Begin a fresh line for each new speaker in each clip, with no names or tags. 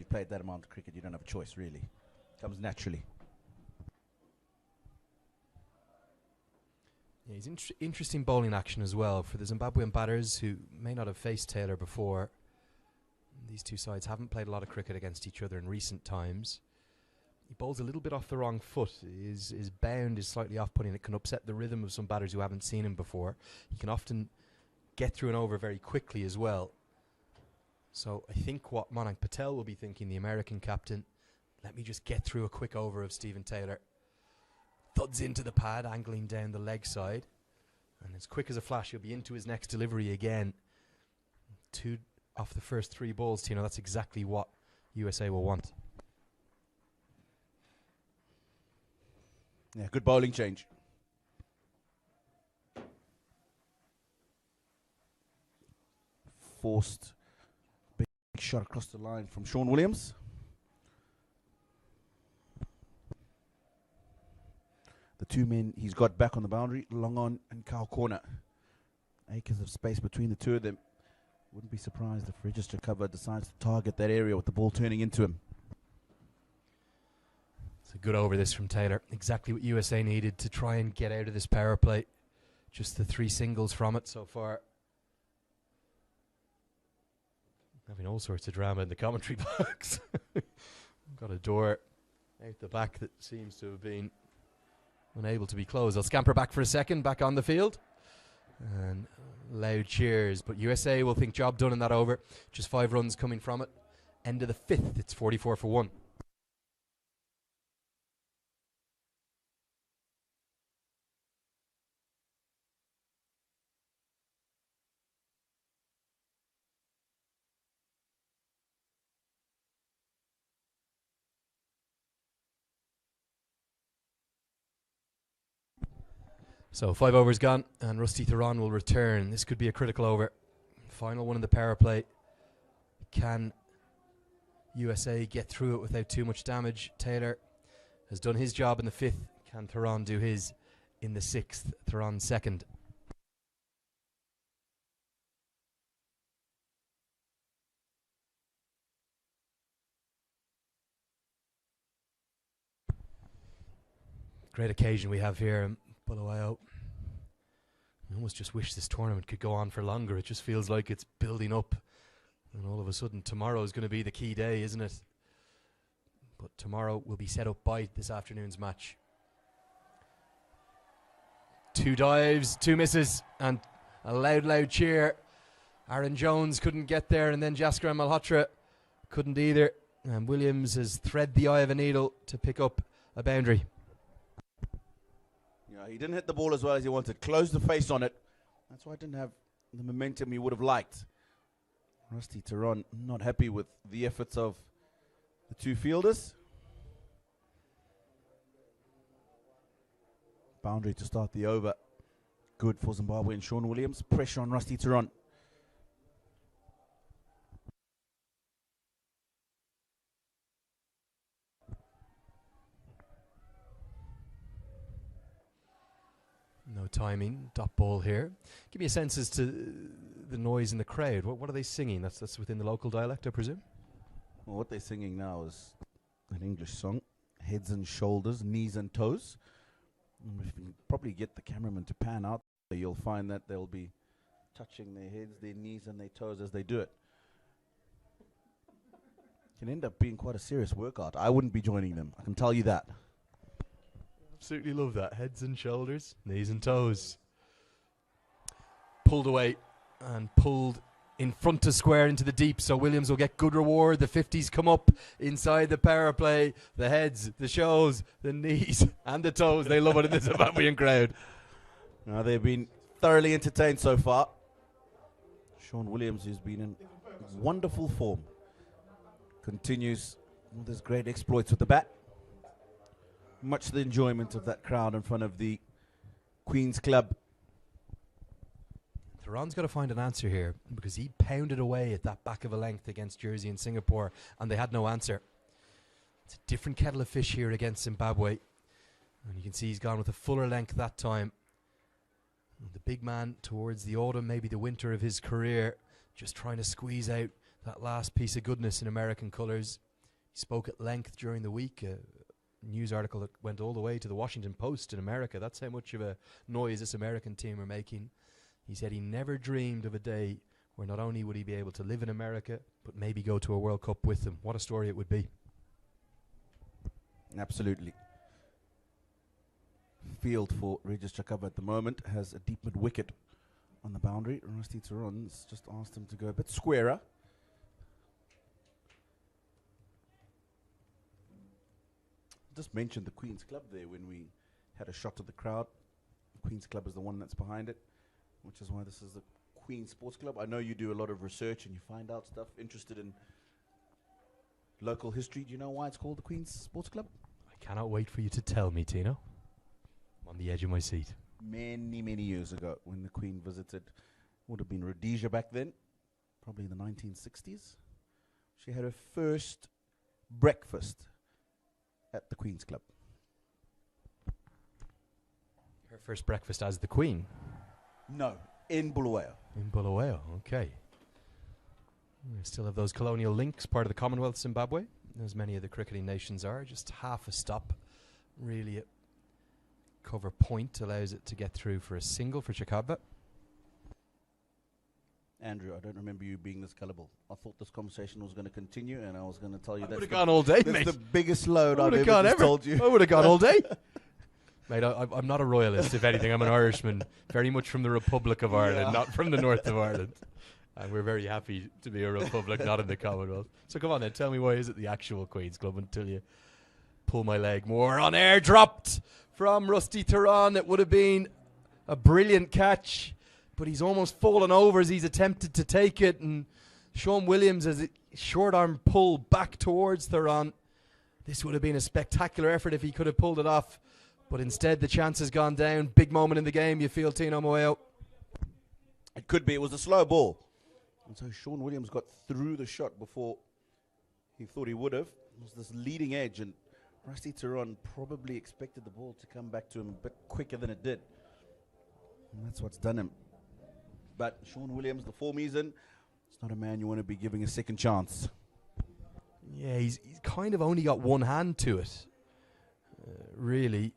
you've played that amount of cricket, you don't have a choice, really. Comes naturally.
Yeah, he's interesting bowling action as well for the Zimbabwean batters who may not have faced Taylor before. These two sides haven't played a lot of cricket against each other in recent times. He bowls a little bit off the wrong foot. His bound is slightly off-putting. It can upset the rhythm of some batters who haven't seen him before. He can often get through an over very quickly as well. So I think what Monank Patel will be thinking, the American captain, let me just get through a quick over of Stephen Taylor. Thuds into the pad, angling down the leg side. And as quick as a flash, he'll be into his next delivery again. 2 off the first 3 balls, Tino. That's exactly what USA will want.
Yeah, good bowling change. Forced big shot across the line from Sean Williams. The 2 men he's got back on the boundary, long on and cow corner. Acres of space between the 2 of them. Wouldn't be surprised if register cover decides to target that area with the ball turning into him.
It's a good over this from Taylor. Exactly what USA needed to try and get out of this power play. Just the 3 singles from it so far. Having all sorts of drama in the commentary box. Got a door out the back that seems to have been unable to be closed. I'll scamper back for a second, back on the field. And loud cheers, but USA will think job done in that over. Just 5 runs coming from it. End of the 5th, it's 44 for 1. So 5 overs gone, and Rusty Theron will return. This could be a critical over. Final one in the power play. Can USA get through it without too much damage? Taylor has done his job in the 5th. Can Theron do his in the 6th? Theron second. Great occasion we have here in Bulawayo. I almost just wish this tournament could go on for longer. It just feels like it's building up, and all of a sudden tomorrow is going to be the key day, isn't it? But tomorrow will be set up by this afternoon's match. 2 dives, 2 misses, and a loud cheer. Aaron Jones couldn't get there, and then Jaskaran Malhotra couldn't either. And Williams has thread the eye of a needle to pick up a boundary.
He didn't hit the ball as well as he wanted. Closed the face on it. That's why I didn't have the momentum he would have liked. Rusty Theron not happy with the efforts of the 2 fielders. Boundary to start the over. Good for Zimbabwe and Sean Williams. Pressure on Rusty Theron.
No timing, dot ball here. Give me a sense as to the noise in the crowd. What are they singing? That's within the local dialect, I presume?
Well, what they're singing now is an English song. Heads and shoulders, knees and toes. And if you can probably get the cameraman to pan out, you'll find that they'll be touching their heads, their knees and their toes as they do it. Can end up being quite a serious workout. I wouldn't be joining them, I can tell you that.
Absolutely love that. Heads and shoulders, knees and toes. Pulled away and pulled in front of square into the deep, so Williams will get good reward. The 50s come up inside the power play. The heads, the shows, the knees and the toes. They love it in the Zimbabwean crowd.
Now they've been thoroughly entertained so far. Sean Williams, who's been in wonderful form, continues with his great exploits with the bat. Much to the enjoyment of that crowd in front of the Queen's Club.
Theron's got to find an answer here because he pounded away at that back of a length against Jersey and Singapore and they had no answer. It's a different kettle of fish here against Zimbabwe. And you can see he's gone with a fuller length that time. And the big man towards the autumn, maybe the winter of his career, just trying to squeeze out that last piece of goodness in American colours. He spoke at length during the week. A news article that went all the way to the Washington Post in America. That's how much of a noise this American team are making. He said he never dreamed of a day where not only would he be able to live in America, but maybe go to a World Cup with them. What a story it would be.
Absolutely. Field for Regis Chakaba at the moment has a deep mid wicket on the boundary. Rusty Turan's just asked him to go a bit squarer. Just mentioned the Queen's Club there when we had a shot of the crowd. The Queen's Club is the one that's behind it, which is why this is the Queen's Sports Club. I know you do a lot of research and you find out stuff interested in local history. Do you know why it's called the Queen's Sports Club?
I cannot wait for you to tell me, Tino. I'm on the edge of my seat.
Many, many years ago when the Queen visited, would have been Rhodesia back then, probably in the 1960s. She had her first breakfast at the Queen's Club.
Her first breakfast as the Queen?
No, in Bulawayo.
In Bulawayo, okay. We still have those colonial links, part of the Commonwealth Zimbabwe, as many of the cricketing nations are. Just half a stop, really at cover point allows it to get through for a single for Chakaba.
Andrew, I don't remember you being this gullible. I thought this conversation was going to continue, and I was going to tell you
I would have gone all day, mate.
That's the biggest load I've ever just told you.
I would have gone all day. Mate, I'm not a royalist, if anything. I'm an Irishman, very much from the Republic of Ireland, not from the north of Ireland. And we're very happy to be a republic, not in the Commonwealth. So come on then, tell me why is it the actual Queen's Club until you pull my leg more. On air, dropped from Rusty Turan. It would have been a brilliant catch, but he's almost fallen over as he's attempted to take it. And Sean Williams has a short arm pull back towards Turan. This would have been a spectacular effort if he could have pulled it off. But instead, the chance has gone down. Big moment in the game, you feel, Tino Moeo?
It could be. It was a slow ball. And so Sean Williams got through the shot before he thought he would have. It was this leading edge, and Rusty Turan probably expected the ball to come back to him a bit quicker than it did. And that's what's done him. But Sean Williams, the form he's in, it's not a man you want to be giving a second chance.
Yeah, he's kind of only got one hand to it. Really.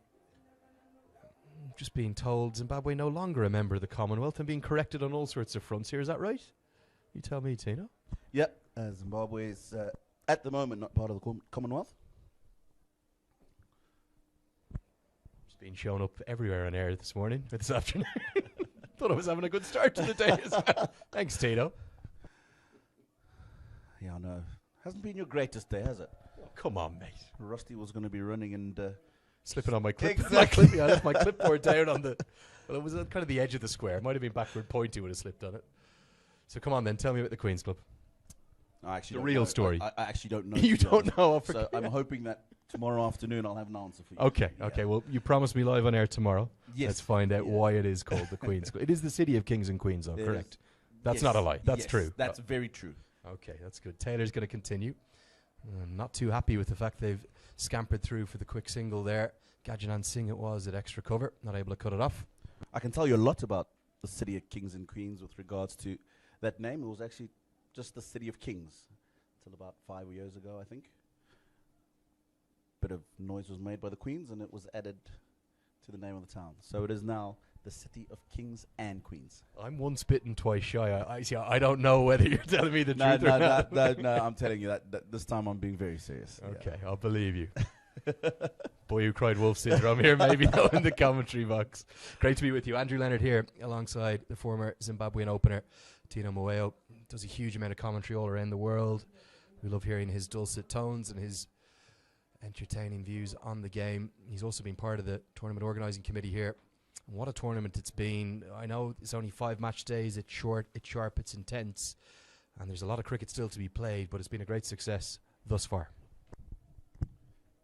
Just being told Zimbabwe no longer a member of the Commonwealth and being corrected on all sorts of fronts here. Is that right? You tell me, Tino.
Yep. Zimbabwe is at the moment not part of the Commonwealth.
It's been shown up everywhere on air this morning, this afternoon. Thought I was having a good start to the day as well. Thanks, Tino.
Yeah, I know. Hasn't been your greatest day, has it?
Oh, come on, mate.
Rusty was going to be running and...
slipping on my clip.
Exactly.
I left my clipboard down on the... Well, it was at kind of the edge of the square. It might have been backward pointy would have slipped on it. So come on then, tell me about the Queen's Club.
I actually
the
don't
real
know.
story.
I actually don't know.
You don't know?
So I'm hoping that tomorrow afternoon I'll have an answer for you.
Okay, okay. Well, you promised me live on air tomorrow.
Yes.
Let's find out why it is called the Queen's Club. It is the city of kings and queens, though, correct? That's not a lie. That's true.
That's very true.
Okay, that's good. Taylor's going to continue. Not too happy with the fact they've scampered through for the quick single there. Gajanan Singh it was at extra cover, not able to cut it off.
I can tell you a lot about the city of kings and queens with regards to that name. It was actually just the city of kings until about 5 years ago, I think. Bit of noise was made by the queens and it was added to the name of the town. So it is now the city of kings and queens.
I'm once bitten, twice shy. I don't know whether you're telling me the truth or not.
No, I'm telling you that this time I'm being very serious.
Okay, I'll believe you. Boy who cried wolf syndrome here, maybe, though, in the commentary box. Great to be with you. Andrew Leonard here, alongside the former Zimbabwean opener, Tino Moeo. Does a huge amount of commentary all around the world. We love hearing his dulcet tones and his entertaining views on the game. He's also been part of the tournament organising committee here. And what a tournament it's been. I know it's only 5 match days. It's short, it's sharp, it's intense. And there's a lot of cricket still to be played, but it's been a great success thus far.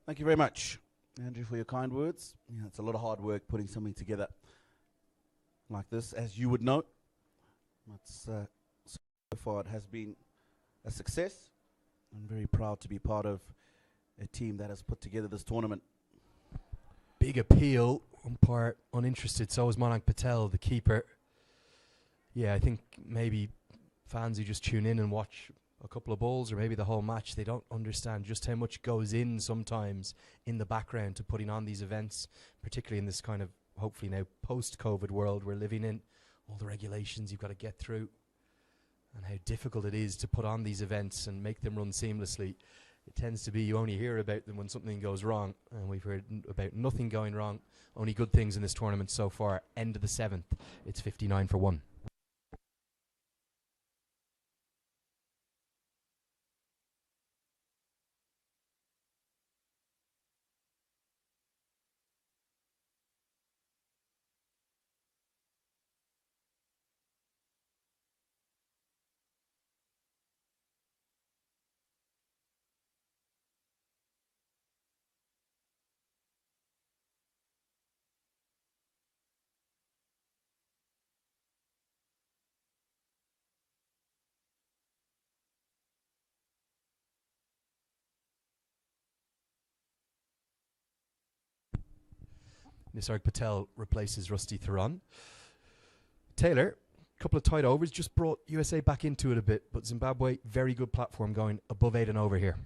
Thank you very much, Andrew, for your kind words. Yeah, it's a lot of hard work putting something together like this, as you would know. It's, so far it has been a success. I'm very proud to be part of a team that has put together this tournament.
Big appeal, umpire uninterested, so is Manak Patel, the keeper. Yeah, I think maybe fans who just tune in and watch a couple of balls or maybe the whole match, they don't understand just how much goes in sometimes in the background to putting on these events, particularly in this kind of, hopefully now, post-COVID world we're living in. All the regulations you've got to get through and how difficult it is to put on these events and make them run seamlessly. It tends to be you only hear about them when something goes wrong, and we've heard about nothing going wrong, only good things in this tournament so far. End of the 7th, it's 59-1. Nisarg Patel replaces Rusty Theron. Taylor, a couple of tight overs, just brought USA back into it a bit, but Zimbabwe, very good platform going above 8 and over here.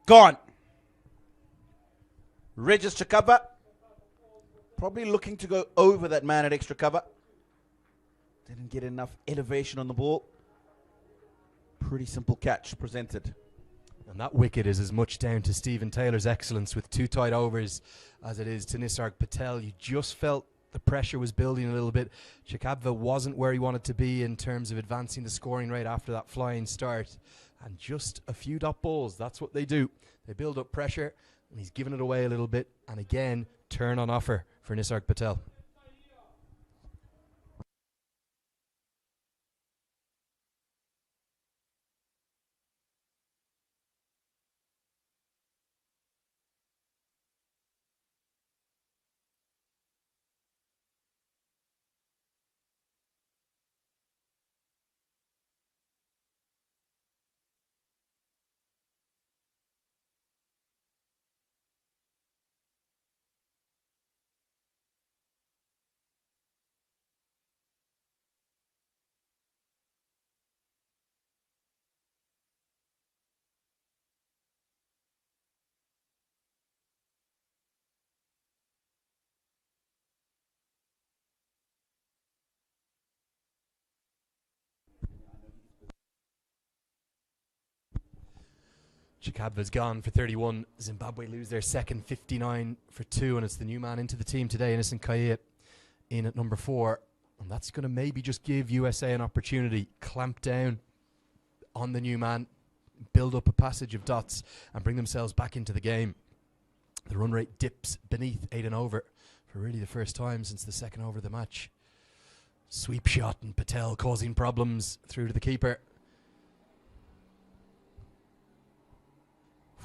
Gone. Register cover. Probably looking to go over that man at extra cover. Didn't get enough elevation on the ball. Pretty simple catch presented.
And that wicket is as much down to Stephen Taylor's excellence with 2 tight overs as it is to Nisarg Patel. You just felt the pressure was building a little bit. Chikabva wasn't where he wanted to be in terms of advancing the scoring rate after that flying start. And just a few dot balls, that's what they do. They build up pressure, and he's given it away a little bit. And again, turn on offer for Nisarg Patel. Chikabva's gone for 31. Zimbabwe lose their second, 59-2, and it's the new man into the team today, Innocent Kaye, in at number 4. And that's going to maybe just give USA an opportunity, clamp down on the new man, build up a passage of dots, and bring themselves back into the game. The run rate dips beneath 8 and over for really the first time since the second over of the match. Sweep shot and Patel causing problems through to the keeper.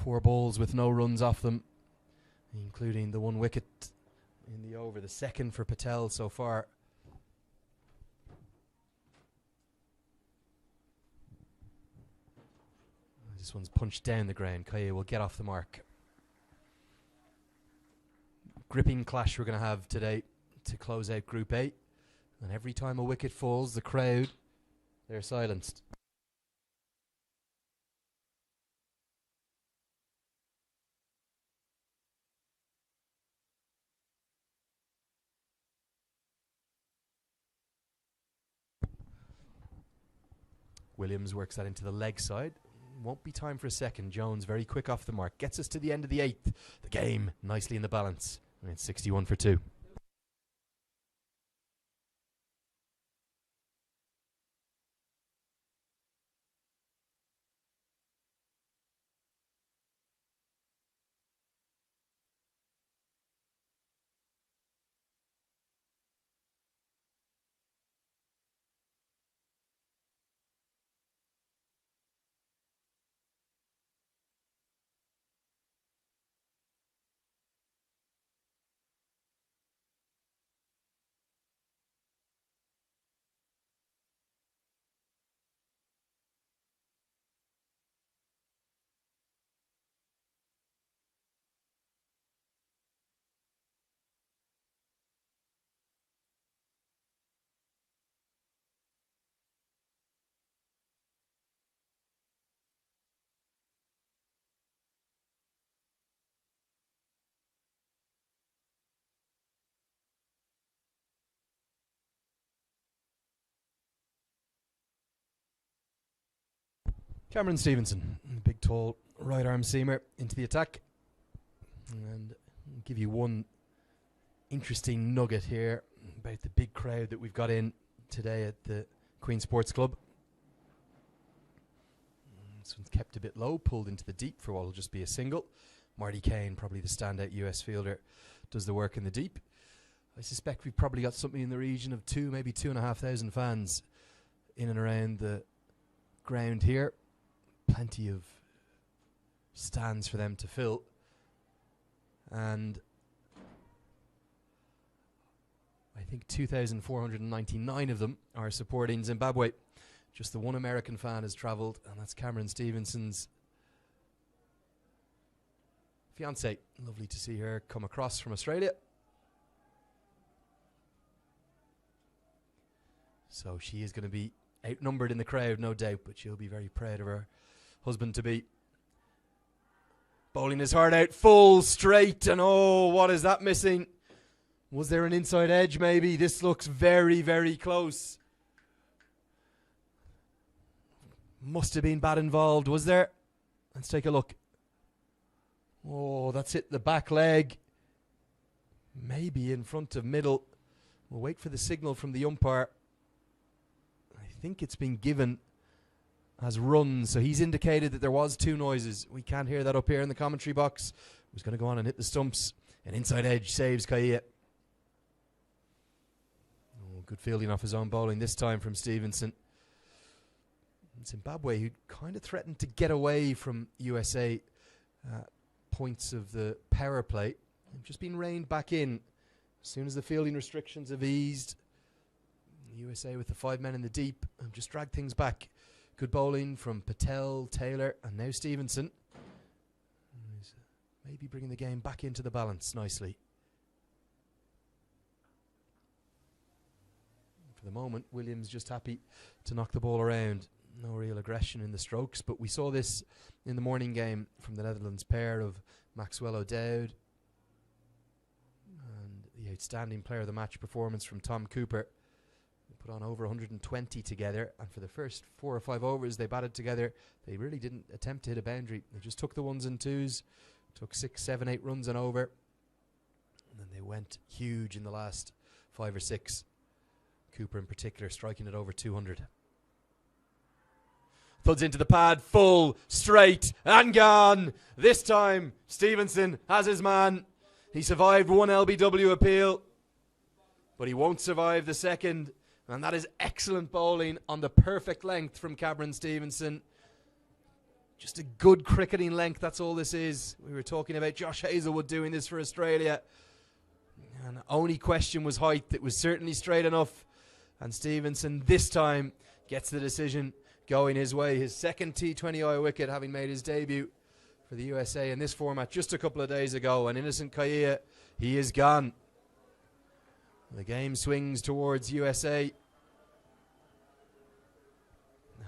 4 balls with no runs off them, including the 1 wicket in the over, the second for Patel so far. This one's punched down the ground. Kaye will get off the mark. Gripping clash we're going to have today to close out Group A. And every time a wicket falls, the crowd, they're silenced. Williams works that into the leg side. Won't be time for a second. Jones very quick off the mark. Gets us to the end of the 8th. The game nicely in the balance. And it's 61-2. Cameron Stevenson, big tall right arm seamer into the attack. And I'll give you one interesting nugget here about the big crowd that we've got in today at the Queen Sports Club. This one's kept a bit low, pulled into the deep for what will just be a single. Marty Kane, probably the standout US fielder, does the work in the deep. I suspect we've probably got something in the region of maybe 2,500 fans in and around the ground here. Plenty of stands for them to fill. And I think 2,499 of them are supporting Zimbabwe. Just the one American fan has travelled, and that's Cameron Stevenson's fiancée. Lovely to see her come across from Australia. So she is going to be outnumbered in the crowd, no doubt, but she'll be very proud of her husband-to-be. Bowling his heart out, full, straight, and oh, what is that missing? Was there an inside edge, maybe? This looks very, very close. Must have been bat involved, was there? Let's take a look. Oh, that's it, the back leg. Maybe in front of middle. We'll wait for the signal from the umpire. I think it's been given as runs, so he's indicated that there was two noises. We can't hear that up here in the commentary box. He was going to go on and hit the stumps. An inside edge saves Kaia. Oh, good fielding off his own bowling this time from Stevenson. Zimbabwe, who kind of threatened to get away from USA points of the power play, have just been reined back in as soon as the fielding restrictions have eased. USA with the 5 men in the deep have just dragged things back. Good bowling from Patel, Taylor, and now Stevenson. He's maybe bringing the game back into the balance nicely. For the moment, Williams just happy to knock the ball around. No real aggression in the strokes, but we saw this in the morning game from the Netherlands pair of Maxwell O'Dowd and the outstanding player of the match performance from Tom Cooper. They put on over 120 together, and for the first 4 or 5 overs they batted together, they really didn't attempt to hit a boundary. They just took the ones and twos, took 6, 7, 8 runs and over, and then they went huge in the last 5 or 6. Cooper in particular striking it over 200. Thuds into the pad, full, straight, and gone. This time, Stevenson has his man. He survived one LBW appeal, but he won't survive the second. And that is excellent bowling on the perfect length from Cameron Stevenson. Just a good cricketing length, that's all this is. We were talking about Josh Hazelwood doing this for Australia. And the only question was height. It was certainly straight enough. And Stevenson this time gets the decision going his way. His second T20I wicket, having made his debut for the USA in this format just a couple of days ago. And Innocent Kaia, he is gone. The game swings towards USA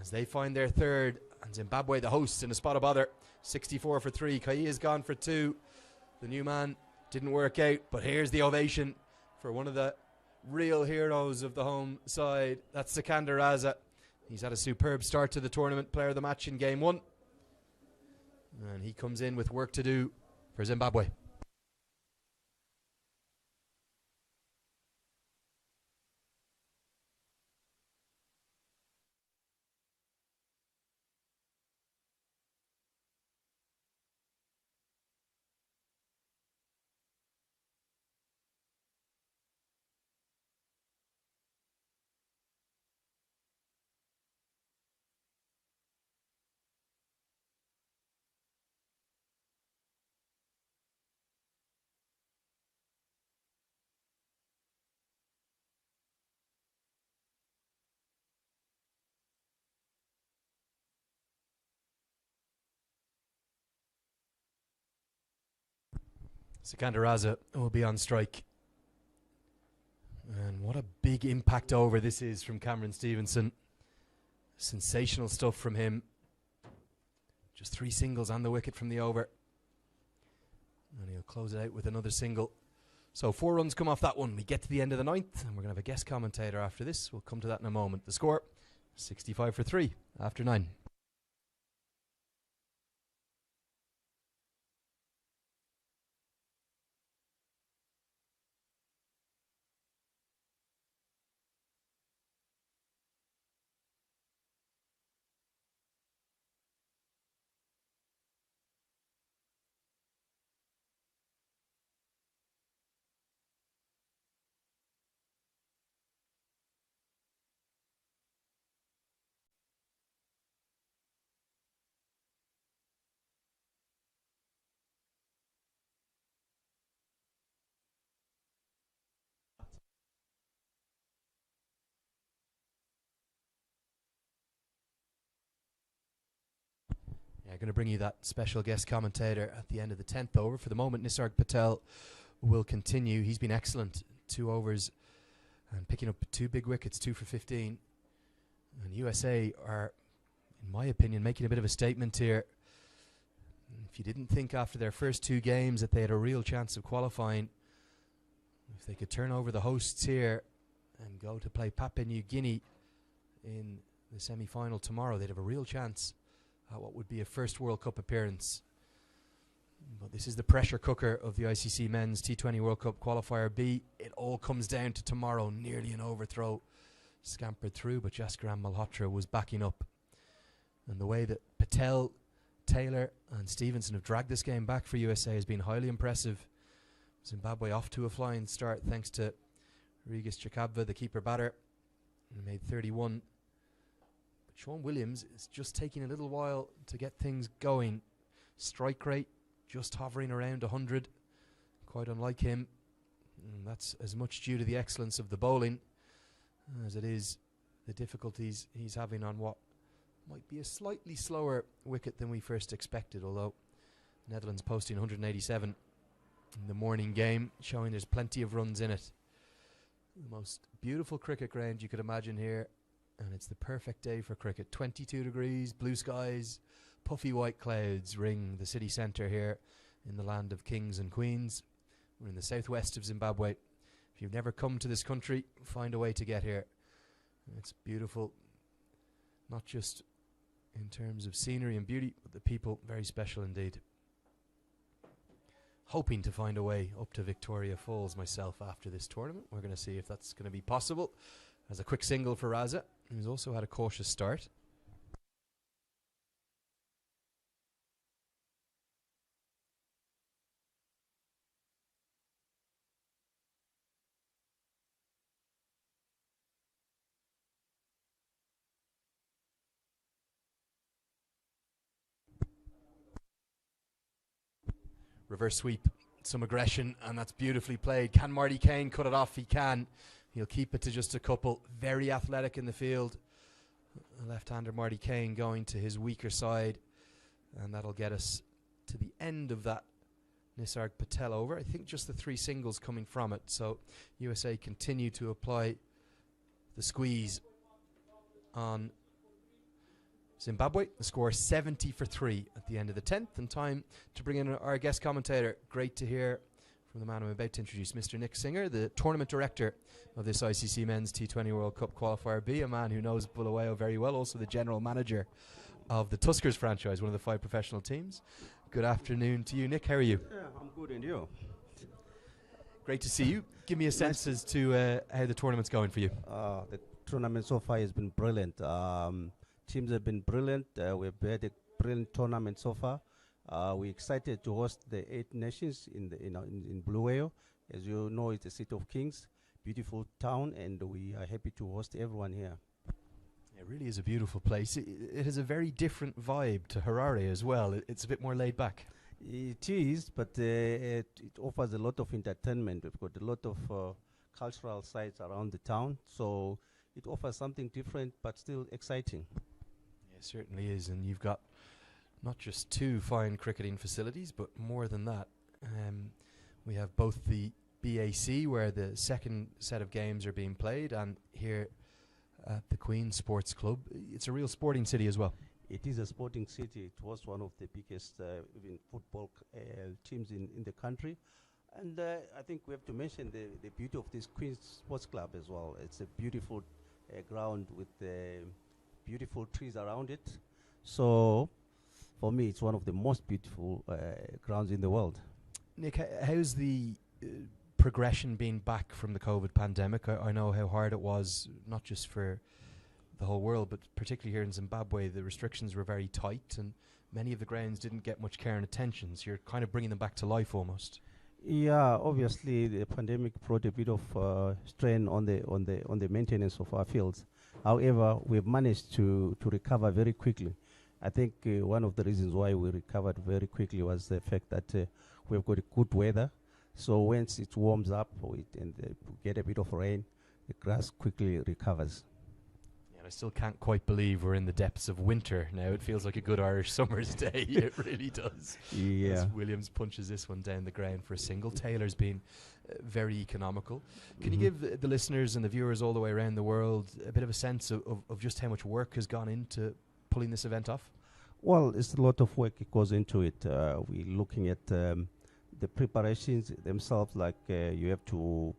as they find their third, and Zimbabwe the hosts in a spot of bother. 64 for 3. Kaia's gone for 2. The new man didn't work out, but here's the ovation for one of the real heroes of the home side. That's Sikandar Raza. He's had a superb start to the tournament, player of the match in game 1. And he comes in with work to do for Zimbabwe. Sikandar Raza will be on strike. And what a big impact over this is from Cameron Stevenson. Sensational stuff from him. Just 3 singles on the wicket from the over. And he'll close it out with another single. So 4 runs come off that one. We get to the end of the 9th, and we're going to have a guest commentator after this. We'll come to that in a moment. The score, 65 for 3 after 9. going to bring you that special guest commentator at the end of the 10th over. For the moment, Nisarg Patel will continue. He's been excellent. 2 overs and picking up 2 big wickets, 2 for 15. And USA are, in my opinion, making a bit of a statement here. If you didn't think after their first 2 games that they had a real chance of qualifying, if they could turn over the hosts here and go to play Papua New Guinea in the semi-final tomorrow, they'd have a real chance at what would be a first World Cup appearance. But this is the pressure cooker of the ICC Men's T20 World Cup Qualifier B. It all comes down to tomorrow. Nearly an overthrow scampered through, but Jaskaran Malhotra was backing up. And the way that Patel, Taylor and Stevenson have dragged this game back for USA has been highly impressive. Zimbabwe off to a flying start thanks to Regis Chakabva, the keeper batter, who made 31. But Sean Williams is just taking a little while to get things going. Strike rate just hovering around 100, quite unlike him. And that's as much due to the excellence of the bowling as it is the difficulties he's having on what might be a slightly slower wicket than we first expected, although Netherlands posting 187 in the morning game, showing there's plenty of runs in it. The most beautiful cricket ground you could imagine here, and it's the perfect day for cricket. 22 degrees, blue skies, puffy white clouds ring the city centre here in the land of kings and queens. We're in the southwest of Zimbabwe. If you've never come to this country, find a way to get here. It's beautiful, not just in terms of scenery and beauty, but the people, very special indeed. Hoping to find a way up to Victoria Falls myself after this tournament. We're going to see if that's going to be possible. As a quick single for Raza, who's also had a cautious start. Reverse sweep, some aggression, and that's beautifully played. Can Marty Kane cut it off? He can. He'll keep it to just a couple. Very athletic in the field. Left-hander Marty Kane going to his weaker side, and that'll get us to the end of that Nisarg Patel over. I think just the 3 singles coming from it. So USA continue to apply the squeeze on Zimbabwe. The score 70 for 3 at the end of the 10th, and time to bring in our guest commentator. Great to hear from the man I'm about to introduce, Mr. Nick Singer, the tournament director of this ICC Men's T20 World Cup Qualifier B, a man who knows Bulawayo very well, also the general manager of the Tuskers franchise, one of the 5 professional teams. Good afternoon to you, Nick. How are you?
Yeah, I'm good, and you?
Great to see you. Give me a sense as to how the tournament's going for you.
The tournament so far has been brilliant. Teams have been brilliant. We've had a brilliant tournament so far. We're excited to host the 8 nations in Bulawayo. As you know, it's the city of kings, beautiful town, and we are happy to host everyone here.
It really is a beautiful place. It has a very different vibe to Harare as well. It's a bit more laid back.
It is, but it offers a lot of entertainment. We've got a lot of cultural sites around the town, so it offers something different but still exciting.
It certainly is, and you've got not just 2 fine cricketing facilities, but more than that. We have both the BAC, where the second set of games are being played, and here at the Queen's Sports Club. It's a real sporting city as well.
It is a sporting city. It was one of the biggest even football teams in the country. And I think we have to mention the beauty of this Queen's Sports Club as well. It's a beautiful ground with beautiful trees around it. So for me, it's one of the most beautiful grounds in the world.
Nick, how's the progression been back from the COVID pandemic? I know how hard it was, not just for the whole world, but particularly here in Zimbabwe. The restrictions were very tight and many of the grounds didn't get much care and attention. So you're kind of bringing them back to life almost.
Yeah, obviously the pandemic brought a bit of strain on the maintenance of our fields. However, we've managed to recover very quickly. I think one of the reasons why we recovered very quickly was the fact that we've got good weather. So once it warms up and we get a bit of rain, the grass quickly recovers.
Yeah, I still can't quite believe we're in the depths of winter now. It feels like a good Irish summer's day. It really does.
Yeah.
As Williams punches this one down the ground for a single. Taylor's been very economical. Can you give the listeners and the viewers all the way around the world a bit of a sense of just how much work has gone into pulling this event off?
Well, it's a lot of work that goes into it. We're looking at the preparations themselves, like you have to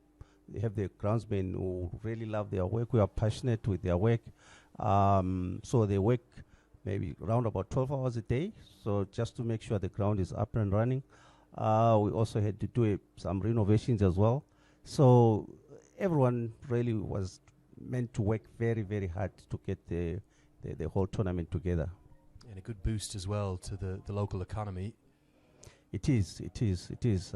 have the groundsmen who really love their work, who are passionate with their work. So they work maybe around about 12 hours a day, so just to make sure the ground is up and running. We also had to do some renovations as well. So everyone really was meant to work very, very hard to get the whole tournament together.
And a good boost as well to the local economy.
It is.
This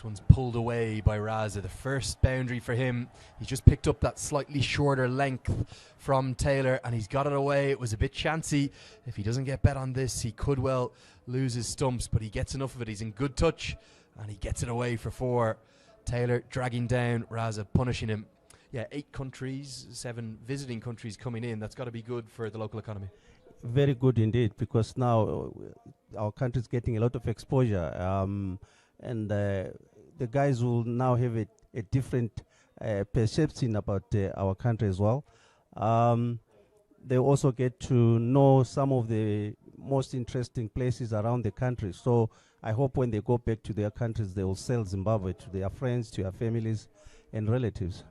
one's pulled away by Raza. The first boundary for him. He's just picked up that slightly shorter length from Taylor, and he's got it away. It was a bit chancy. If he doesn't get bet on this, he could well lose his stumps, but he gets enough of it. He's in good touch, and he gets it away for 4. Taylor dragging down Raza, punishing him. Yeah, 8 countries, 7 visiting countries coming in. That's got to be good for the local economy.
Very good indeed, because now our country is getting a lot of exposure, and the guys will now have a different perception about our country as well. They also get to know some of the most interesting places around the country. So I hope when they go back to their countries, they will sell Zimbabwe to their friends, to their families and relatives.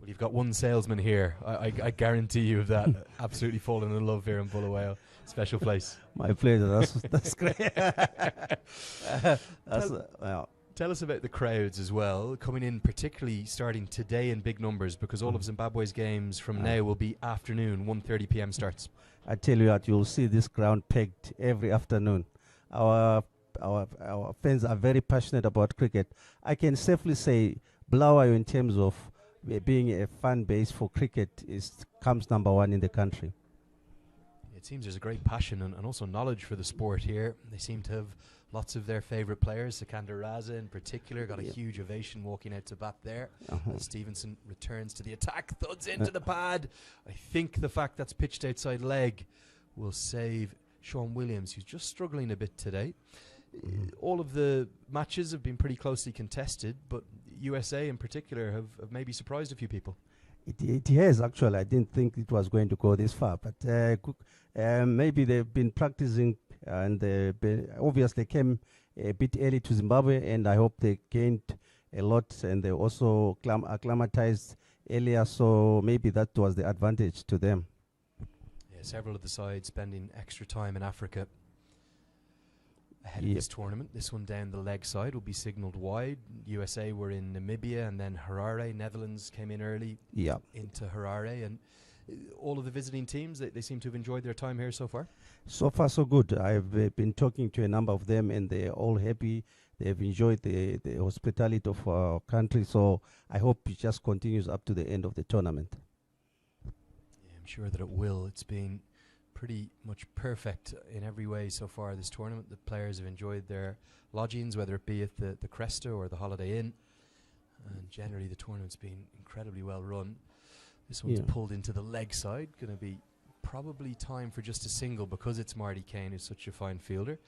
Well, you've got one salesman here. I guarantee you of that. Absolutely fallen in love here in Bulawayo. Special place.
My pleasure. That's great.
Tell us about the crowds as well, coming in particularly starting today in big numbers, because all of Zimbabwe's games from now will be afternoon, 1:30 p.m. starts. I
tell you what, you'll see this ground pegged every afternoon. Our fans are very passionate about cricket. I can safely say Bulawayo, in terms of being a fan base for cricket, comes number 1 in the country.
It seems there's a great passion and also knowledge for the sport here. They seem to have lots of their favourite players. Sikander Raza in particular got a huge ovation walking out to bat there. Stevenson returns to the attack, thuds into the pad. I think the fact that's pitched outside leg will save Sean Williams, who's just struggling a bit today. All of the matches have been pretty closely contested, but USA in particular have maybe surprised a few people.
It has, actually. I didn't think it was going to go this far, but maybe they've been practicing, and obviously came a bit early to Zimbabwe, and I hope they gained a lot, and they also acclimatized earlier, so maybe that was the advantage to them.
Yeah, several of the sides spending extra time in Africa ahead of this tournament. This one down the leg side will be signalled wide. USA were in Namibia, and then Harare. Netherlands came in early into Harare, and all of the visiting teams, they seem to have enjoyed their time here so far.
So far so good. I've been talking to a number of them, and they're all happy. They've enjoyed the hospitality of our country, so I hope it just continues up to the end of the tournament.
Yeah, I'm sure that it will. It's been pretty much perfect in every way so far this tournament. The players have enjoyed their lodgings, whether it be at the Cresta or the Holiday Inn, and generally the tournament's been incredibly well run. This one's pulled into the leg side, going to be probably time for just a single because it's Marty Kane, who's such a fine fielder.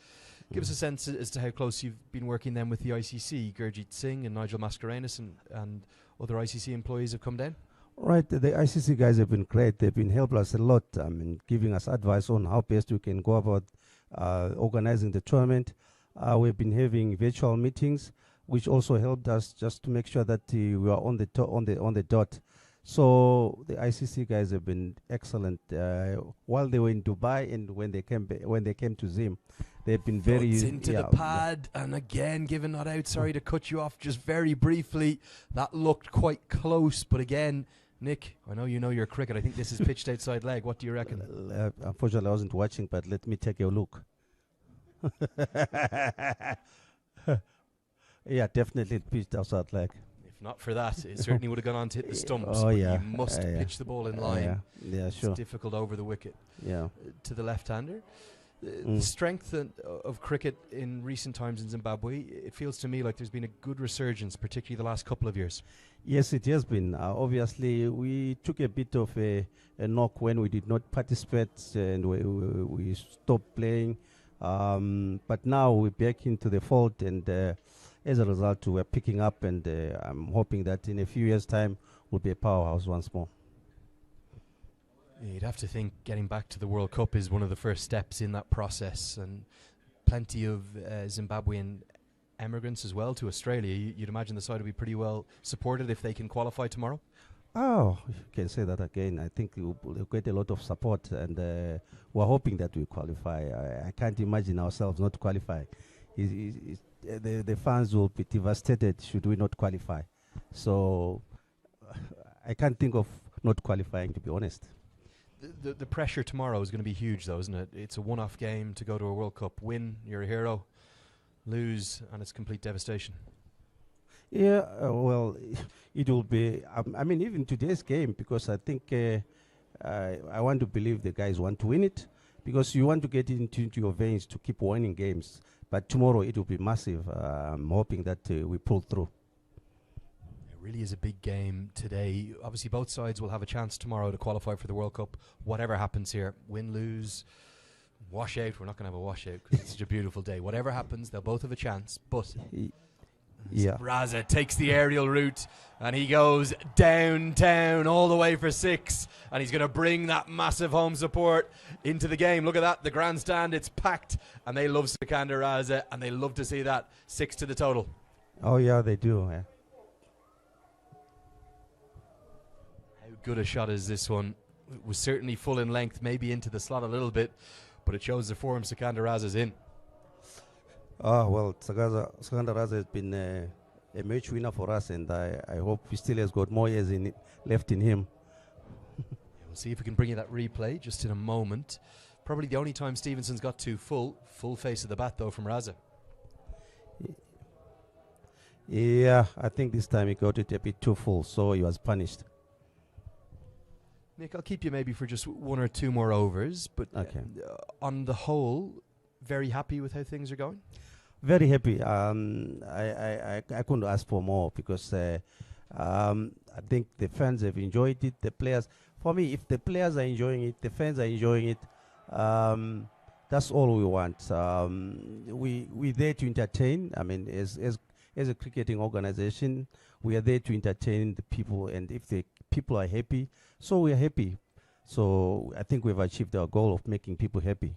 Give us a sense as to how close you've been working then with the ICC. Gurjit Singh and Nigel Mascarenhas and other ICC employees have come down.
Right, the ICC guys have been great. They've been helping us a lot, giving us advice on how best we can go about organizing the tournament. We've been having virtual meetings, which also helped us just to make sure that we are on the dot. So the ICC guys have been excellent while they were in Dubai, and when they came to Zim, they've been very
into the pad, and again given not out. Sorry to cut you off just very briefly. That looked quite close, but again, Nick, I know you know your cricket. I think this is pitched outside leg. What do you reckon?
Unfortunately, I wasn't watching, but let me take a look. Yeah, definitely pitched outside leg.
Not for that, it certainly would have gone on to hit the stumps.
Oh, yeah.
You must pitch the ball in line.
Yeah, sure.
It's difficult over the wicket.
Yeah.
To the left-hander. The strength of cricket in recent times in Zimbabwe, it feels to me like there's been a good resurgence, particularly the last couple of years.
Yes, it has been. Obviously, we took a bit of a knock when we did not participate and we stopped playing. But now we're back into the fold, and as a result, we're picking up, and I'm hoping that in a few years' time, we'll be a powerhouse once more.
You'd have to think getting back to the World Cup is one of the first steps in that process, and plenty of Zimbabwean emigrants as well to Australia. You'd imagine the side will be pretty well supported if they can qualify tomorrow.
Oh, you can say that again. I think we'll get a lot of support, and we're hoping that we qualify. I can't imagine ourselves not qualify. The fans will be devastated should we not qualify. So I can't think of not qualifying, to be honest.
The pressure tomorrow is going to be huge, though, isn't it? It's a one-off game to go to a World Cup. Win, you're a hero. Lose, and it's complete devastation.
Yeah, well, it will be. I mean, even today's game, because I think I want to believe the guys want to win it, because you want to get into your veins to keep winning games. But tomorrow it will be massive. I'm hoping that we pull through.
It really is a big game today. Obviously, both sides will have a chance tomorrow to qualify for the World Cup. Whatever happens here, win, lose, wash out. We're not going to have a washout because it's such a beautiful day. Whatever happens, they'll both have a chance. But
yeah,
Raza takes the aerial route and he goes downtown all the way for 6, and he's going to bring that massive home support into the game. Look at that, the grandstand, it's packed, and they love Sikandar Raza, and they love to see that 6 to the total.
Oh yeah, they do. Yeah.
How good a shot is this one? It was certainly full in length, maybe into the slot a little bit, but it shows the form Sikandar Raza's in.
Oh, well, Sikandar Raza has been a match winner for us, and I hope he still has got more years left in him.
We'll see if we can bring you that replay just in a moment. Probably the only time Stevenson's got too full face of the bat, though, from Raza.
Yeah, I think this time he got it a bit too full, so he was punished.
Nick, I'll keep you maybe for just 1 or 2 more overs, but
okay.
On the whole, very happy with how things are going?
Very happy. I couldn't ask for more, because I think the fans have enjoyed it. The players, for me, if the players are enjoying it, the fans are enjoying it, that's all we want. We're there to entertain. I mean, as a cricketing organization, we are there to entertain the people, and if the people are happy, so we are happy. So I think we've achieved our goal of making people happy.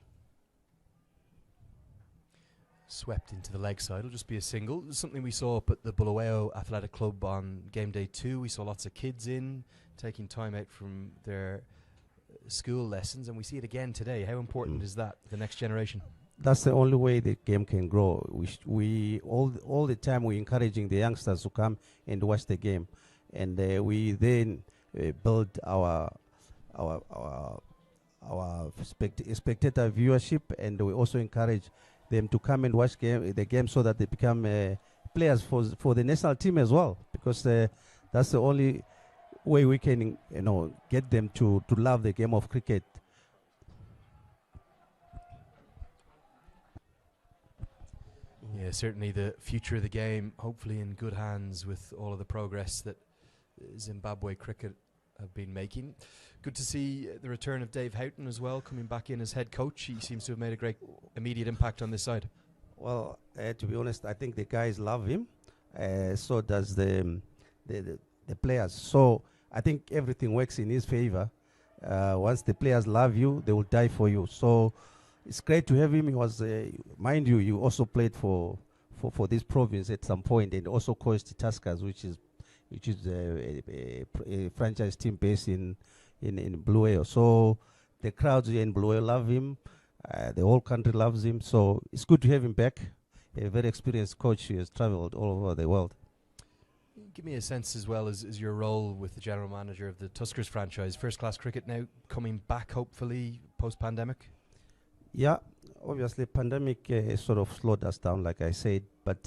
Swept into the leg side. It'll just be a single. Something we saw up at the Bulawayo Athletic Club on game day 2. We saw lots of kids in, taking time out from their school lessons, and we see it again today. How important is that, the next generation?
That's the only way the game can grow. We all the time we're encouraging the youngsters to come and watch the game, and we then build our spectator viewership, and we also encourage them to come and watch the game so that they become players for the national team as well, because that's the only way we can get them to love the game of cricket.
Yeah, certainly the future of the game, hopefully in good hands with all of the progress that Zimbabwe cricket have been making. Good to see the return of Dave Houghton as well, coming back in as head coach. He seems to have made a great immediate impact on this side.
Well, to be honest, I think the guys love him. So does the players. So I think everything works in his favor. Once the players love you, they will die for you. So it's great to have him. He was, mind you, you also played for this province at some point, and also coached Tuskers, which is a franchise team based in Bulawayo. So the crowds here in Bulawayo love him. The whole country loves him. So it's good to have him back. A very experienced coach who has traveled all over the world.
Give me a sense as well as your role with the general manager of the Tuskers franchise. First class cricket now coming back, hopefully, post-pandemic?
Yeah, obviously pandemic sort of slowed us down, like I said, but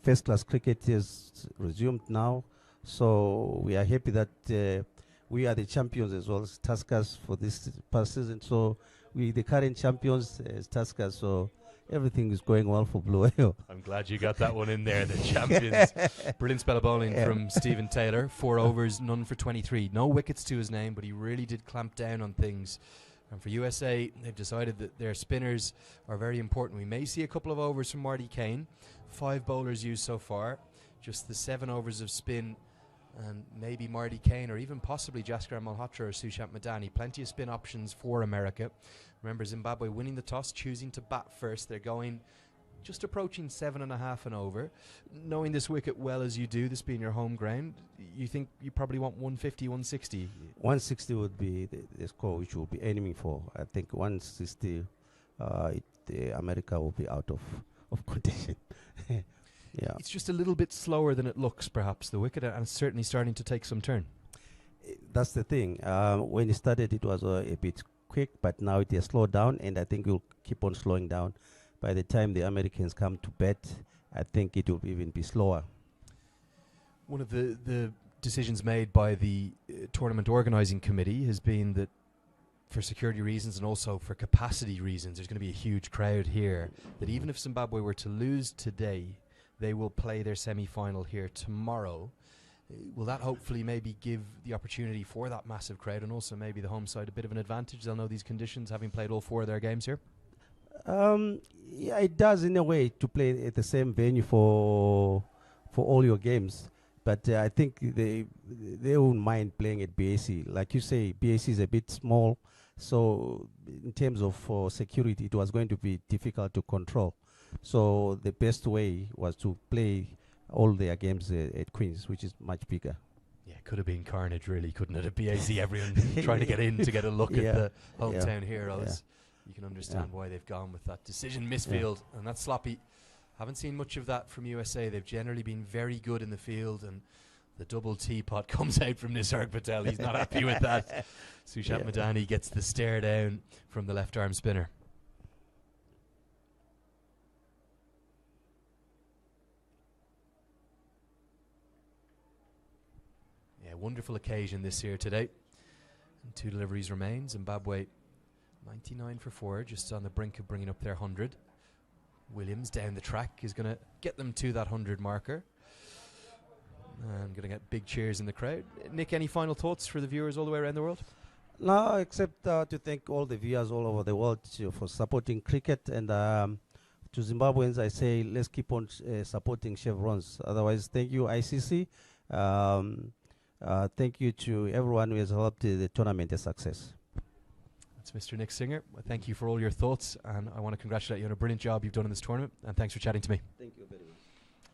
first class cricket is resumed now. So we are happy that we are the champions as well as Tuskers for this past season. So we the current champions, Tusker, so everything is going well for Bulawayo.
I'm glad you got that one in there, the champions. Brilliant spell of bowling from Stephen Taylor. 4 overs, none for 23. No wickets to his name, but he really did clamp down on things. And for USA, they've decided that their spinners are very important. We may see a couple of overs from Marty Kane. 5 bowlers used so far. Just the 7 overs of spin, and maybe Marty Kane or even possibly Jaskaran Malhotra or Sushant Madani. Plenty of spin options for America. Remember, Zimbabwe winning the toss, choosing to bat first. They're going just approaching 7.5 and over. Knowing this wicket well as you do, this being your home ground, you think you probably want 150, 160?
160 would be the score which we'll be aiming for. I think 160, America will be out of contention. Yeah.
It's just a little bit slower than it looks, perhaps, the wicket, and it's certainly starting to take some turn.
That's the thing. When it started, it was a bit quick, but now it has slowed down, and I think it will keep on slowing down. By the time the Americans come to bat, I think it will even be slower.
One of the decisions made by the tournament organising committee has been that for security reasons and also for capacity reasons, there's going to be a huge crowd here, that even if Zimbabwe were to lose today, they will play their semi-final here tomorrow. Will that hopefully maybe give the opportunity for that massive crowd and also maybe the home side a bit of an advantage? They'll know these conditions, having played all 4 of their games here.
Yeah, it does in a way to play at the same venue for all your games. But I think they won't mind playing at BAC. Like you say, BAC is a bit small, so in terms of security, it was going to be difficult to control. So the best way was to play all their games at Queen's, which is much bigger.
Yeah, it could have been carnage, really, couldn't it? At BAC, everyone trying to get in to get a look at the hometown heroes. You can understand why they've gone with that decision. Misfield, and that's sloppy. Haven't seen much of that from USA. They've generally been very good in the field, and the double teapot comes out from Nisarg Patel. He's not happy with that. Sushant Madani gets the stare down from the left arm spinner. Wonderful occasion this year today. And 2 deliveries remain. Zimbabwe 99 for 4, just on the brink of bringing up their 100. Williams down the track is going to get them to that 100 marker. And going to get big cheers in the crowd. Nick, any final thoughts for the viewers all the way around the world?
No, except to thank all the viewers all over the world for supporting cricket. And to Zimbabweans, I say let's keep on supporting chevrons. Otherwise, thank you, ICC. Thank you to everyone who has helped the tournament a success.
That's Mr. Nick Singer. Well, thank you for all your thoughts, and I want to congratulate you on a brilliant job you've done in this tournament, and thanks for chatting to me.
Thank you very much.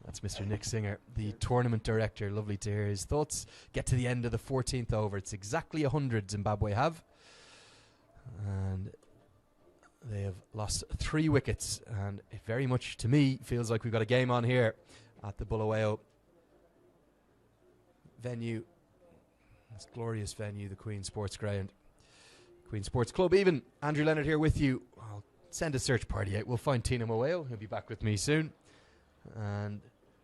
That's Mr. Nick Singer, the tournament director. Lovely to hear his thoughts. Get to the end of the 14th over. It's exactly 100 Zimbabwe have, and they have lost 3 wickets, and it very much, to me, feels like we've got a game on here at the Bulawayo venue. This glorious venue, the Queen Sports Ground. Queen Sports Club even. Andrew Leonard here with you. I'll send a search party out. We'll find Tina Moeo. He'll be back with me soon. And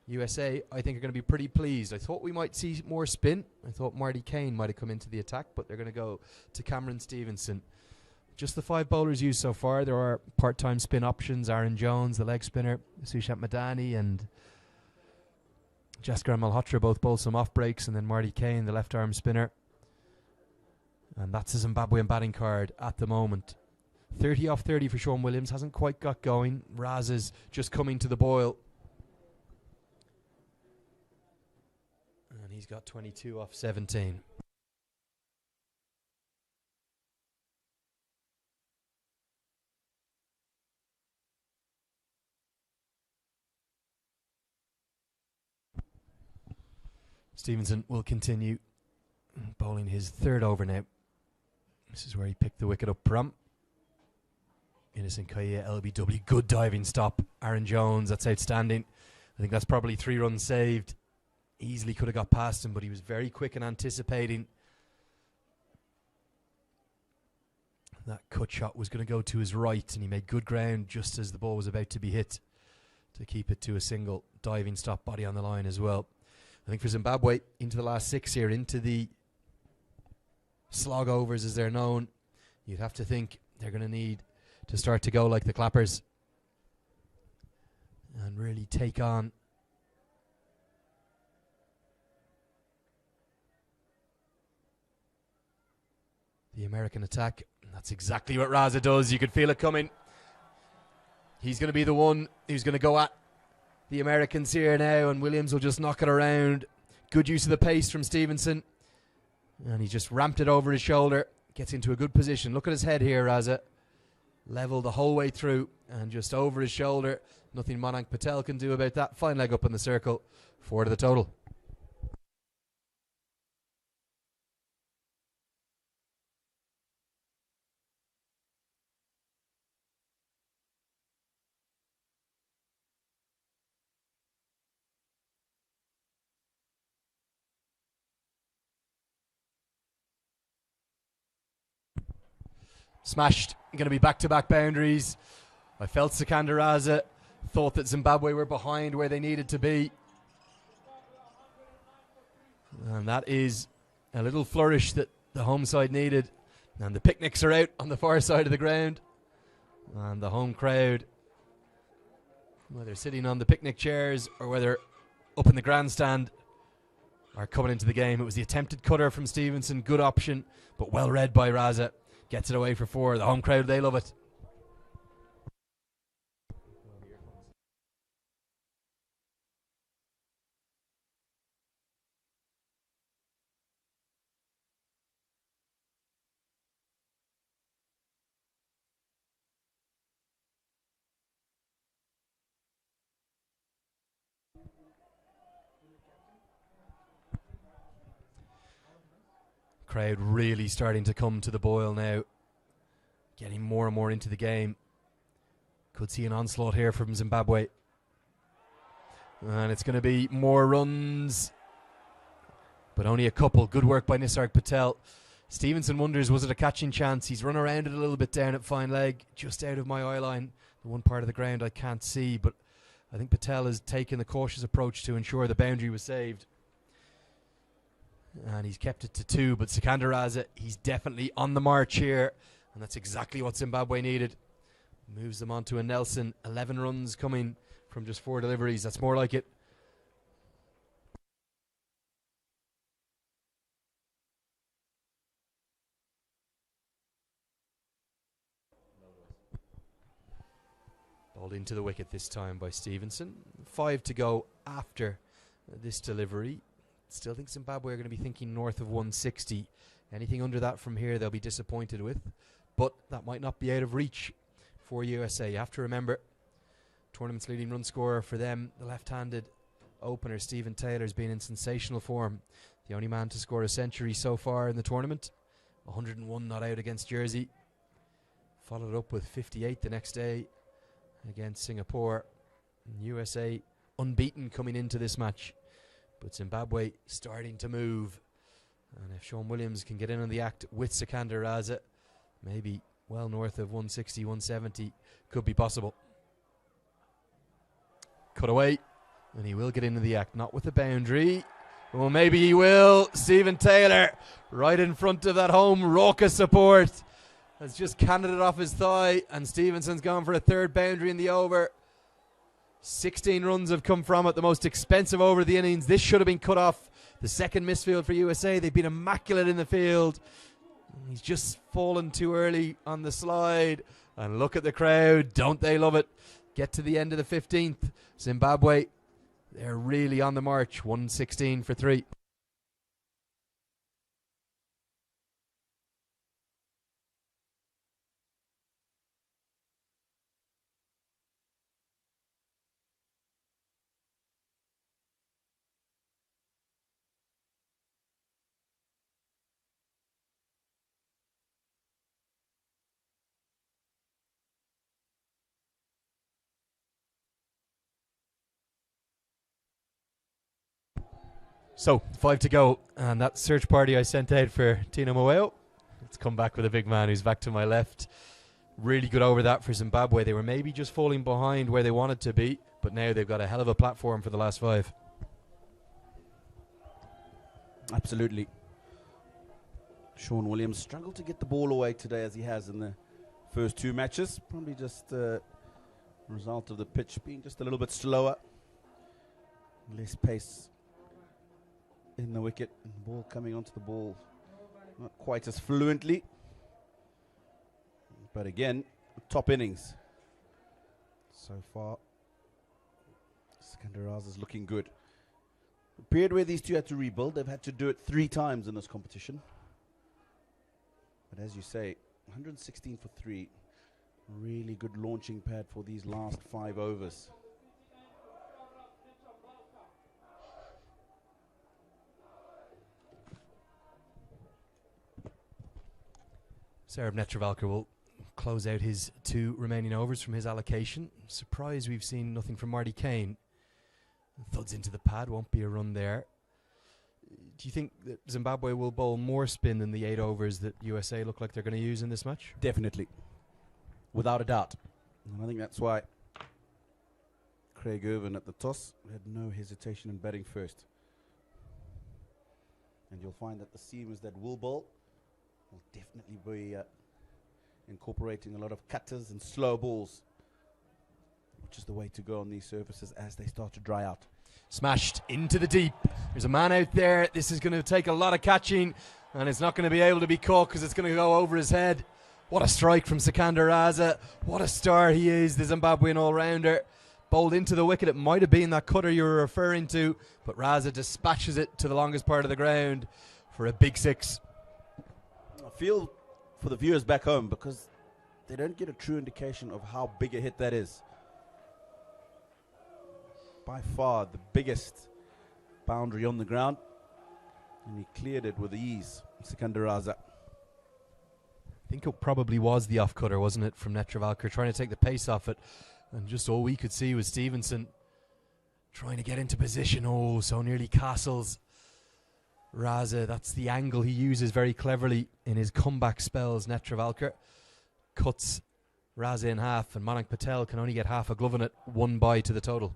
USA, I think, are going to be pretty pleased. I thought we might see more spin. I thought Marty Kane might have come into the attack, but they're going to go to Cameron Stevenson. Just the 5 bowlers used so far. There are part-time spin options. Aaron Jones, the leg spinner, Sushant Madani, and Jaskaran Malhotra both bowl some off breaks, and then Marty Kane, the left arm spinner. And that's a Zimbabwean batting card at the moment. 30 off 30 for Sean Williams. Hasn't quite got going. Raz is just coming to the boil. And he's got 22 off 17. Stevenson will continue bowling his 3rd over now. This is where he picked the wicket up from. Innocent Kaya, LBW, good diving stop. Aaron Jones, that's outstanding. I think that's probably 3 runs saved. Easily could have got past him, but he was very quick in anticipating. That cut shot was going to go to his right, and he made good ground just as the ball was about to be hit to keep it to a single. Diving stop, body on the line as well. I think for Zimbabwe, into the last 6 here, into the slog overs as they're known, you'd have to think they're going to need to start to go like the Clappers and really take on the American attack. That's exactly what Raza does. You could feel it coming. He's going to be the one who's going to go at the Americans here now, and Williams will just knock it around. Good use of the pace from Stevenson. And he just ramped it over his shoulder. Gets into a good position. Look at his head here, Raza. Level the whole way through and just over his shoulder. Nothing Mayank Patel can do about that. Fine leg up in the circle. 4 to the total. Smashed. Going to be back-to-back boundaries. I felt Sikandar Raza thought that Zimbabwe were behind where they needed to be. And that is a little flourish that the home side needed. And the picnics are out on the far side of the ground. And the home crowd, whether sitting on the picnic chairs or whether up in the grandstand, are coming into the game. It was the attempted cutter from Stevenson. Good option, but well read by Raza. Gets it away for 4. The home crowd, they love it. Crowd really starting to come to the boil now. Getting more and more into the game. Could see an onslaught here from Zimbabwe. And it's going to be more runs, but only a couple. Good work by Nisarg Patel. Stevenson wonders, was it a catching chance? He's run around it a little bit down at fine leg, just out of my eye line. The one part of the ground I can't see, but I think Patel has taken the cautious approach to ensure the boundary was saved. And he's kept it to 2, but Sikandar Raza, he's definitely on the march here. And that's exactly what Zimbabwe needed. Moves them on to a Nelson. 11 runs coming from just 4 deliveries. That's more like it. Balled into the wicket this time by Stevenson. 5 to go after this delivery. Still think Zimbabwe are going to be thinking north of 160. Anything under that from here they'll be disappointed with. But that might not be out of reach for USA. You have to remember, tournament's leading run scorer for them, the left-handed opener, Stephen Taylor, has been in sensational form. The only man to score a century so far in the tournament. 101 not out against Jersey. Followed up with 58 the next day against Singapore. USA unbeaten coming into this match. But Zimbabwe starting to move. And if Sean Williams can get in on the act with Sikandar Raza, maybe well north of 160, 170 could be possible. Cut away, and he will get into the act, not with the boundary. Well, maybe he will. Stephen Taylor, right in front of that home raucous support, has just canned it off his thigh, and Stevenson's gone for a 3rd boundary in the over. 16 runs have come from it, the most expensive over of the innings. This should have been cut off. The 2nd misfield for USA. They've been immaculate in the field. He's just fallen too early on the slide. And look at the crowd. Don't they love it? Get to the end of the 15th. Zimbabwe, they're really on the march. 116 for 3. So, 5 to go, and that search party I sent out for Tino Moeo, it's come back with a big man who's back to my left. Really good over that for Zimbabwe. They were maybe just falling behind where they wanted to be, but now they've got a hell of a platform for the last 5.
Absolutely. Sean Williams struggled to get the ball away today as he has in the first two matches. Probably just a result of the pitch being just a little bit slower. Less pace in the wicket. And the ball coming onto the ball not quite as fluently. But again, top innings. So far, Sikandar Raza is looking good. The period where these two had to rebuild, they've had to do it 3 times in this competition. But as you say, 116 for 3. Really good launching pad for these last 5 overs.
Sarab Netravalkar will close out his 2 remaining overs from his allocation. Surprised we've seen nothing from Marty Kane. Thuds into the pad, won't be a run there. Do you think that Zimbabwe will bowl more spin than the 8 overs that USA look like they're going to use in this match?
Definitely. Without a doubt. And I think that's why Craig Irvin at the toss had no hesitation in batting first. And you'll find that the seamers that will bowl will definitely be incorporating a lot of cutters and slow balls, which is the way to go on these surfaces as they start to dry out.
Smashed into the deep. There's a man out there. This is going to take a lot of catching, and it's not going to be able to be caught because it's going to go over his head. What a strike from Sikandar Raza. What a star he is, the Zimbabwean all-rounder. Bowled into the wicket. It might have been that cutter you were referring to, but Raza dispatches it to the longest part of the ground for a big 6.
I feel for the viewers back home because they don't get a true indication of how big a hit that is. By far the biggest boundary on the ground, and he cleared it with ease, Sikandar Raza.
I think it probably was the off cutter, wasn't it, from Netravalkar, trying to take the pace off it, and just all we could see was Stevenson trying to get into position. Oh, so nearly castles Raza. That's the angle he uses very cleverly in his comeback spells. Netravalkar cuts Raza in half, and Manik Patel can only get half a glove on it. 1 bye to the total.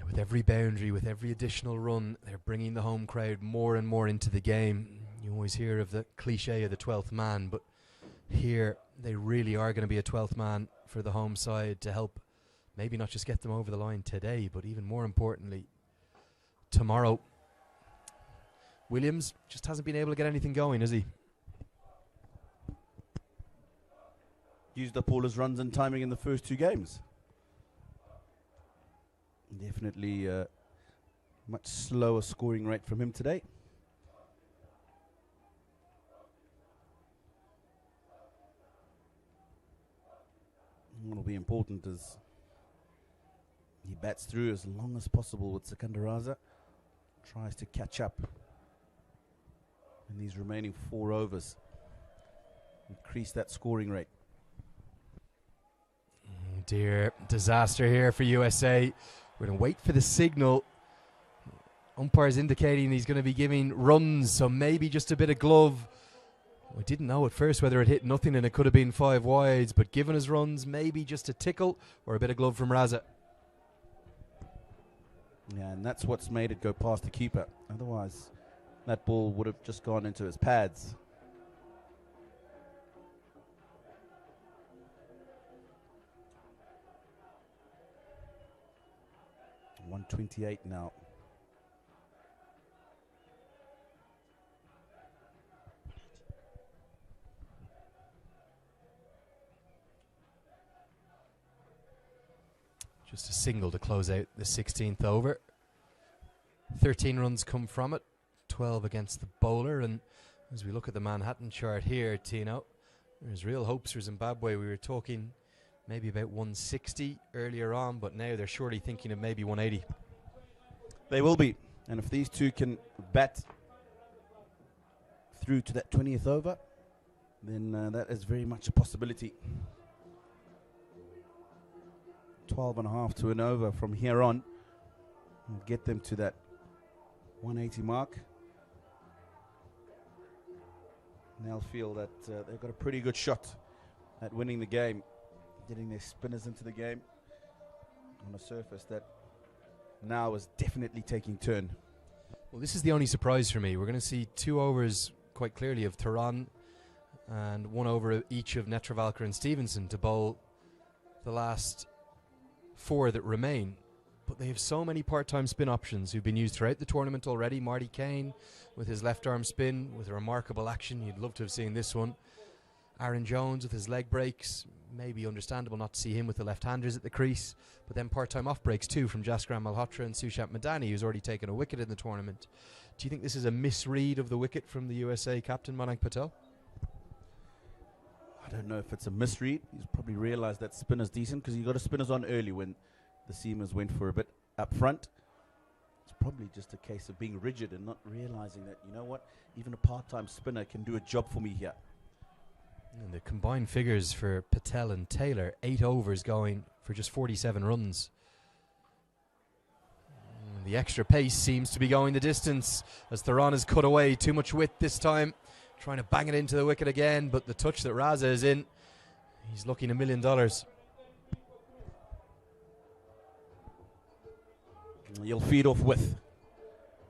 With every boundary, with every additional run, they're bringing the home crowd more and more into the game. You always hear of the cliche of the 12th man, but here they really are going to be a 12th man for the home side to help maybe not just get them over the line today, but even more importantly, tomorrow. Williams just hasn't been able to get anything going, has he?
Used up all his runs and timing in the first 2 games. Definitely a much slower scoring rate from him today. What will be important is he bats through as long as possible with Sikandar Raza. Tries to catch up in these remaining 4 overs. Increase that scoring rate.
Oh dear, disaster here for USA. We're going to wait for the signal. Umpire's indicating he's going to be giving runs, so maybe just a bit of glove. We didn't know at first whether it hit nothing and it could have been 5 wides, but given his runs, maybe just a tickle or a bit of glove from Raza.
Yeah, and that's what's made it go past the keeper. Otherwise, that ball would have just gone into his pads. .128 now.
Just a single to close out the 16th over. 13 runs come from it, 12 against the bowler. And as we look at the Manhattan chart here, Tino, there's real hopes for Zimbabwe. We were talking maybe about 160 earlier on, but now they're surely thinking of maybe 180.
They will be. And if these two can bat through to that 20th over, then that is very much a possibility. 12.5 to an over from here on will get them to that 180 mark. And they'll feel that they've got a pretty good shot at winning the game getting their spinners into the game on a surface that now is definitely taking turn.
Well, this is the only surprise for me. We're going to see 2 overs quite clearly of Theron and 1 over each of Netravalkar and Stevenson to bowl the last 4 that remain. But they have so many part-time spin options who've been used throughout the tournament already. Marty Kane with his left arm spin with a remarkable action. You'd love to have seen this one. Aaron Jones with his leg breaks. Maybe understandable not to see him with the left-handers at the crease. But then part-time off breaks too from Jaskaran Malhotra and Sushant Madani, who's already taken a wicket in the tournament. Do you think this is a misread of the wicket from the USA captain Mayank Patel?
I don't know if it's a misread. He's probably realized that spinner's decent because he got his spinners on early when the seamers went for a bit up front. It's probably just a case of being rigid and not realizing that, you know what, even a part-time spinner can do a job for me here.
And the combined figures for Patel and Taylor, 8 overs going for just 47 runs. And the extra pace seems to be going the distance as Theron has cut away. Too much width this time, trying to bang it into the wicket again, but the touch that Raza is in, he's looking $1 million.
You'll feed off width.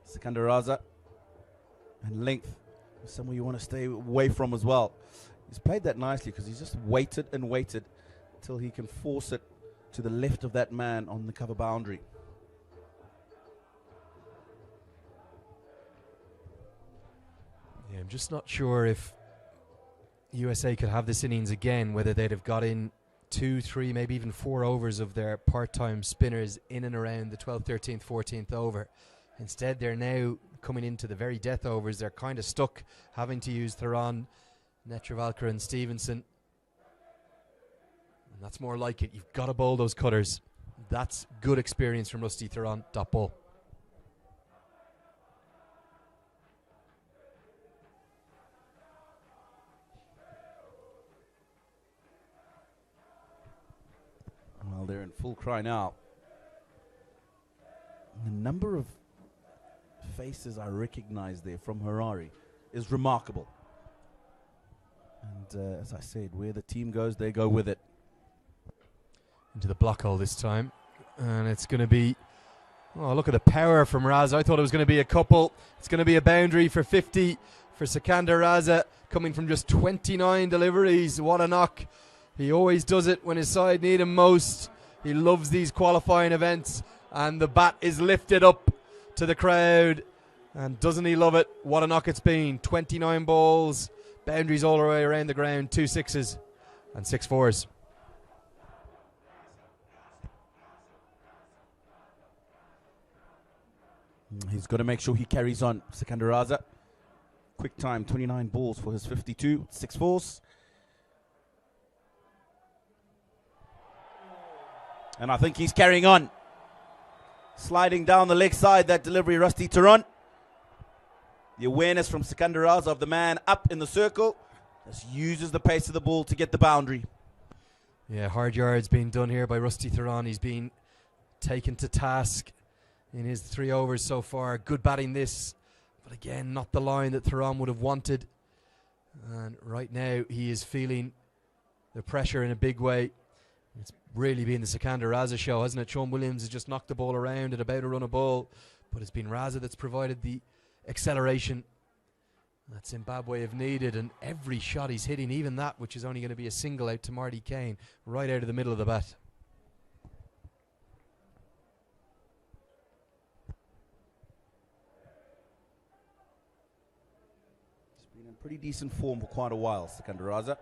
Sikandar Raza. And length. Somewhere you want to stay away from as well. He's played that nicely because he's just waited and waited until he can force it to the left of that man on the cover boundary.
Yeah, I'm just not sure if USA could have this innings again, whether they'd have got in 2, 3, maybe even 4 overs of their part-time spinners in and around the 12th, 13th, 14th over. Instead, they're now coming into the very death overs. They're kind of stuck having to use Theron, Netravalkar and Stevenson. And that's more like it. You've got to bowl those cutters. That's good experience from Rusty Theron. Dot ball.
Well, they're in full cry now. The number of faces I recognize there from Harare is remarkable. And as I said, where the team goes, they go with it.
Into the block hole this time. And it's going to be... Oh, look at the power from Raza. I thought it was going to be a couple. It's going to be a boundary for 50 for Sikandar Raza, coming from just 29 deliveries. What a knock. He always does it when his side need him most. He loves these qualifying events. And the bat is lifted up to the crowd. And doesn't he love it? What a knock it's been. 29 balls. Boundaries all the way around the ground. 2 6s and 6 4s.
He's got to make sure he carries on. Sikandar Raza. Quick time, 29 balls for his 52. 6 4s. And I think he's carrying on. Sliding down the leg side, that delivery, Rusty Theron. The awareness from Sikandar Raza of the man up in the circle. Just uses the pace of the ball to get the boundary.
Yeah, hard yards being done here by Rusty Theron. He's been taken to task in his 3 overs so far. Good batting this, but again, not the line that Theron would have wanted. And right now, he is feeling the pressure in a big way. It's really been the Sikandar Raza show, hasn't it? Sean Williams has just knocked the ball around at about a run a ball, but it's been Raza that's provided the acceleration that Zimbabwe have needed, and every shot he's hitting, even that which is only going to be a single out to Marty Kane, right out of the middle of the bat.
He's been in pretty decent form for quite a while, Sikandar Raza.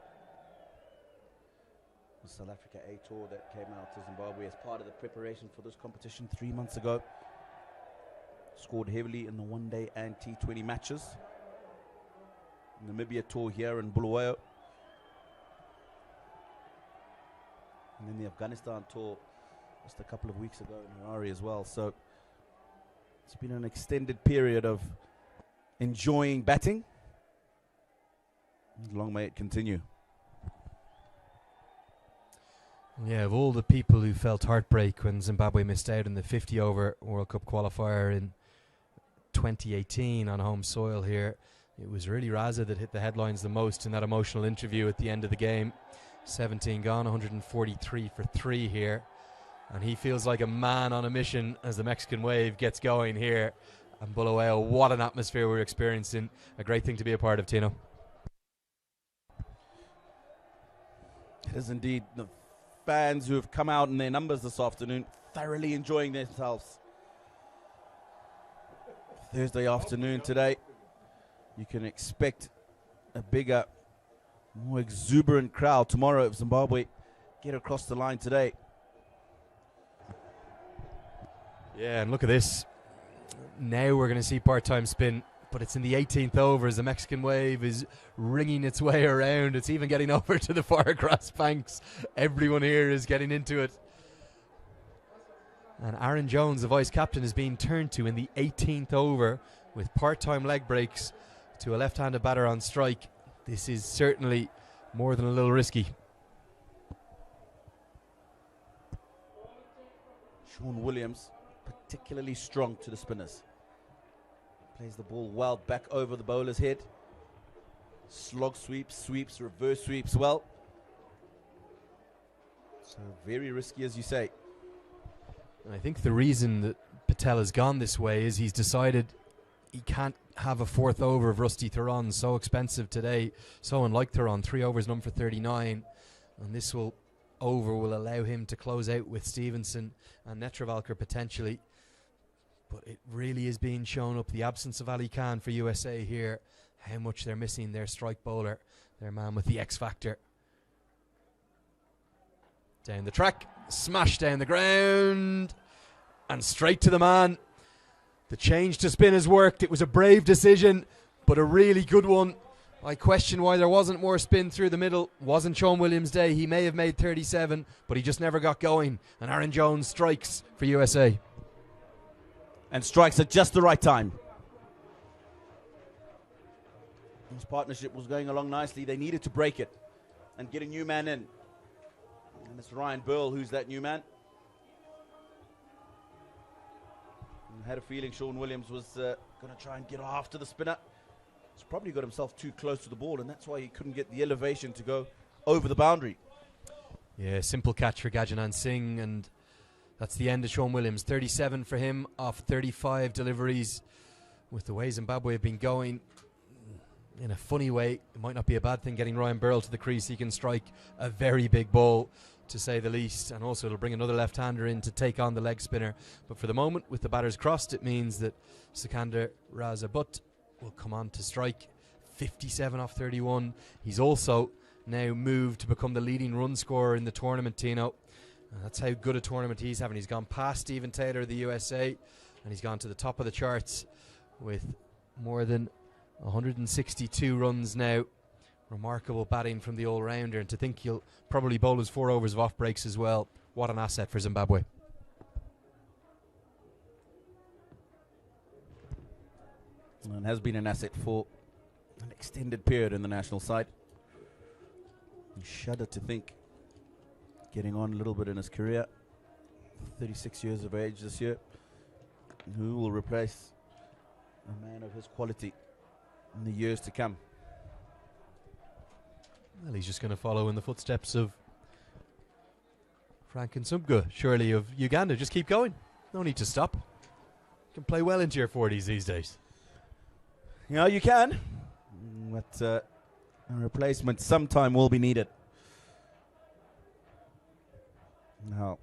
The South Africa A tour that came out to Zimbabwe as part of the preparation for this competition 3 months ago. Scored heavily in the one-day and T20 matches. Namibia tour here in Bulawayo. And then the Afghanistan tour just a couple of weeks ago in Harare as well. So it's been an extended period of enjoying batting. Long may it continue.
Yeah, of all the people who felt heartbreak when Zimbabwe missed out in the 50-over World Cup qualifier in 2018 on home soil here, it was really Raza that hit the headlines the most in that emotional interview at the end of the game. 17 gone, 143 for 3 here. And he feels like a man on a mission as the Mexican wave gets going here. And Bulawayo, what an atmosphere we're experiencing. A great thing to be a part of, Tino.
It is indeed. The fans who have come out in their numbers this afternoon thoroughly enjoying themselves. Thursday afternoon today, you can expect a bigger, more exuberant crowd tomorrow if Zimbabwe get across the line today.
Yeah, and look at this. Now we're going to see part-time spin, but it's in the 18th over as the Mexican wave is ringing its way around. It's even getting over to the far grass banks. Everyone here is getting into it. And Aaron Jones, the vice captain, is being turned to in the 18th over with part-time leg breaks to a left-handed batter on strike. This is certainly more than a little risky.
Sean Williams, particularly strong to the spinners. Plays the ball well back over the bowler's head. Slog sweeps, reverse sweeps well. So very risky, as you say.
And I think the reason that Patel has gone this way is he's decided he can't have a 4th over of Rusty Theron, so expensive today, so unlike Theron, 3 overs, none for 39, and this over will allow him to close out with Stevenson and Netravalkar potentially. But it really is being shown up, the absence of Ali Khan for USA here, how much they're missing their strike bowler, their man with the X factor. Down the track, smash down the ground, and straight to the man. The change to spin has worked. It was a brave decision, but a really good one. I question why there wasn't more spin through the middle. Wasn't Sean Williams' day. He may have made 37, but he just never got going. And Aaron Jones strikes for USA.
And strikes at just the right time. This partnership was going along nicely. They needed to break it and get a new man in. And it's Ryan Burl who's that new man. I had a feeling Sean Williams was going to try and get after the spinner. He's probably got himself too close to the ball, and that's why he couldn't get the elevation to go over the boundary.
Yeah, simple catch for Gajanan Singh, and that's the end of Sean Williams. 37 for him off 35 deliveries. With the way Zimbabwe have been going, in a funny way, it might not be a bad thing getting Ryan Burl to the crease. He can strike a very big ball, to say the least, and also it'll bring another left-hander in to take on the leg spinner. But for the moment, with the batters crossed, it means that Sikander Raza Butt will come on to strike. 57 off 31. He's also now moved to become the leading run scorer in the tournament, Tino. And that's how good a tournament he's having. He's gone past Stephen Taylor of the USA, and he's gone to the top of the charts with more than 162 runs now. Remarkable batting from the all-rounder, and to think he'll probably bowl his 4 overs of off breaks as well. What an asset for Zimbabwe.
And has been an asset for an extended period in the national side. You shudder to think, getting on a little bit in his career, 36 years of age this year, who will replace a man of his quality in the years to come.
Well, he's just going to follow in the footsteps of Frank Nsumga, surely, of Uganda. Just keep going. No need to stop. You can play well into your 40s these days.
Yeah, you can. But a replacement sometime will be needed. Now,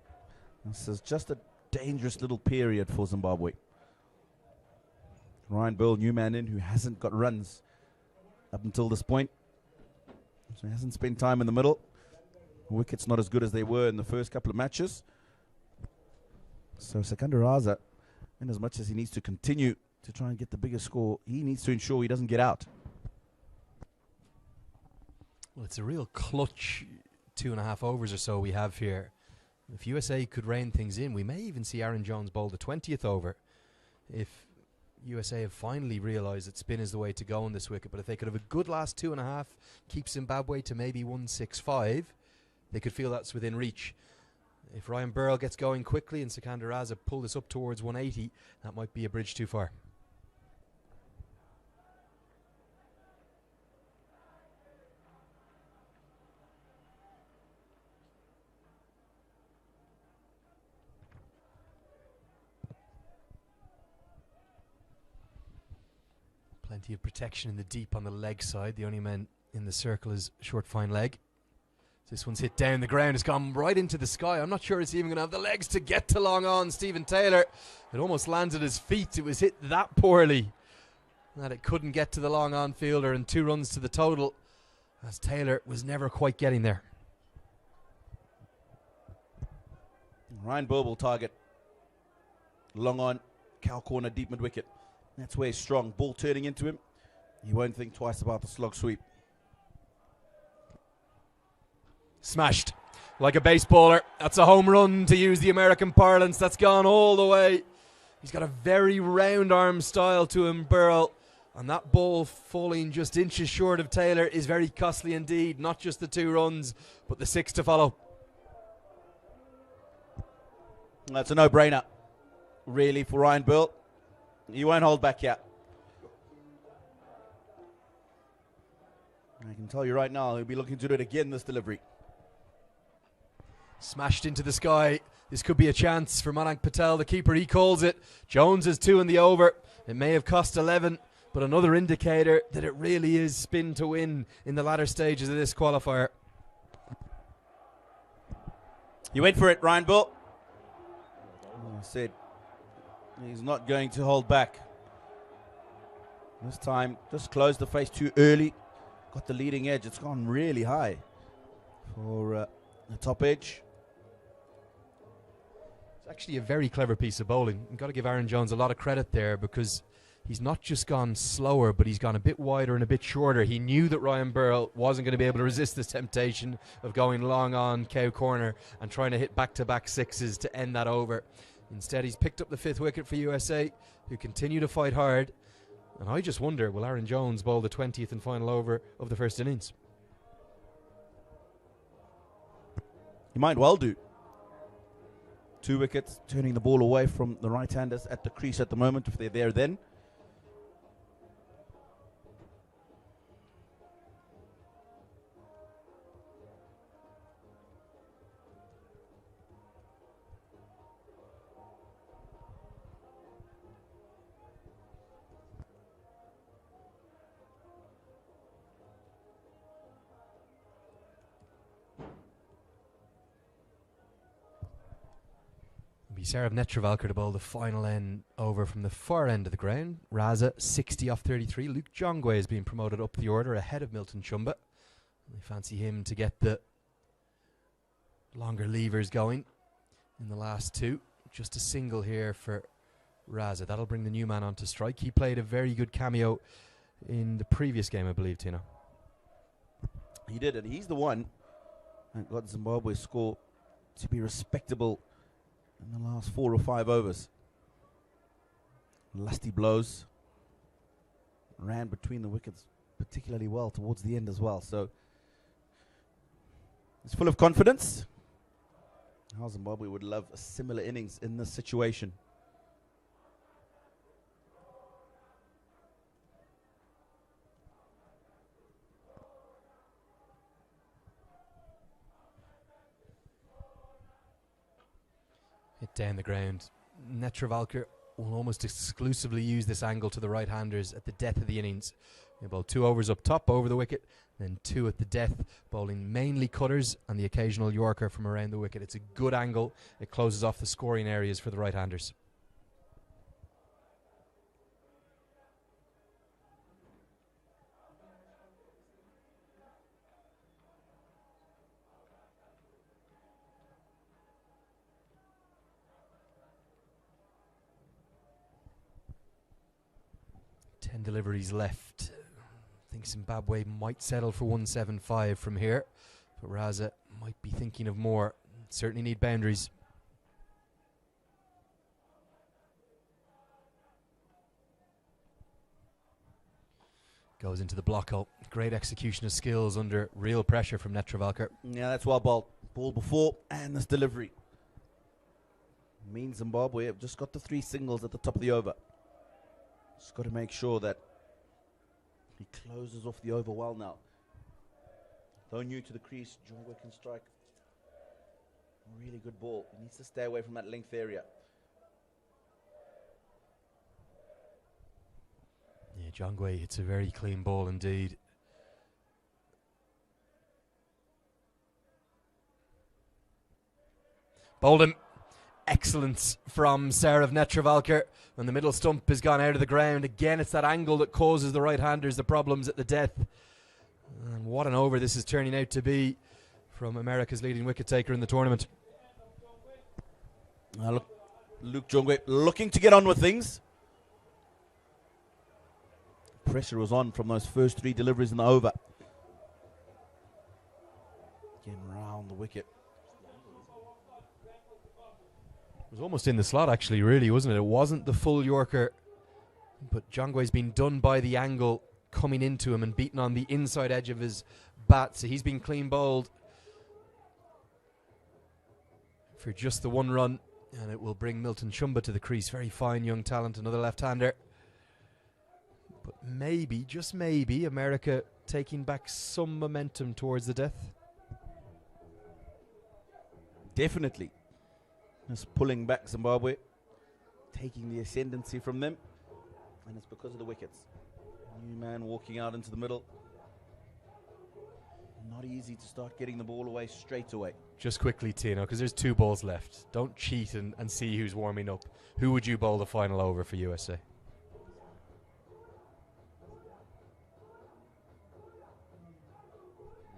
this is just a dangerous little period for Zimbabwe. Ryan Burl, new man in, who hasn't got runs up until this point. So he hasn't spent time in the middle. Wickets not as good as they were in the first couple of matches. So Sikander Raza, in as much as he needs to continue to try and get the bigger score, he needs to ensure he doesn't get out.
Well, it's a real clutch 2.5 overs or so we have here. If USA could rein things in, we may even see Aaron Jones bowl the 20th over. If USA have finally realised that spin is the way to go on this wicket, but if they could have a good last 2.5, keep Zimbabwe to maybe 165, they could feel that's within reach. If Ryan Burl gets going quickly and Sikander Raza pull this up towards 180, that might be a bridge too far. Plenty of protection in the deep on the leg side. The only man in the circle is short fine leg. This one's hit down the ground. It's gone right into the sky. I'm not sure it's even going to have the legs to get to long on. Stephen Taylor. It almost landed his feet. It was hit that poorly that it couldn't get to the long on fielder, and 2 runs to the total as Taylor was never quite getting there.
Ryan Burl will target long on, cow corner, deep mid wicket. That's where he's strong. Ball turning into him. He won't think twice about the slog sweep.
Smashed like a baseballer. That's a home run, to use the American parlance. That's gone all the way. He's got a very round arm style to him, Burl. And that ball falling just inches short of Taylor is very costly indeed. Not just the 2 runs, but the 6 to follow.
That's a no-brainer, really, for Ryan Burl. He won't hold back yet. I can tell you right now, he'll be looking to do it again, this delivery.
Smashed into the sky. This could be a chance for Mayank Patel, the keeper. He calls it. Jones is 2 in the over. It may have cost 11, but another indicator that it really is spin to win in the latter stages of this qualifier.
You went for it, Ryan Burl. I said he's not going to hold back. This time, just closed the face too early. Got the leading edge. It's gone really high for the top edge.
It's actually a very clever piece of bowling. You've got to give Aaron Jones a lot of credit there, because he's not just gone slower, but he's gone a bit wider and a bit shorter. He knew that Ryan Burl wasn't going to be able to resist this temptation of going long on cow corner and trying to hit back-to-back 6s to end that over. Instead, he's picked up the 5th wicket for USA, who continue to fight hard. And I just wonder, will Aaron Jones bowl the 20th and final over of the first innings?
He might well do. 2 wickets, turning the ball away from the right-handers at the crease at the moment, if they're there then.
Sarav Netravalkar to bowl the final end over from the far end of the ground. Raza 60 off 33. Luke Jongwe has been promoted up the order ahead of Milton Chumba. They fancy him to get the longer levers going in the last 2. Just a single here for Raza. That'll bring the new man onto strike. He played a very good cameo in the previous game, I believe, Tino.
He did, and he's the one that got Zimbabwe's score to be respectable in the last 4 or 5 overs. Lusty blows. Ran between the wickets particularly well towards the end as well. So he's full of confidence. How Zimbabwe would love a similar innings in this situation.
Hit down the ground. Netravalkar will almost exclusively use this angle to the right-handers at the death of the innings. They bowl 2 overs up top over the wicket, then 2 at the death, bowling mainly cutters and the occasional Yorker from around the wicket. It's a good angle. It closes off the scoring areas for the right-handers. Deliveries left. I think Zimbabwe might settle for 175 from here, but Raza might be thinking of more. Certainly need boundaries. Goes into the block hole. Great execution of skills under real pressure from Netravalkar.
Yeah, that's well bowled. Ball before and this delivery. Means Zimbabwe have just got the 3 singles at the top of the over. Just got to make sure that he closes off the over well now. Though new to the crease, Jongwe can strike a really good ball. He needs to stay away from that length area.
Yeah, Jongwe, it's a very clean ball indeed. Bolden. Excellence from Sarah Netravalker. When the middle stump has gone out of the ground. Again, it's that angle that causes the right-handers the problems at the death. And what an over this is turning out to be from America's leading wicket-taker in the tournament.
Look, Luke Jongwe looking to get on with things. Pressure was on from those first 3 deliveries in the over. Again, round the wicket.
It was almost in the slot, actually, really, wasn't it? It wasn't the full Yorker, but Jongwe's been done by the angle coming into him and beaten on the inside edge of his bat, so he's been clean bowled for just the 1 run, and it will bring Milton Shumba to the crease. Very fine young talent, another left-hander. But maybe, just maybe, America taking back some momentum towards the death.
Definitely. Just pulling back Zimbabwe, taking the ascendancy from them, and it's because of the wickets. New man walking out into the middle. Not easy to start getting the ball away straight away.
Just quickly, Tino, because there's 2 balls left. Don't cheat and see who's warming up. Who would you bowl the final over for USA?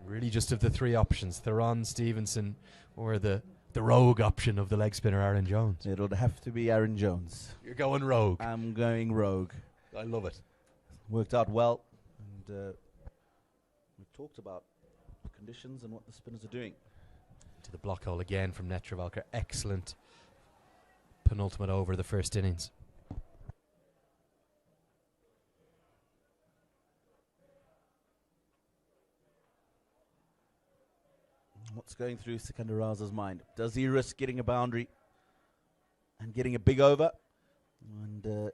Really just of the 3 options, Theron, Stevenson, or the rogue option of the leg spinner Aaron Jones.
It'll have to be Aaron Jones.
You're going rogue.
I'm going rogue.
I love it.
Worked out well, and we've talked about the conditions and what the spinners are doing.
To the block hole again from Netravalker. Excellent penultimate over of the first innings.
What's going through Sikandar Raza's mind? Does he risk getting a boundary and getting a big over and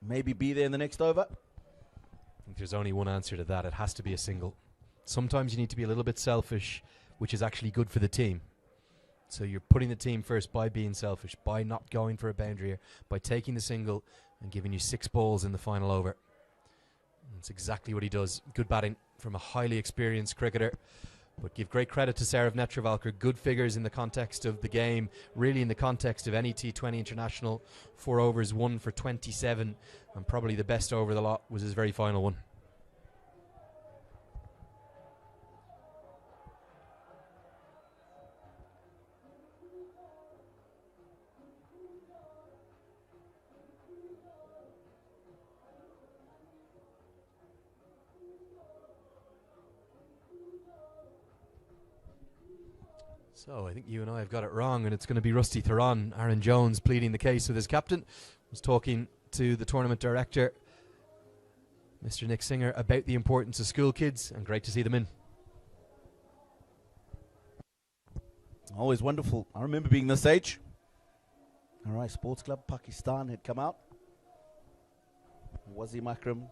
maybe be there in the next over?
I think there's only one answer to that. It has to be a single. Sometimes you need to be a little bit selfish, which is actually good for the team. So you're putting the team first by being selfish, by not going for a boundary here, by taking the single and giving you 6 balls in the final over. That's exactly what he does. Good batting from a highly experienced cricketer. But give great credit to Sarah Netravalker. Good figures in the context of the game, really in the context of any T20 international. 4 overs, 1 for 27, and probably the best over the lot was his very final one. So I think you and I have got it wrong, and it's going to be Rusty Theron. Aaron Jones pleading the case with his captain. Was talking to the tournament director, Mr. Nick Singer, about the importance of school kids, and great to see them in.
Always wonderful. I remember being this age. All right, Sports Club Pakistan had come out. Wasim Akram,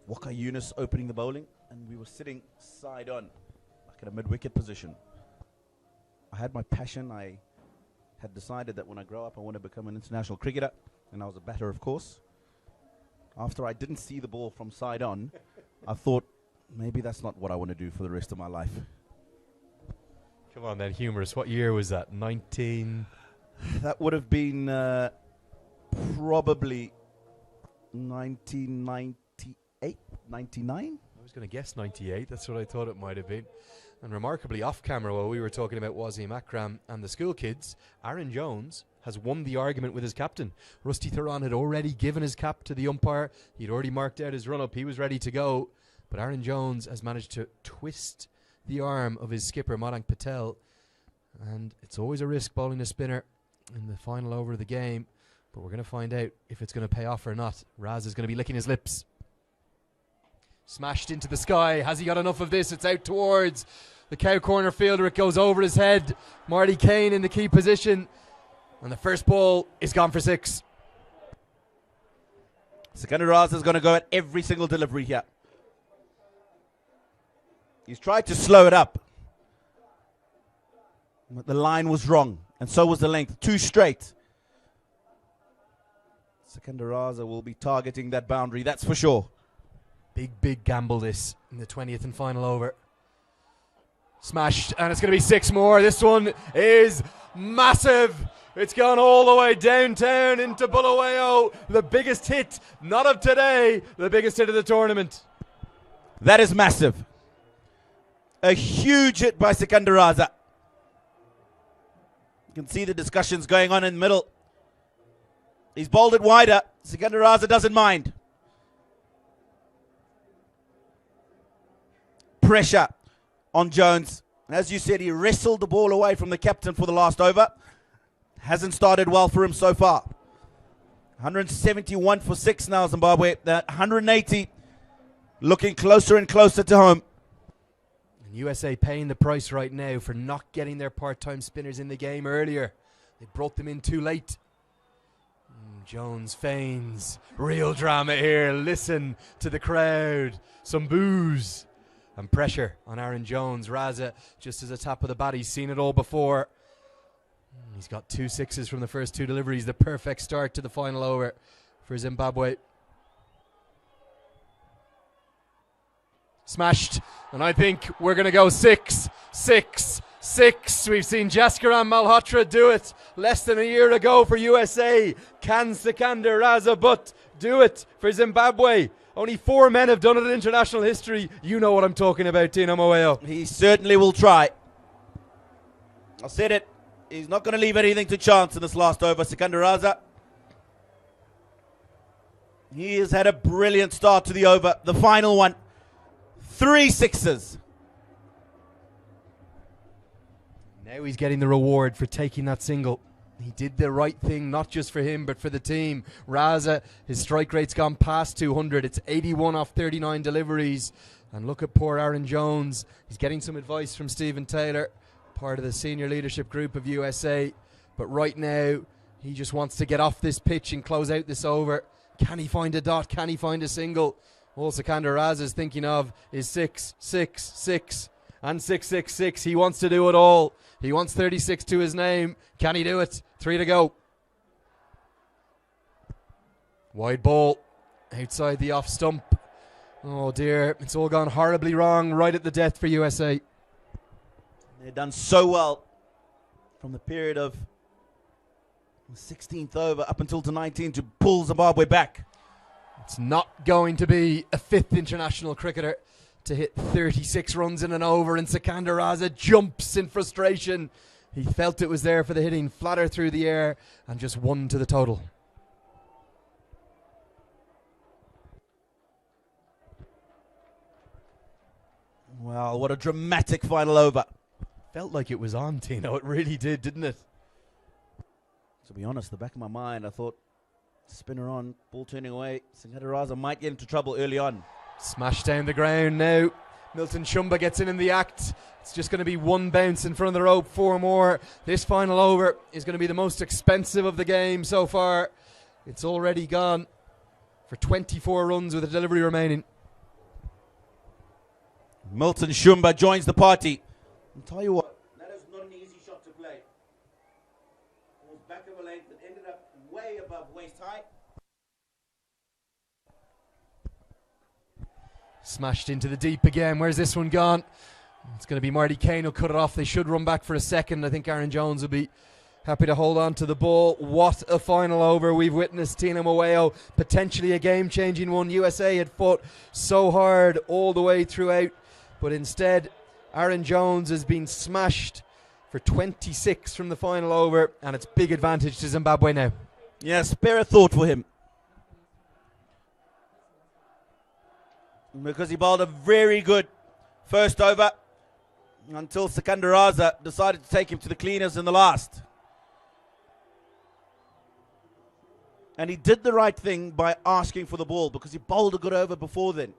Waka Yunus opening the bowling, and we were sitting side on, like in a mid-wicket position. I had my passion. I had decided that when I grow up I want to become an international cricketer, and I was a batter, of course. After I didn't see the ball from side on, I thought maybe that's not what I want to do for the rest of my life.
Come on then, humorous. What year was that? 19?
That would have been probably 1998, 99.
I was going to guess 98. That's what I thought it might have been. And remarkably, off camera, while we were talking about Wasim Akram and the school kids, Aaron Jones has won the argument with his captain. Rusty Theron had already given his cap to the umpire. He'd already marked out his run-up. He was ready to go. But Aaron Jones has managed to twist the arm of his skipper, Madank Patel. And it's always a risk bowling a spinner in the final over of the game. But we're going to find out if it's going to pay off or not. Raz is going to be licking his lips. Smashed into the sky. Has he got enough of this? It's out towards the cow corner fielder. It goes over his head. Marty Kane in the key position. And the first ball is gone for 6.
Sikandar Raza is going to go at every single delivery here. He's tried to slow it up, but the line was wrong, and so was the length. Too straight. Sikandar will be targeting that boundary, that's for sure.
Big gamble this in the 20th and final over. Smashed, and it's going to be 6 more. This one is massive. It's gone all the way downtown into Bulawayo. The biggest hit, not of today, the biggest hit of the tournament.
That is massive. A huge hit by Sikandar. You can see the discussions going on in the middle. He's bowled it wider. Sikandar doesn't mind. Pressure on Jones. As you said, he wrestled the ball away from the captain for the last over. Hasn't started well for him so far. 171 for 6 now, Zimbabwe. That 180 looking closer and closer to home.
And USA paying the price right now for not getting their part-time spinners in the game earlier. They brought them in too late. Jones feigns. Real drama here. Listen to the crowd. Some boos. And pressure on Aaron Jones. Raza just as a tap of the bat. He's seen it all before. He's got 2 sixes from the first 2 deliveries. The perfect start to the final over for Zimbabwe. Smashed. And I think we're going to go 6, 6, 6. We've seen Jaskaran Malhotra do it less than a year ago for USA. Can Sikandar Raza Butt do it for Zimbabwe? Only 4 men have done it in international history. You know what I'm talking about, Tino Moeo.
He certainly will try. I said it. He's not going to leave anything to chance in this last over. Sikandar. He has had a brilliant start to the over. The final one. 3 sixes.
Now he's getting the reward for taking that single. He did the right thing, not just for him, but for the team. Raza, his strike rate's gone past 200. It's 81 off 39 deliveries. And look at poor Aaron Jones. He's getting some advice from Stephen Taylor, part of the senior leadership group of USA. But right now, he just wants to get off this pitch and close out this over. Can he find a dot? Can he find a single? All Sikandar Raza is thinking of is 6, 6, 6, and 6, 6, 6. He wants to do it all. He wants 36 to his name. Can he do it? 3 to go. Wide ball outside the off stump. Oh dear, it's all gone horribly wrong right at the death for USA.
They've done so well from the period of the 16th over up until to 19 to pull Zimbabwe back.
It's not going to be a 5th international cricketer to hit 36 runs in an over, and Sikandar Raza jumps in frustration. He felt it was there for the hitting, flatter through the air, and just 1 to the total.
Well, what a dramatic final over.
Felt like it was on, Tino. It really did, didn't it?
To be honest, the back of my mind, I thought spinner on, ball turning away. Sikandar Raza might get into trouble early on.
Smashed down the ground now. Milton Shumba gets in the act. It's just going to be 1 bounce in front of the rope, 4 more. This final over is going to be the most expensive of the game so far. It's already gone for 24 runs with a delivery remaining.
Milton Shumba joins the party. I'll tell you what, that is not an easy shot to play. It was back of a length that ended up way above waist high.
Smashed into the deep again. Where's this one gone? It's going to be Marty Kane who'll cut it off. They should run back for a second. I think Aaron Jones will be happy to hold on to the ball. What a final over we've witnessed, Tino Moeo. Potentially a game-changing one. USA had fought so hard all the way throughout, but instead Aaron Jones has been smashed for 26 from the final over, and it's big advantage to Zimbabwe now.
Yeah, spare a thought for him. Because he bowled a very good first over until Sikandar Raza decided to take him to the cleaners in the last. And he did the right thing by asking for the ball because he bowled a good over before then.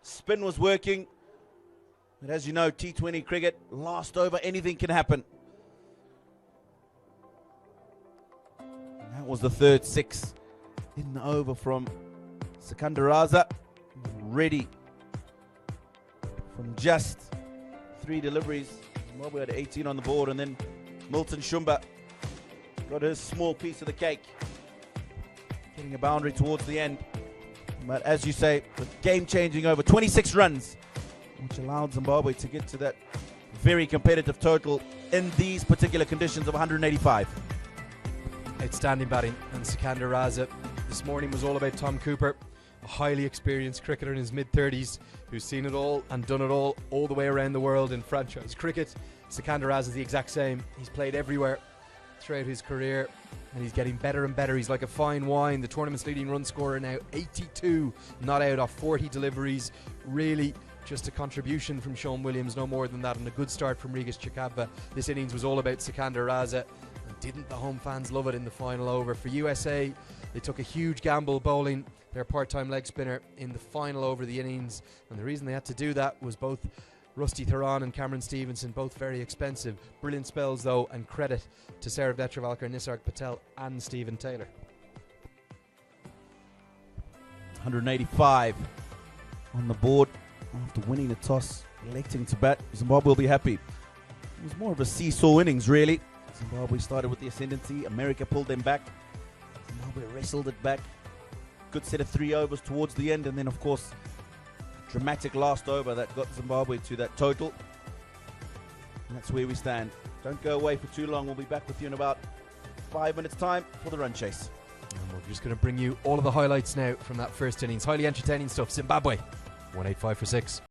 Spin was working. But as you know, T20 cricket, last over, anything can happen. And that was the 3rd 6 in the over from Sikandar Raza. Ready from just 3 deliveries. Zimbabwe had 18 on the board, and then Milton Shumba got his small piece of the cake. getting a boundary towards the end. But as you say, a game-changing over 26 runs, which allowed Zimbabwe to get to that very competitive total in these particular conditions of 185.
Outstanding batting, and Sikandar Raza this morning was all about Tom Cooper, a highly experienced cricketer in his mid-30s who's seen it all and done it all the way around the world in franchise cricket. Sikandar Raza is the exact same. He's played everywhere throughout his career, and he's getting better and better. He's like a fine wine. The tournament's leading run scorer now, 82 not out off 40 deliveries. Really just a contribution from Sean Williams, no more than that, and a good start from Regis Chakabva. This innings was all about Sikandar Raza, and didn't the home fans love it in the final over? For USA, they took a huge gamble bowling their part-time leg spinner in the final over of the innings, and the reason they had to do that was both Rusty Theran and Cameron Stevenson, both very expensive. Brilliant spells though, and credit to Sarah Vetravalkar, Nisarg Patel and Stephen Taylor.
185 on the board after winning the toss, electing to bat. Zimbabwe will be happy. It was more of a seesaw innings really. Zimbabwe started with the ascendancy, America pulled them back, Zimbabwe wrestled it back. Good set of 3 overs towards the end, and then of course dramatic last over that got Zimbabwe to that total. And that's where we stand. Don't go away for too long. We'll be back with you in about 5 minutes time for the run chase.
And we're just going to bring you all of the highlights now from that first innings. Highly entertaining stuff. Zimbabwe 185 for 6.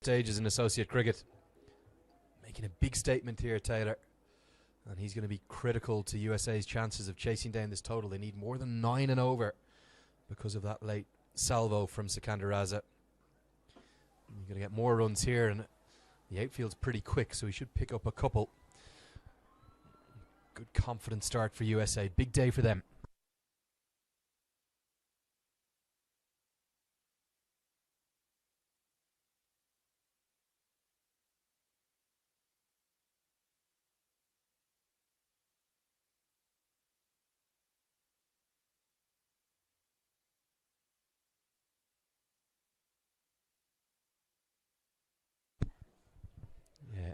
stages in associate cricket. Making a big statement here, Taylor. And he's going to be critical to USA's chances of chasing down this total. They need more than 9 and over because of that late salvo from Sikandar Raza. You're going to get more runs here, and the outfield's pretty quick, so he should pick up a couple. Good confident start for USA. Big day for them.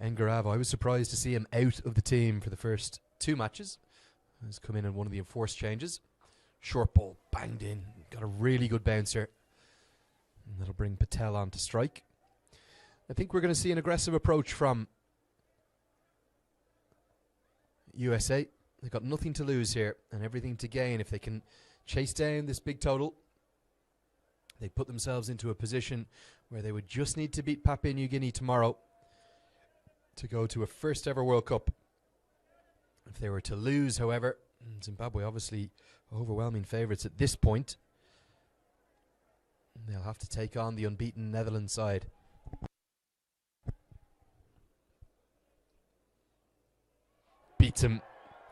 Ngarav, I was surprised to see him out of the team for the first 2 matches. He's come in one of the enforced changes. Short ball banged in. Got a really good bouncer. And that'll bring Patel on to strike. I think we're going to see an aggressive approach from USA. They've got nothing to lose here and everything to gain. If they can chase down this big total, they put themselves into a position where they would just need to beat Papua New Guinea tomorrow to go to a first ever World Cup. If they were to lose, however, Zimbabwe obviously overwhelming favourites at this point. They'll have to take on the unbeaten Netherlands side. Beats him.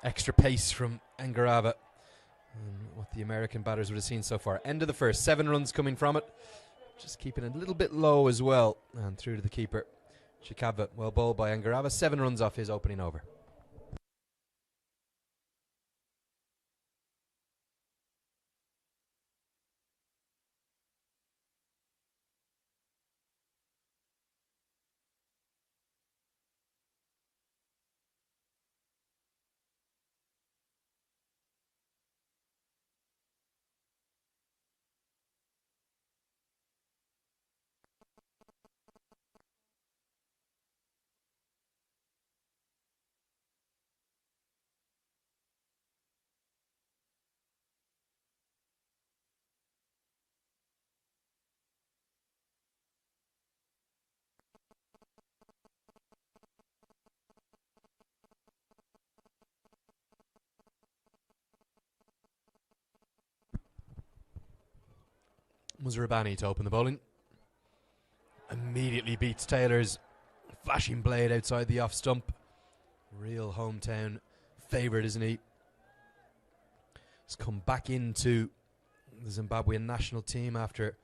Extra pace from Ngarava. What the American batters would have seen so far. End of the first. 7 runs coming from it. Just keeping it a little bit low as well. And through to the keeper. Chikava, well bowled by Ngarava. 7 runs off his opening over. Muzarabani to open the bowling. Immediately beats Taylor's flashing blade outside the off stump. Real hometown favourite, isn't he? He's come back into the Zimbabwean national team after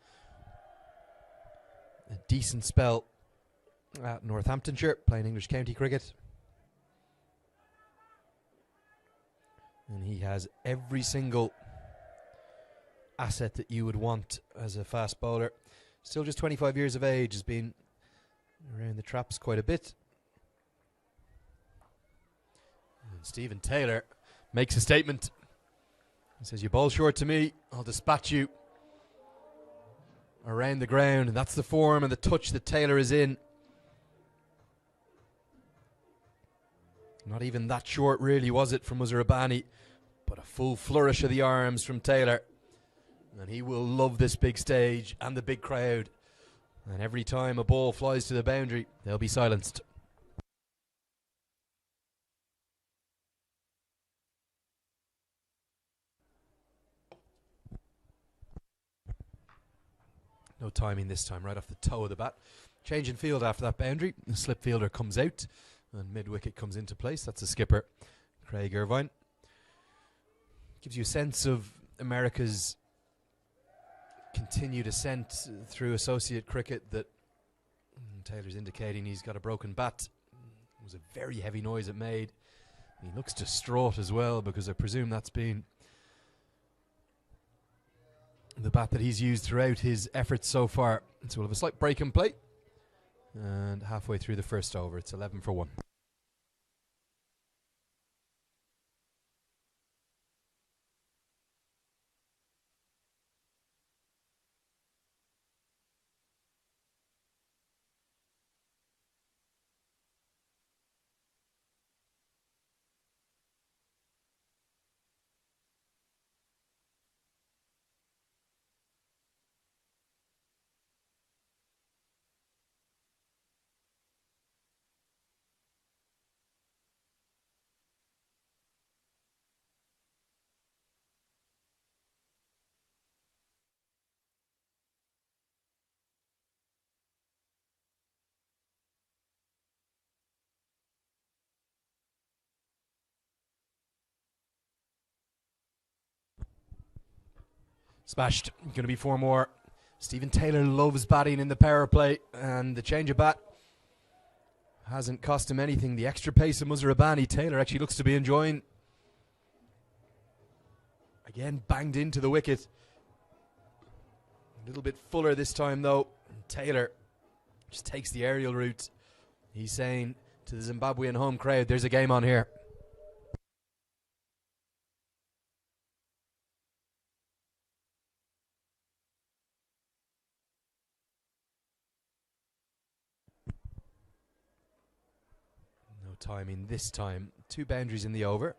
a decent spell at Northamptonshire, playing English county cricket. And he has every single asset that you would want as a fast bowler. Still just 25 years of age, has been around the traps quite a bit. And Stephen Taylor makes a statement. He says, "You bowl short to me, I'll dispatch you around the ground." And that's the form and the touch that Taylor is in. Not even that short really, was it, from Muzarabani, but a full flourish of the arms from Taylor. And he will love this big stage and the big crowd. And every time a ball flies to the boundary, they'll be silenced. No timing this time, right off the toe of the bat. Change in field after that boundary. The slip fielder comes out and mid-wicket comes into place. That's the skipper, Craig Irvine. Gives you a sense of America's continued ascent through associate cricket, that Taylor's indicating he's got a broken bat. It was a very heavy noise it made. He looks distraught as well, because I presume that's been the bat that he's used throughout his efforts so far. So we'll have a slight break in play, and halfway through the first over, it's 11 for 1. Smashed. Going to be 4 more. Stephen Taylor loves batting in the power play, and the change of bat hasn't cost him anything. The extra pace of Muzarabani, Taylor actually looks to be enjoying. Again, banged into the wicket. A little bit fuller this time, though. Taylor just takes the aerial route. He's saying to the Zimbabwean home crowd, there's a game on here. No timing this time. 2 boundaries in the over.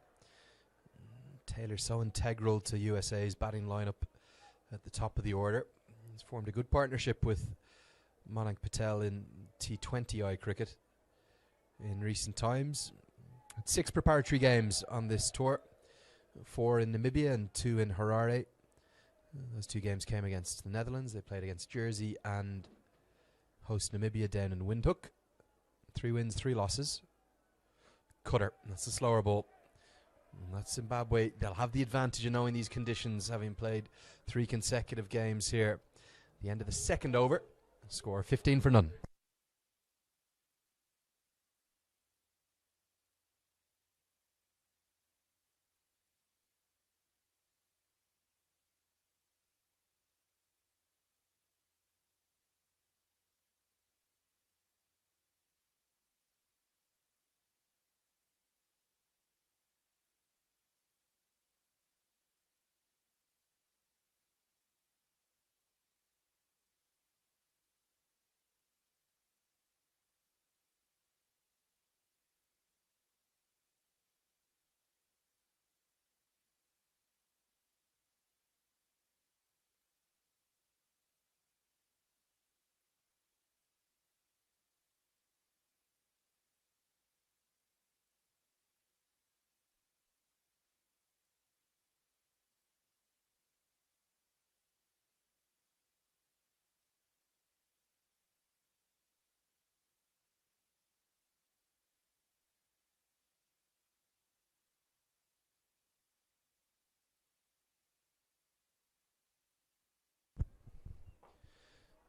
Taylor so integral to USA's batting lineup at the top of the order. He's formed a good partnership with Manik Patel in T20 cricket in recent times. 6 preparatory games on this tour, 4 in Namibia and 2 in Harare. Those 2 games came against the Netherlands. They played against Jersey and host Namibia down in Windhoek. 3 wins, 3 losses. Cutter, that's the slower ball. And that's Zimbabwe. They'll have the advantage of knowing these conditions, having played 3 consecutive games here. The end of the second over, score 15 for none.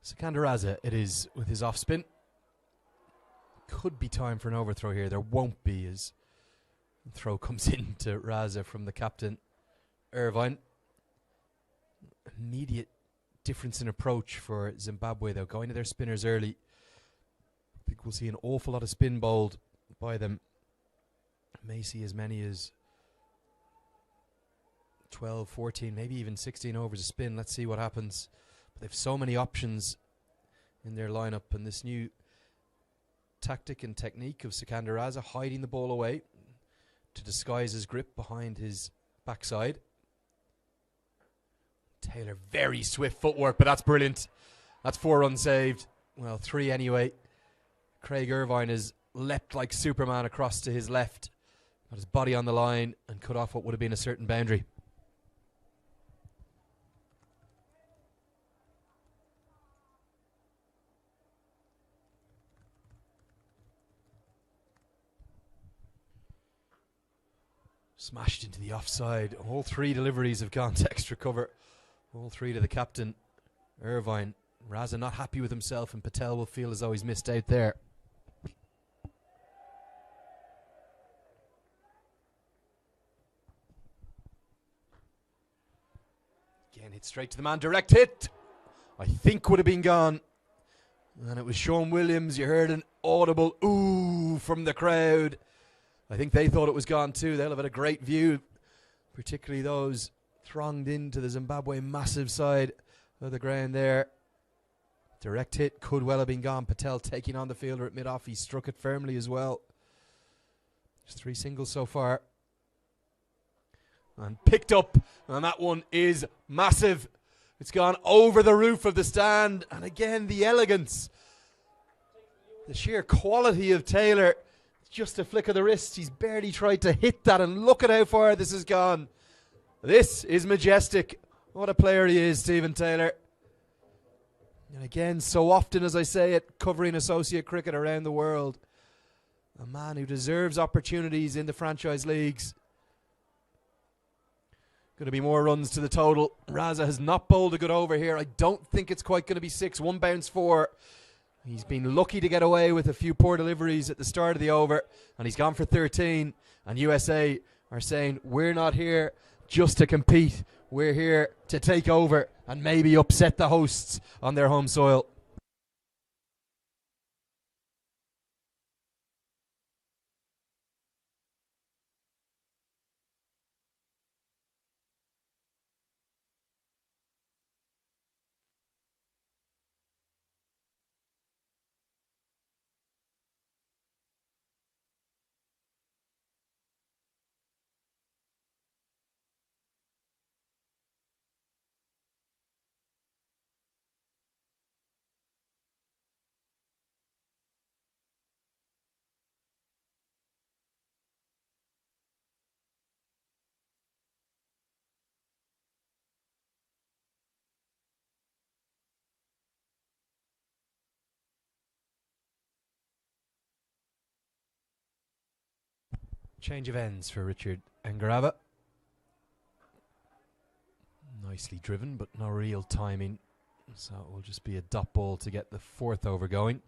Sikandaraza it is with his off spin. Could be time for an overthrow here. There won't be, as the throw comes into Raza from the captain, Irvine. Immediate difference in approach for Zimbabwe, though, going to their spinners early. I think we'll see an awful lot of spin bowled by them. May see as many as 12, 14, maybe even 16 overs of spin. Let's see what happens. But they've so many options in their lineup, and this new tactic and technique of Sikandaraza, hiding the ball away to disguise his grip behind his backside. Taylor, very swift footwork, but that's brilliant. That's 4 runs saved. Well, 3 anyway. Craig Irvine has leapt like Superman across to his left, got his body on the line and cut off what would have been a certain boundary. Smashed into the offside. All 3 deliveries have gone to extra cover. All 3 to the captain, Irvine. Raza not happy with himself, and Patel will feel as though he's missed out there. Again, hit straight to the man. Direct hit. I think would have been gone. And it was Sean Williams. You heard an audible ooh from the crowd. I think they thought it was gone too. They'll have had a great view, particularly those thronged into the Zimbabwe massive side of the ground there. Direct hit could well have been gone. Patel taking on the fielder at mid-off. He struck it firmly as well. Just 3 singles so far. And picked up, and that one is massive. It's gone over the roof of the stand. And again, the elegance, the sheer quality of Taylor. Just a flick of the wrist. He's barely tried to hit that, and look at how far this has gone. This is majestic. What a player he is, Stephen Taylor. And again, so often as I say it, covering associate cricket around the world, a man who deserves opportunities in the franchise leagues. Going to be more runs to the total. Raza has not bowled a good over here. I don't think it's quite going to be 6. 1 bounce 4. He's been lucky to get away with a few poor deliveries at the start of the over, and he's gone for 13. And USA are saying, we're not here just to compete. We're here to take over and maybe upset the hosts on their home soil. Change of ends for Richard Ngarava. Nicely driven, but no real timing. So it will just be a dot ball to get the 4th over going.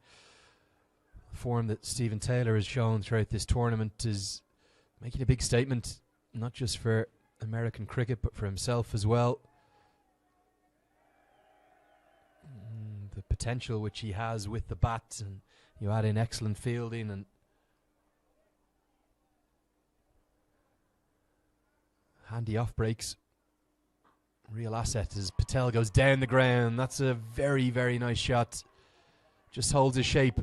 The form that Stephen Taylor has shown throughout this tournament is making a big statement, not just for American cricket, but for himself as well. The potential which he has with the bat, and you add in excellent fielding and handy off breaks. Real asset as Patel goes down the ground. That's a very, very nice shot. Just holds his shape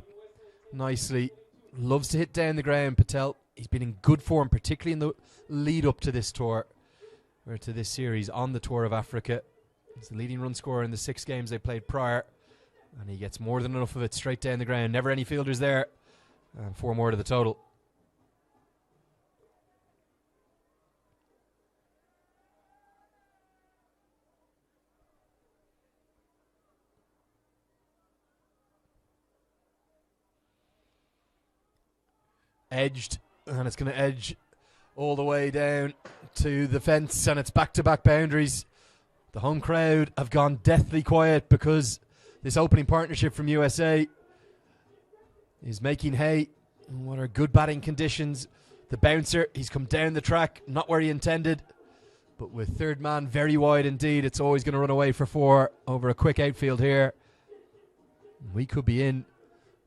nicely. Loves to hit down the ground, Patel. He's been in good form, particularly in the lead up to this tour, or to this series on the Tour of Africa. He's the leading run scorer in the 6 games they played prior, and he gets more than enough of it straight down the ground. Never any fielders there, and 4 more to the total. Edged, and it's going to edge all the way down to the fence, and it's back-to-back boundaries. The home crowd have gone deathly quiet because this opening partnership from USA is making hay. What are good batting conditions. The bouncer, he's come down the track, not where he intended, but with third man very wide indeed, it's always going to run away for 4 over a quick outfield here. We could be in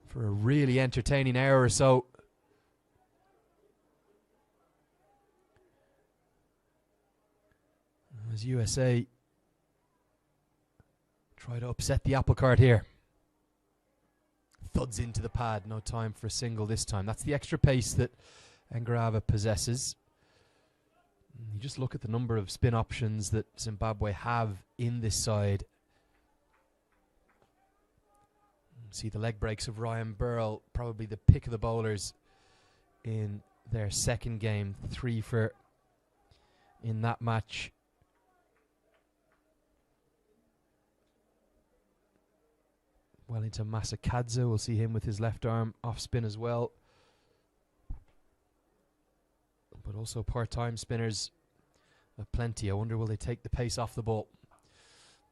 for a really entertaining hour or so. As USA try to upset the apple cart here. Thuds into the pad, no time for a single this time. That's the extra pace that Ngarava possesses. You just look at the number of spin options that Zimbabwe have in this side. See the leg breaks of Ryan Burrell, probably the pick of the bowlers in their second game. 3 for in that match. Wellington Masakadze, we'll see him with his left arm off spin as well. But also part-time spinners of plenty. I wonder will they take the pace off the ball.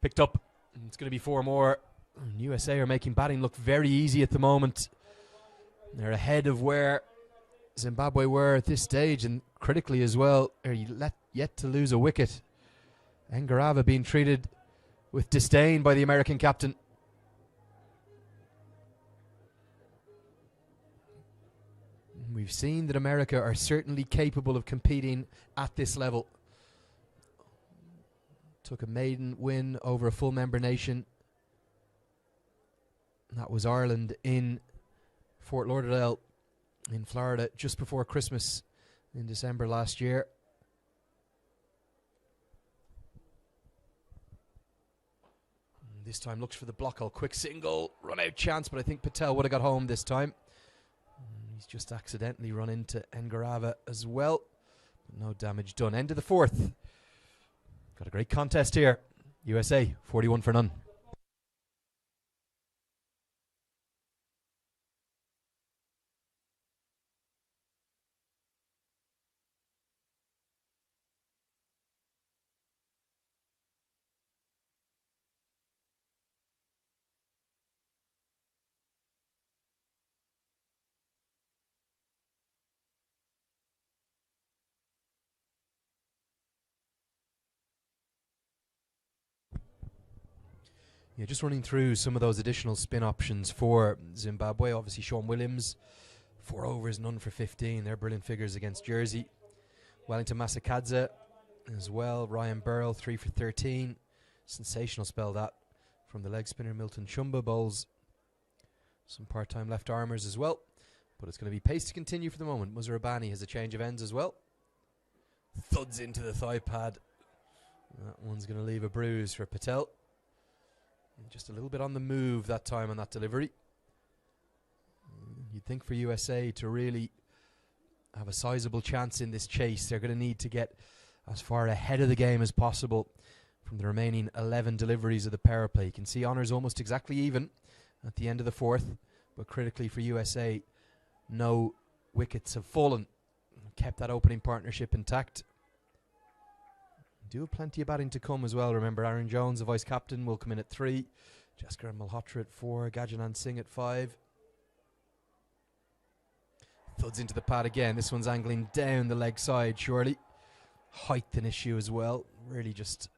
Picked up. It's going to be 4 more. And USA are making batting look very easy at the moment. They're ahead of where Zimbabwe were at this stage, and critically as well, are yet to lose a wicket. Ngarava being treated with disdain by the American captain. We've seen that America are certainly capable of competing at this level. Took a maiden win over a full member nation. That was Ireland in Fort Lauderdale in Florida just before Christmas in December last year. And this time looks for the block hole. Quick single, run out chance, but I think Patel would have got home this time. He's just accidentally run into Ngarava as well. But no damage done. End of the 4th. Got a great contest here. USA 41 for none. Yeah, just running through some of those additional spin options for Zimbabwe. Obviously, Sean Williams, 4 overs, none for 15. They're brilliant figures against Jersey. Wellington Masakadze as well. Ryan Burrell, 3 for 13. Sensational spell that from the leg spinner Milton Chumba. Bowls some part-time left armers as well. But it's going to be pace to continue for the moment. Muzarabani has a change of ends as well. Thuds into the thigh pad. That one's going to leave a bruise for Patel. And just a little bit on the move that time on that delivery. You'd think for USA to really have a sizable chance in this chase, they're going to need to get as far ahead of the game as possible from the remaining 11 deliveries of the power play. You can see honours almost exactly even at the end of the fourth, but critically for USA, no wickets have fallen. Kept that opening partnership intact. Do have plenty of batting to come as well. Remember, Aaron Jones, the vice captain, will come in at 3. Jaskar Malhotra at 4. Gajanan Singh at 5. Thuds into the pad again. This one's angling down the leg side, surely. Height an issue as well. Really just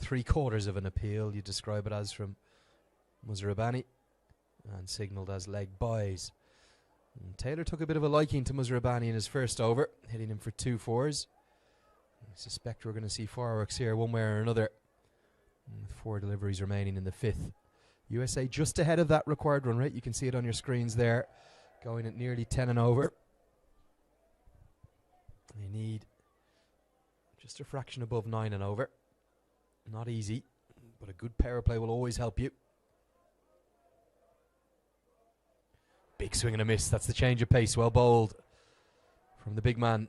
3/4 of an appeal, you describe it as, from Muzarabani. And signalled as leg buys. And Taylor took a bit of a liking to Muzarabani in his first over, hitting him for 2 fours. I suspect we're going to see fireworks here one way or another. With 4 deliveries remaining in the 5th. USA just ahead of that required run rate. You can see it on your screens there. Going at nearly 10 and over. They need just a fraction above 9 and over. Not easy, but a good power play will always help you. Big swing and a miss. That's the change of pace. Well bowled from the big man.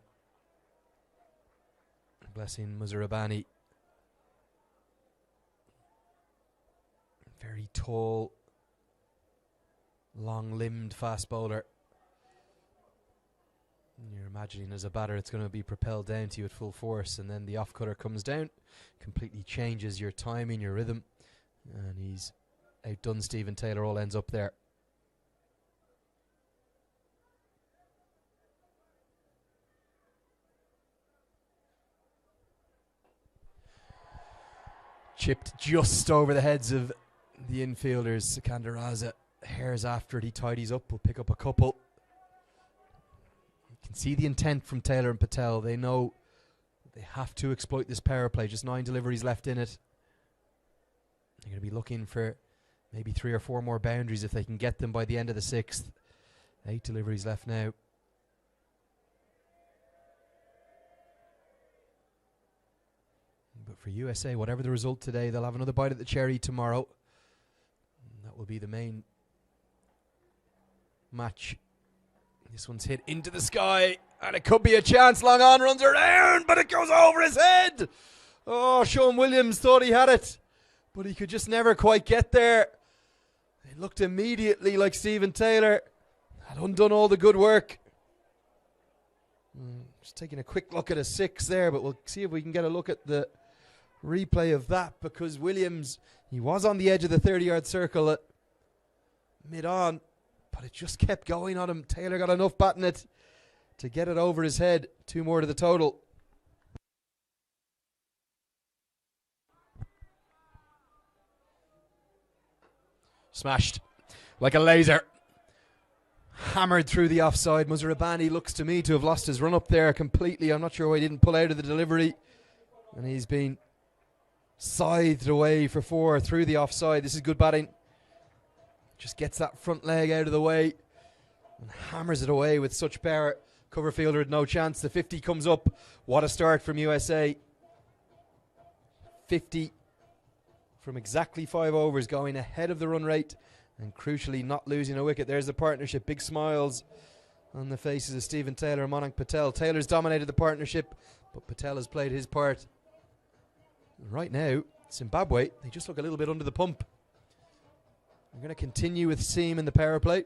Blessing Muzarabani. Very tall, long-limbed fast bowler. And you're imagining as a batter it's going to be propelled down to you at full force, and then the off-cutter comes down, completely changes your timing, your rhythm, and he's outdone Stephen Taylor. All ends up there. Chipped just over the heads of the infielders. Sikandar Raza hairs after it. He tidies up. Will pick up a couple. You can see the intent from Taylor and Patel. They know they have to exploit this power play. Just 9 deliveries left in it. They're going to be looking for maybe 3 or 4 more boundaries if they can get them by the end of the 6th. 8 deliveries left now. But for USA, whatever the result today, they'll have another bite at the cherry tomorrow. And that will be the main match. This one's hit into the sky, and it could be a chance. Long on, runs around, but it goes over his head. Oh, Sean Williams thought he had it, but he could just never quite get there. It looked immediately like Stephen Taylor had undone all the good work. Just taking a quick look at a 6 there, but we'll see if we can get a look at the replay of that, because Williams, he was on the edge of the 30-yard circle at mid-on, but it just kept going on him. Taylor got enough batting it to get it over his head. 2 more to the total. Smashed like a laser. Hammered through the offside. Muzarabani looks to me to have lost his run up there completely. I'm not sure why he didn't pull out of the delivery. And he's been scythed away for 4 through the offside. This is good batting. Just gets that front leg out of the way and hammers it away with such power. Cover fielder had no chance. The 50 comes up. What a start from USA. 50 from exactly 5 overs, going ahead of the run rate and crucially not losing a wicket. There's the partnership. Big smiles on the faces of Stephen Taylor and Manik Patel. Taylor's dominated the partnership, but Patel has played his part. Right now, Zimbabwe, they just look a little bit under the pump. We're going to continue with Seam in the power play.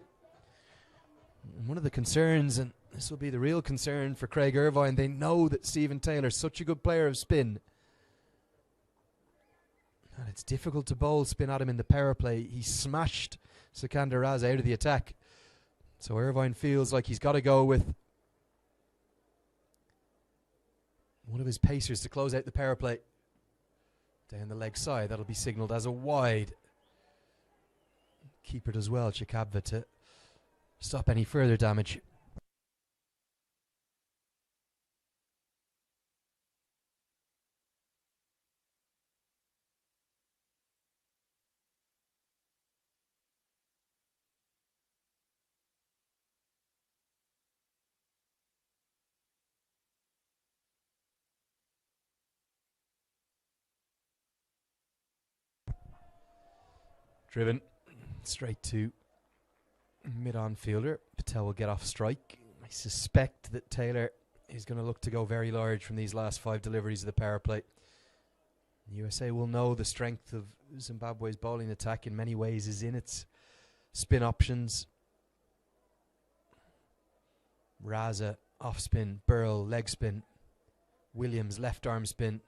And one of the concerns, and this will be the real concern for Craig Irvine, they know that Stephen Taylor's such a good player of spin. And it's difficult to bowl spin at him in the power play. He smashed Sikandar Raza out of the attack. So Irvine feels like he's got to go with one of his pacers to close out the power play. Down the leg side, that'll be signalled as a wide. keeper does well, Chikabva, to stop any further damage. Driven straight to mid-on fielder. Patel will get off strike. I suspect that Taylor is going to look to go very large from these last 5 deliveries of the power play. USA will know the strength of Zimbabwe's bowling attack in many ways is in its spin options. Raza off spin, Burl leg spin, Williams left arm spin.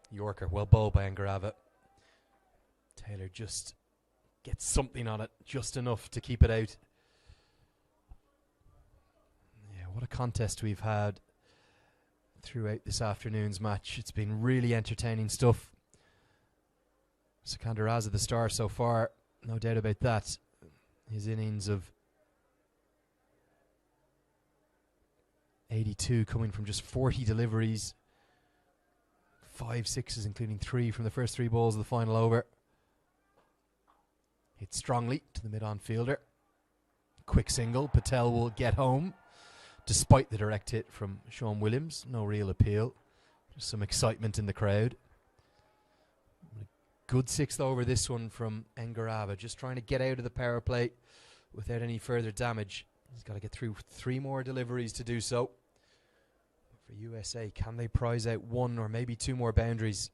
Yorker, well bowled by Angarava. Taylor just gets something on it, just enough to keep it out. Yeah, what a contest we've had throughout this afternoon's match. It's been really entertaining stuff. Sikandar Raza the star so far, no doubt about that. His innings of 82 coming from just 40 deliveries. 5 sixes, including 3 from the first 3 balls of the final over. Hit strongly to the mid-on fielder. Quick single. Patel will get home, despite the direct hit from Sean Williams. No real appeal. Just some excitement in the crowd. Good 6th over this one from Ngarava. Just trying to get out of the power play without any further damage. He's got to get through 3 more deliveries to do so. For USA, can they prize out 1 or maybe 2 more boundaries?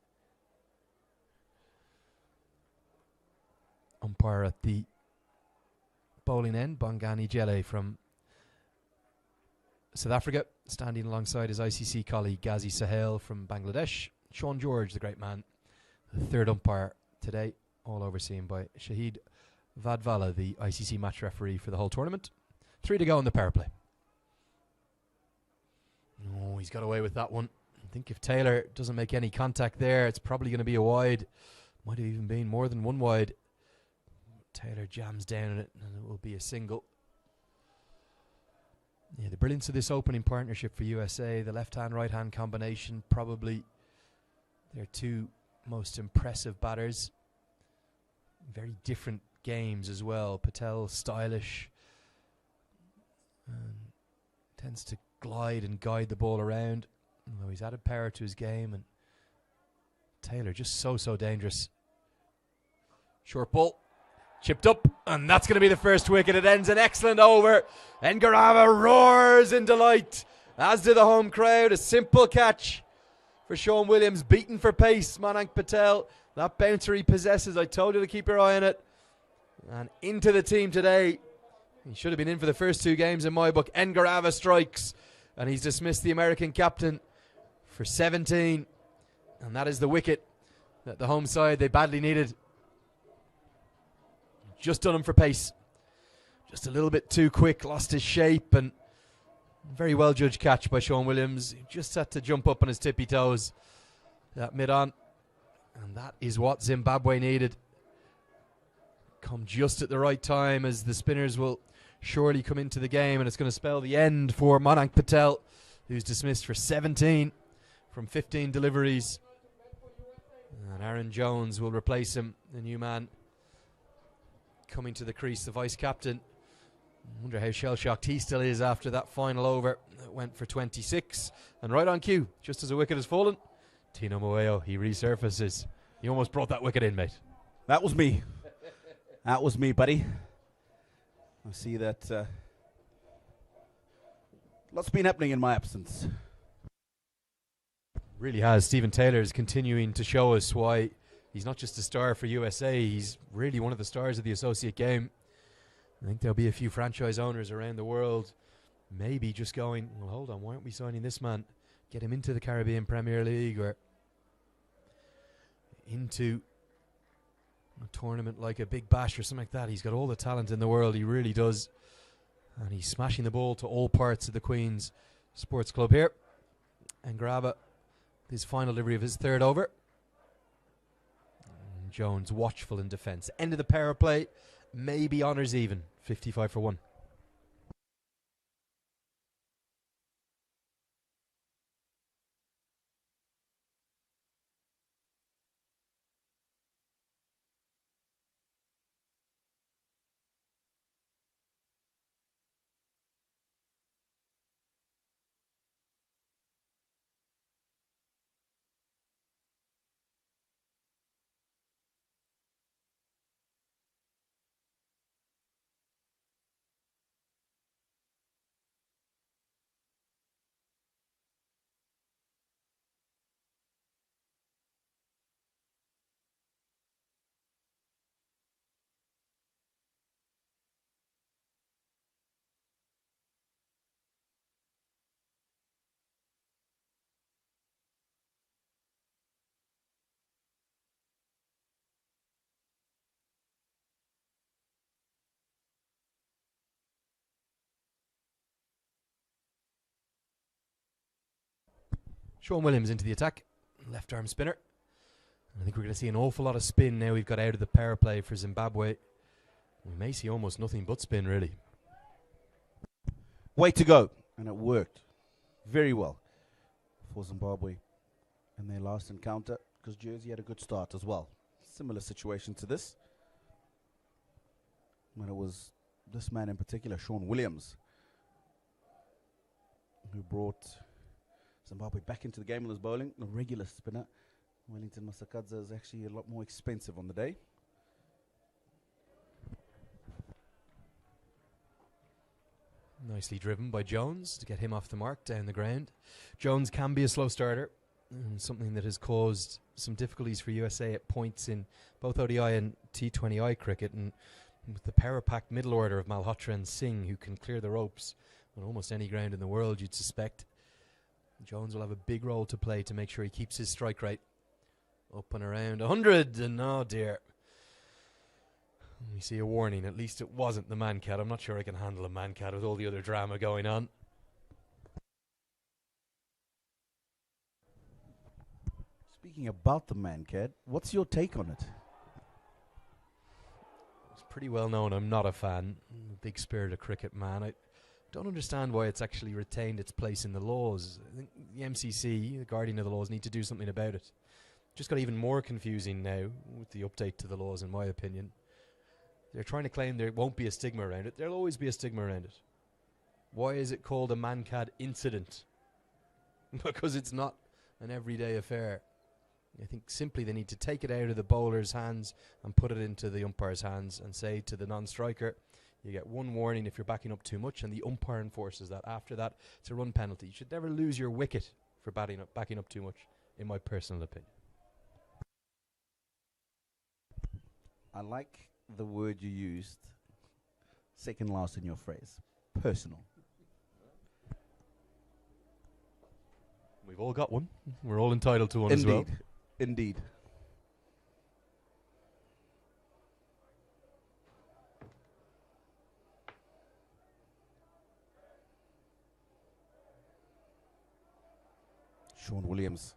Umpire at the bowling end, Bongani Jele from South Africa, standing alongside his ICC colleague Ghazi Sahel from Bangladesh. Sean George, the great man, the 3rd umpire today, all overseen by Shahid Vadvala, the ICC match referee for the whole tournament. 3 to go in the power play. Oh, he's got away with that one. I think if Taylor doesn't make any contact there, it's probably going to be a wide. Might have even been more than 1 wide. Taylor jams down on it, and it will be a single. Yeah, the brilliance of this opening partnership for USA, the left-hand, right-hand combination, probably their 2 most impressive batters. Very different games as well. Patel, stylish, tends to glide and guide the ball around, although he's added power to his game. And Taylor just so dangerous. Short ball, chipped up, and that's going to be the first wicket. It ends an excellent over. Ngarava roars in delight, as do the home crowd. A simple catch for Sean Williams, beaten for pace. Mayank Patel, that bouncer he possesses, I told you to keep your eye on it. And into the team today. He should have been in for the first 2 games in my book. Ngarava strikes, and he's dismissed the American captain for 17. And that is the wicket that the home side they badly needed. Just done him for pace. Just a little bit too quick, lost his shape, and very well judged catch by Sean Williams. He just had to jump up on his tippy toes that mid-on. And that is what Zimbabwe needed. Come just at the right time, as the spinners will surely come into the game, and it's going to spell the end for Mayank Patel, who's dismissed for 17 from 15 deliveries. And Aaron Jones will replace him, the new man coming to the crease, the vice captain. I wonder how shell-shocked he still is after that final over that went for 26. And right on cue, just as a wicket has fallen, Tino Moeo, he resurfaces. He almost brought that wicket in, mate.
That was me. That was me, buddy. I see that lots been happening in my absence.
Really has. Stephen Taylor is continuing to show us why he's not just a star for USA, he's really one of the stars of the associate game. I think there'll be a few franchise owners around the world maybe just going, well, hold on, why aren't we signing this man? get him into the Caribbean Premier League or into a tournament like a Big Bash or something like that. He's got all the talent in the world, he really does. And he's smashing the ball to all parts of the Queen's Sports Club here. And Graba, his final delivery of his third over. And Jones watchful in defence. End of the power play, maybe honours even. 55 for 1. Sean Williams into the attack. Left arm spinner. I think we're going to see an awful lot of spin now we've got out of the power play for Zimbabwe. We may see almost nothing but spin, really.
Way to go. And it worked very well for Zimbabwe in their last encounter, because Jersey had a good start as well. Similar situation to this. When it was this man in particular, Sean Williams, who brought Zimbabwe back into the game with his bowling. A regular spinner. Wellington Masakadza is actually a lot more expensive on the day.
Nicely driven by Jones to get him off the mark down the ground. Jones can be a slow starter, something that has caused some difficulties for USA at points in both ODI and T20I cricket, and with the power-packed middle order of Malhotra and Singh, who can clear the ropes on almost any ground in the world, you'd suspect. Jones will have a big role to play to make sure he keeps his strike rate up and around 100, and oh dear. We see a warning. At least it wasn't the man cat. I'm not sure I can handle a man cat with all the other drama going on.
Speaking about the man cat, what's your take on it?
It's pretty well known I'm not a fan. I'm a big spirit of cricket man. I don't understand why it's actually retained its place in the laws. I think the MCC, the guardian of the laws, need to do something about it. Just got even more confusing now with the update to the laws, in my opinion. They're trying to claim there won't be a stigma around it. There'll always be a stigma around it. Why is it called a man-cat incident? Because it's not an everyday affair. I think simply they need to take it out of the bowler's hands and put it into the umpire's hands and say to the non-striker, you get one warning if you're backing up too much, and the umpire enforces that. After that, it's a run penalty. You should never lose your wicket for backing up too much, in my personal opinion.
I like the word you used, second last in your phrase, personal.
We've all got one. We're all entitled to one as well.
Indeed. Sean Williams.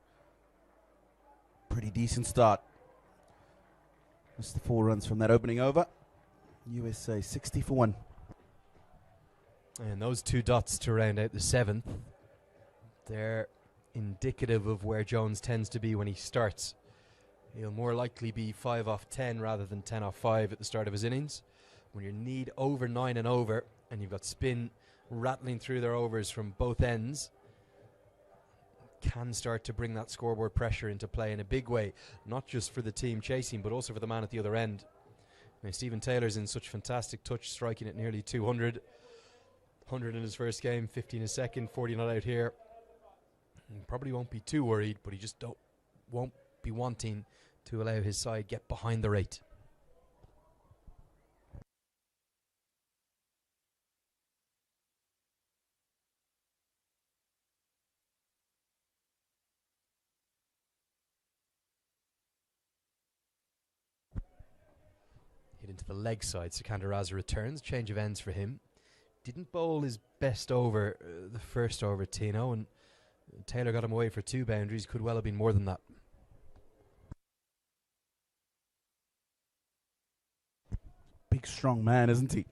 Pretty decent start. That's the 4 runs from that opening over. USA 60 for 1.
And those 2 dots to round out the 7th, they're indicative of where Jones tends to be when he starts. He'll more likely be 5 off 10 rather than 10 off 5 at the start of his innings. When you need over 9 and over, and you've got spin rattling through their overs from both ends, can start to bring that scoreboard pressure into play in a big way, not just for the team chasing, but also for the man at the other end. Now, Stephen Taylor's in such fantastic touch, striking at nearly 200. 100 in his first game, 50 in his second, 40 not out here. He probably won't be too worried, but he just won't be wanting to allow his side get behind the rate. into the leg side. Sikander Raza returns, change of ends for him. Didn't bowl his best over the first over, Tino, and Taylor got him away for 2 boundaries. Could well have been more than that.
Big, strong man, isn't he?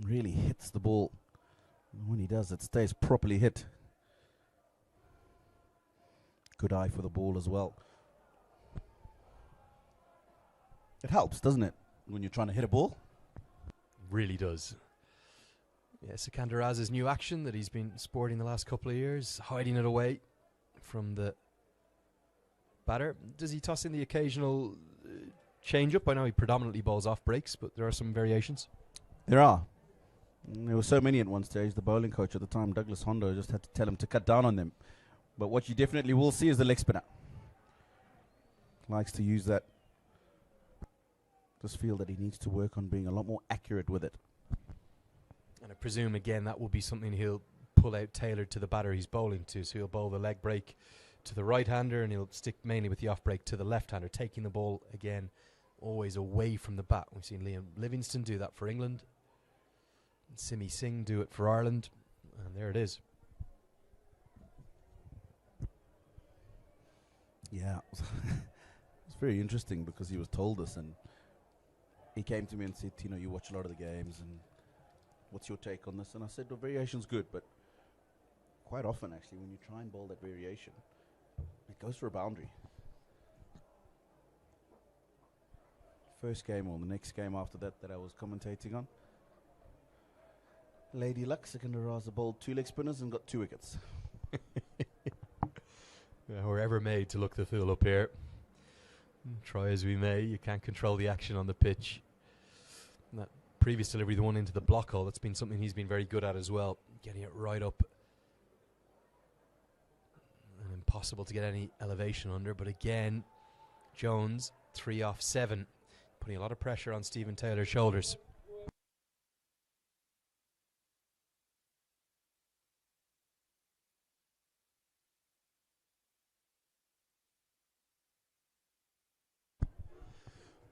Really hits the ball. And when he does, it stays properly hit. Good eye for the ball as well. It helps, doesn't it, when you're trying to hit a ball?
Really does. Yeah, Sikander Raza's new action that he's been sporting the last couple of years, hiding it away from the batter. Does he toss in the occasional change-up? I know he predominantly bowls off breaks, but there are some variations.
There are. There were so many at one stage. The bowling coach at the time, Douglas Hondo, just had to tell him to cut down on them. But what you definitely will see is the leg spinner. Likes to use that. Just feel that he needs to work on being a lot more accurate with it.
And I presume, again, that will be something he'll pull out tailored to the batter he's bowling to. So he'll bowl the leg break to the right-hander, and he'll stick mainly with the off-break to the left-hander, taking the ball, again, always away from the bat. We've seen Liam Livingston do that for England. And Simi Singh do it for Ireland. And there it is.
Yeah. It's very interesting because he was told this, and he came to me and said, Tino, you watch a lot of the games, and what's your take on this? And I said, the variation's good, but quite often, actually, when you try and bowl that variation, it goes for a boundary. First game or the next game after that I was commentating on, Lady Luck, Sikander Raza bowled 2 leg spinners and got 2 wickets.
Yeah, we're ever made to look the fool up here. Try as we may, you can't control the action on the pitch. And that previous delivery, the one into the block hole, that's been something he's been very good at as well. Getting it right up. And impossible to get any elevation under. But again, Jones, 3 off 7. Putting a lot of pressure on Stephen Taylor's shoulders.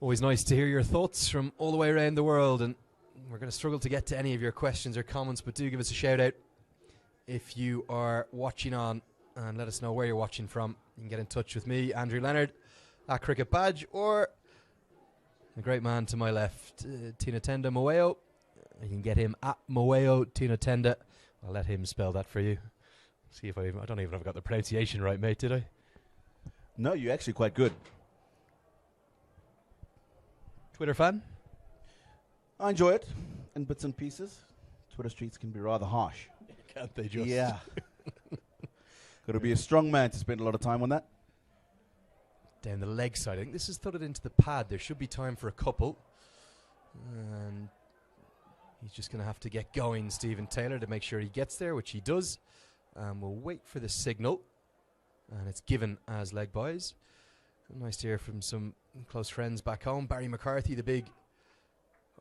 Always nice to hear your thoughts from all the way around the world, and we're going to struggle to get to any of your questions or comments, but do give us a shout out if you are watching on, and let us know where you're watching from. You can get in touch with me, Andrew Leonard, at Cricket Badge, or the great man to my left, Tinotenda Moeo. You can get him at Moeo Tinotenda. I'll let him spell that for you. See if I don't even know if I got the pronunciation right, mate, did I?
No, you're actually quite good.
Twitter fan?
I enjoy it in bits and pieces. Twitter streets can be rather harsh.
Can't they just?
Yeah. Got to be a strong man to spend a lot of time on that.
Down the leg side. I think this is thudded into the pad. There should be time for a couple. And he's just going to have to get going, Stephen Taylor, to make sure he gets there, which he does. We'll wait for the signal. And it's given as leg buys. Nice to hear from some close friends back home. Barry McCarthy, the big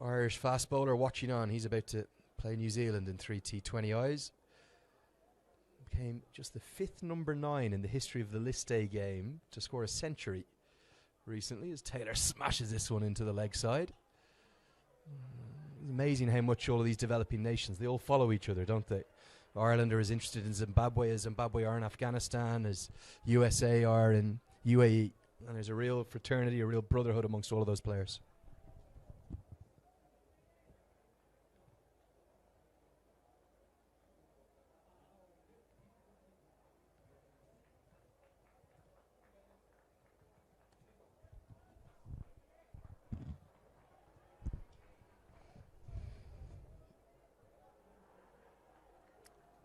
Irish fast bowler, watching on. He's about to play New Zealand in 3 T20Is. Became just the 5th number 9 in the history of the list day game to score a century recently, as Taylor smashes this one into the leg side. It's amazing how much all of these developing nations, they all follow each other, don't they? Ireland are as interested in Zimbabwe as Zimbabwe are in Afghanistan, as USA are in UAE. And there's a real fraternity, a real brotherhood amongst all of those players.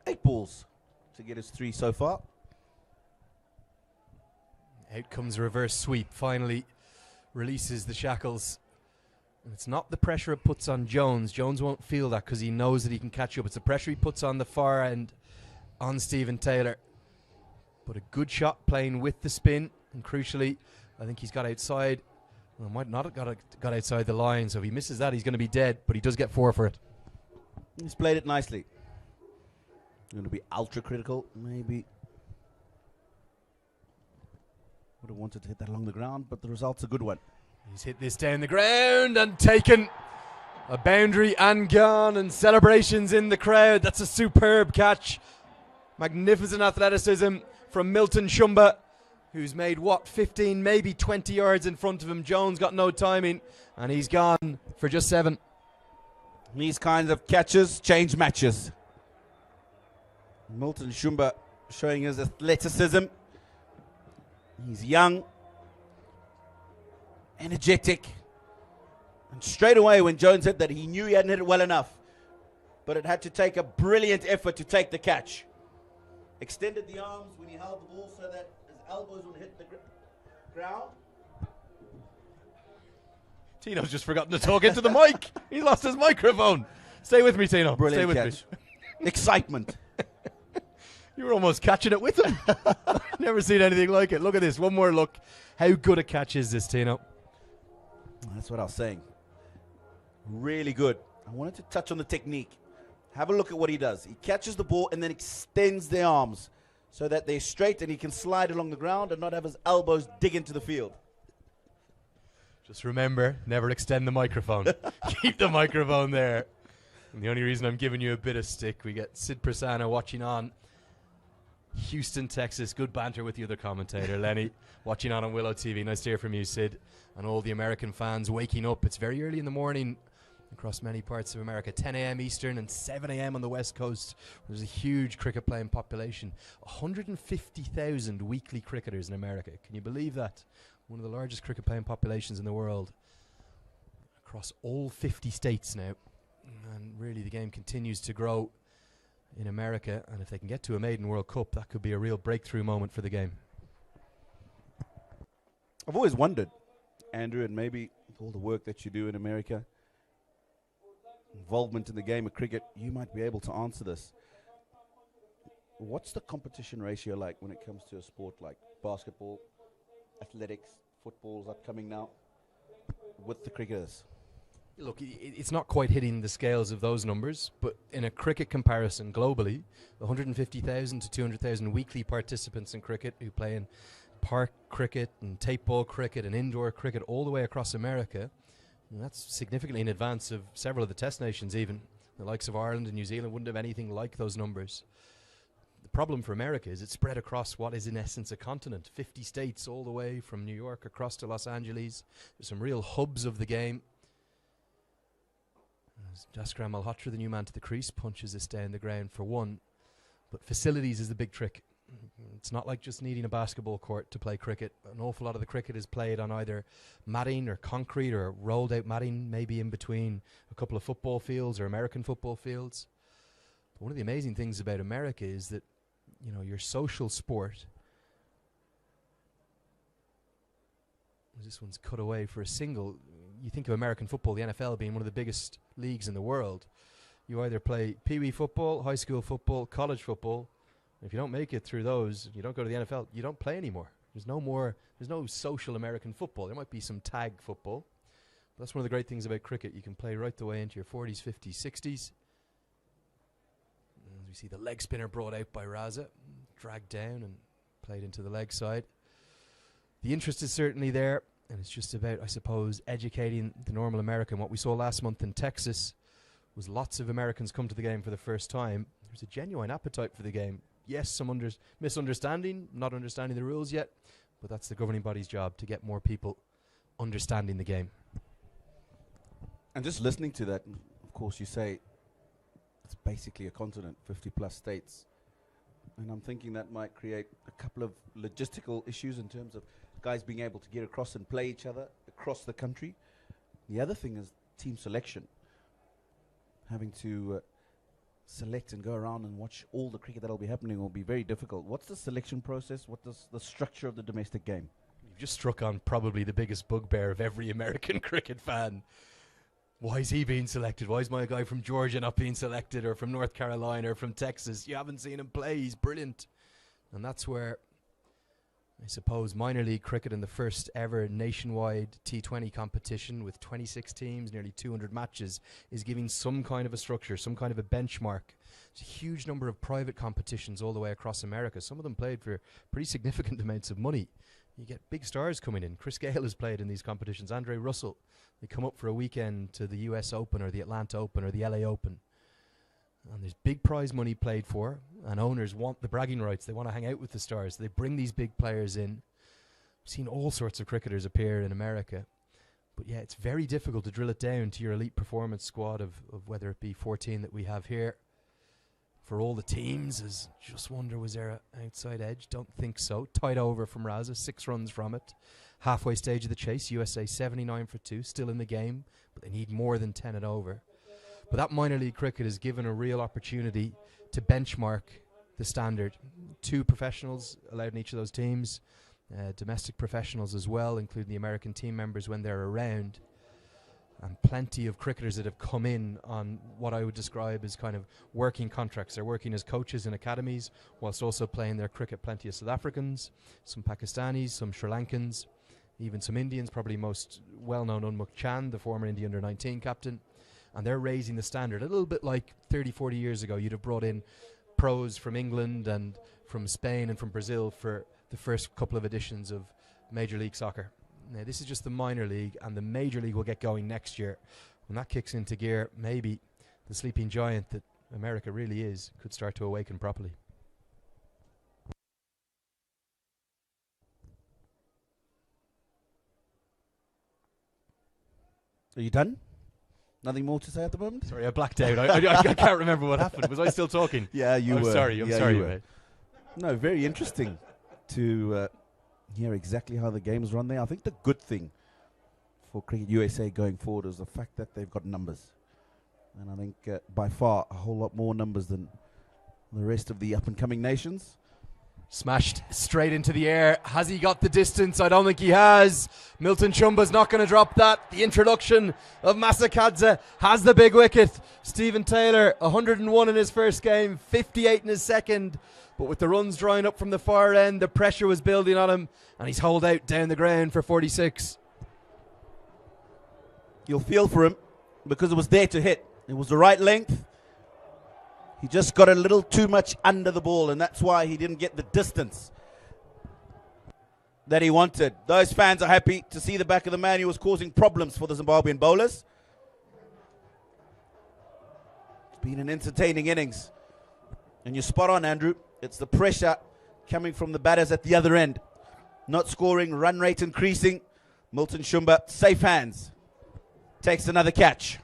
Eight balls to get us 3 so far.
Out comes a reverse sweep. Finally releases the shackles. And it's not the pressure it puts on Jones. Jones won't feel that because he knows that he can catch up. It's the pressure he puts on the far end on Stephen Taylor. But a good shot playing with the spin. And crucially, I think he's got outside. Well, might not have got outside the line. So if he misses that, he's going to be dead. But he does get 4 for it.
He's played it nicely. Going to be ultra critical, maybe. Would have wanted to hit that along the ground, but the result's a good one.
He's hit this down the ground and taken a boundary and gone, and celebrations in the crowd. That's a superb catch. Magnificent athleticism from Milton Shumba, who's made, 15, maybe 20 yards in front of him. Jones got no timing, and he's gone for just 7.
These kinds of catches change matches. Milton Shumba showing his athleticism. He's young, energetic, and straight away when Jones hit that, he knew he hadn't hit it well enough, but it had to take a brilliant effort to take the catch. Extended the arms when he held the ball so that his elbows would hit the ground.
Tino's just forgotten to talk into the mic. He's lost his microphone. Stay with me, Tino.
Brilliant
Stay with
catch. Excitement.
You were almost catching it with him. Never seen anything like it. Look at this. One more look. How good a catch is this, Tino?
That's what I was saying. Really good. I wanted to touch on the technique. Have a look at what he does. He catches the ball and then extends the arms so that they're straight and he can slide along the ground and not have his elbows dig into the field.
Just remember, never extend the microphone. Keep the microphone there. And the only reason I'm giving you a bit of stick, we get Sid Prasanna watching on Houston, Texas. Good banter with the other commentator, Lenny, watching on Willow TV. Nice to hear from you, Sid. And all the American fans waking up. It's very early in the morning across many parts of America. 10 a.m. Eastern and 7 a.m. on the West Coast. There's a huge cricket playing population. 150,000 weekly cricketers in America. Can you believe that? One of the largest cricket playing populations in the world. Across all 50 states now. And really the game continues to grow in America, and if they can get to a maiden World Cup, that could be a real breakthrough moment for the game.
I've always wondered, Andrew, and maybe with all the work that you do in America, involvement in the game of cricket, you might be able to answer this. What's the competition ratio like when it comes to a sport like basketball, athletics, football's upcoming now, with the cricketers?
Look, it's not quite hitting the scales of those numbers, but in a cricket comparison globally, 150,000 to 200,000 weekly participants in cricket who play in park cricket and tape ball cricket and indoor cricket all the way across America, and that's significantly in advance of several of the test nations even. The likes of Ireland and New Zealand wouldn't have anything like those numbers. The problem for America is it's spread across what is in essence a continent, 50 states all the way from New York across to Los Angeles. There's some real hubs of the game. Jaskar Malhotra, the new man to the crease, punches this down the ground for 1. But facilities is the big trick. It's not like just needing a basketball court to play cricket. An awful lot of the cricket is played on either matting or concrete or rolled out matting, maybe in between a couple of football fields or American football fields. But one of the amazing things about America is that, you know, your social sport. This one's cut away for a single. You think of American football, the NFL being one of the biggest leagues in the world. You either play pee-wee football, high school football, college football. If you don't make it through those, you don't go to the NFL, you don't play anymore. There's no social American football. There might be some tag football. But that's one of the great things about cricket. You can play right the way into your 40s, 50s, 60s. As we see the leg spinner brought out by Raza, dragged down and played into the leg side. The interest is certainly there, and it's just about, I suppose, educating the normal American. What we saw last month in Texas was lots of Americans come to the game for the first time. There's a genuine appetite for the game. Yes, some misunderstanding, not understanding the rules yet, but that's the governing body's job, to get more people understanding the game.
And just listening to that, of course, you say it's basically a continent, 50-plus states. And I'm thinking that might create a couple of logistical issues in terms of guys being able to get across and play each other across the country. The other thing is team selection. Having to select and go around and watch all the cricket that will be happening will be very difficult. What's the selection process? What is the structure of the domestic game?
You've just struck on probably the biggest bugbear of every American cricket fan. Why is he being selected? Why is my guy from Georgia not being selected, or from North Carolina or from Texas? You haven't seen him play. He's brilliant. And that's where, I suppose, minor league cricket in the first ever nationwide T20 competition with 26 teams, nearly 200 matches, is giving some kind of a structure, some kind of a benchmark. There's a huge number of private competitions all the way across America. Some of them played for pretty significant amounts of money. You get big stars coming in. Chris Gayle has played in these competitions. Andre Russell. They come up for a weekend to the US Open or the Atlanta Open or the LA Open. And there's big prize money played for. And owners want the bragging rights. They want to hang out with the stars. They bring these big players in. We've seen all sorts of cricketers appear in America. But yeah, it's very difficult to drill it down to your elite performance squad of whether it be 14 that we have here. For all the teams, is just wonder, was there an outside edge? Don't think so. Tied over from Raza, 6 runs from it. Halfway stage of the chase, USA 79 for 2, still in the game, but they need more than 10 and over. But that minor league cricket is given a real opportunity to benchmark the standard. 2 professionals allowed in each of those teams, domestic professionals as well, including the American team members when they're around. And plenty of cricketers that have come in on what I would describe as kind of working contracts. They're working as coaches in academies whilst also playing their cricket. Plenty of South Africans, some Pakistanis, some Sri Lankans, even some Indians, probably most well-known Unmukt Chand, the former India under-19 captain. And they're raising the standard a little bit like 30, 40 years ago. You'd have brought in pros from England and from Spain and from Brazil for the first couple of editions of Major League Soccer. Now, this is just the minor league, and the major league will get going next year. When that kicks into gear, maybe the sleeping giant that America really is could start to awaken properly.
Are you done? Nothing more to say at the moment?
Sorry, I blacked out. I can't remember what happened. Was I still talking?
Yeah, you were.
I'm sorry, mate.
No, very interesting to hear exactly how the games run there. I think the good thing for Cricket USA going forward is the fact that they've got numbers. And I think by far a whole lot more numbers than the rest of the up-and-coming nations.
Smashed straight into the air. Has he got the distance? I don't think he has. Milton Chumba's not going to drop that. The introduction of Masakadze has the big wicket. Stephen Taylor, 101 in his first game, 58 in his second. But with the runs drying up from the far end, the pressure was building on him, and he's holed out down the ground for 46.
You'll feel for him because it was there to hit. It was the right length. He just got a little too much under the ball, and that's why he didn't get the distance that he wanted. Those fans are happy to see the back of the man who was causing problems for the Zimbabwean bowlers. It's been an entertaining innings. And you're spot on, Andrew. It's the pressure coming from the batters at the other end. Not scoring, run rate increasing. Milton Shumba, safe hands. Takes another catch.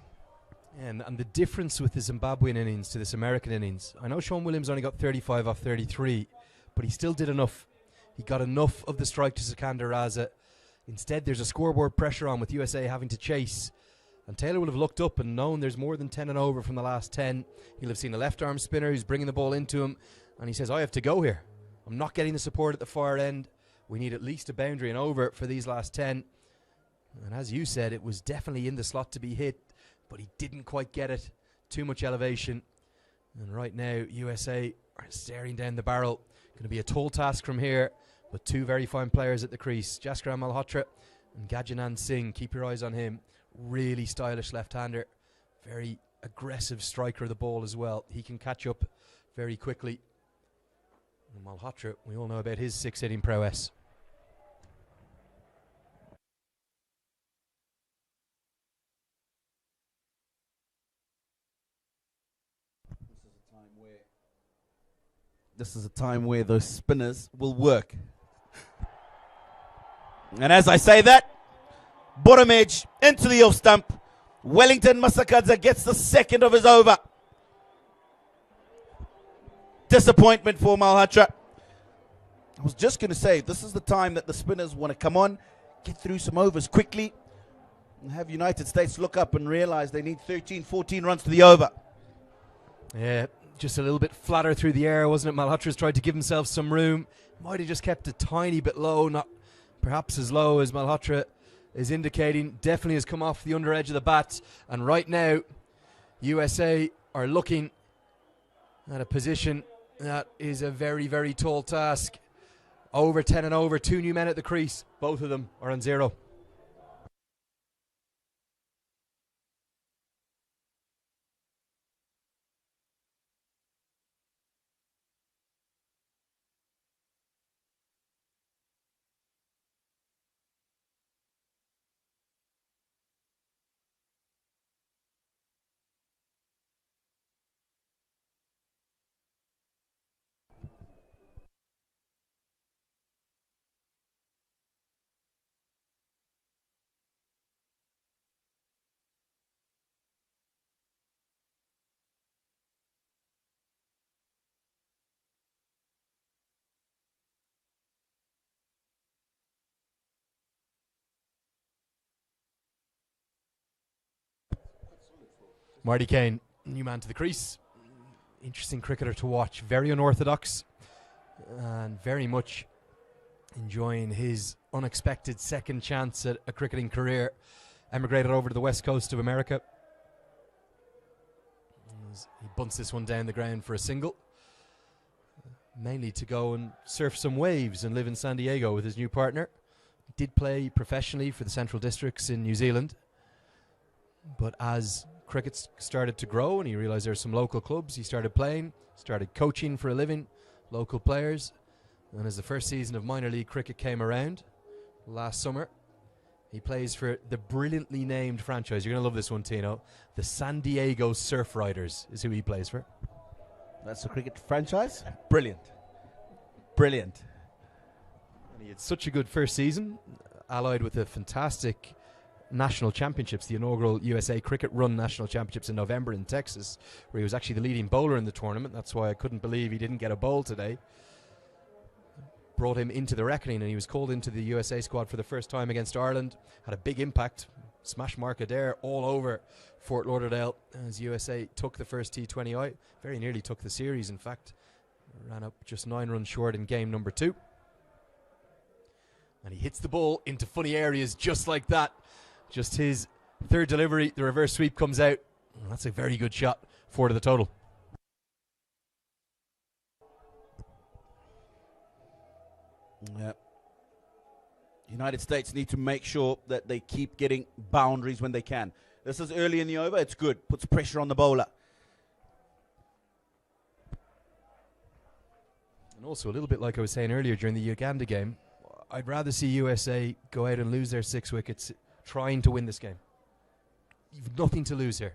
And the difference with the Zimbabwean innings to this American innings, I know Sean Williams only got 35 off 33, but he still did enough. He got enough of the strike to Sikandar Raza. Instead, there's a scoreboard pressure on with USA having to chase. And Taylor will have looked up and known there's more than 10 and over from the last 10. He'll have seen a left-arm spinner who's bringing the ball into him. And he says, I have to go here. I'm not getting the support at the far end. We need at least a boundary and over for these last 10. And as you said, it was definitely in the slot to be hit, but he didn't quite get it. Too much elevation. And right now, USA are staring down the barrel. Going to be a tall task from here, but 2 very fine players at the crease. Jaskar Malhotra and Gajanan Singh. Keep your eyes on him. Really stylish left-hander. Very aggressive striker of the ball as well. He can catch up very quickly. And Malhotra, we all know about his 6-hitting prowess.
This is a time where those spinners will work. And as I say that, bottom edge into the off stump. Wellington Masakadze gets the second of his over. Disappointment for Malhotra. I was just going to say, this is the time that the spinners want to come on, get through some overs quickly, and have United States look up and realize they need 13, 14 runs to the over.
Yeah, just a little bit flatter through the air, wasn't it? Malhotra's tried to give himself some room. Might have just kept a tiny bit low, not perhaps as low as Malhotra is indicating. Definitely has come off the under edge of the bat. And right now, USA are looking at a position that is a very, very tall task. Over 10 and over, 2 new men at the crease. Both of them are on 0. Marty Kane, new man to the crease. Interesting cricketer to watch. Very unorthodox and very much enjoying his unexpected second chance at a cricketing career. Emigrated over to the west coast of America. He bunts this one down the ground for a single. Mainly to go and surf some waves and live in San Diego with his new partner. He did play professionally for the Central Districts in New Zealand. But as cricket started to grow and he realised there were some local clubs, he started playing, started coaching for a living, local players. And as the first season of minor league cricket came around last summer, he plays for the brilliantly named franchise. You're going to love this one, Tino. The San Diego Surf Riders is who he plays for.
That's a cricket franchise? Brilliant. Brilliant.
And he had such a good first season, allied with the fantastic national championships, the inaugural USA Cricket Run national championships in November in Texas, where he was actually the leading bowler in the tournament. That's why I couldn't believe he didn't get a bowl today. Brought him into the reckoning, and he was called into the USA squad for the first time against Ireland. Had a big impact. Smash marker there all over Fort Lauderdale as USA took the first T20 very nearly took the series, in fact. Ran up just 9 runs short in game number 2. And he hits the ball into funny areas just like that. Just his third delivery, the reverse sweep comes out. That's a very good shot. 4 to the total.
Yeah. United States need to make sure that they keep getting boundaries when they can. This is early in the over. It's good. Puts pressure on the bowler.
And also a little bit like I was saying earlier during the Uganda game, I'd rather see USA go out and lose their 6 wickets trying to win this game. You've nothing to lose here.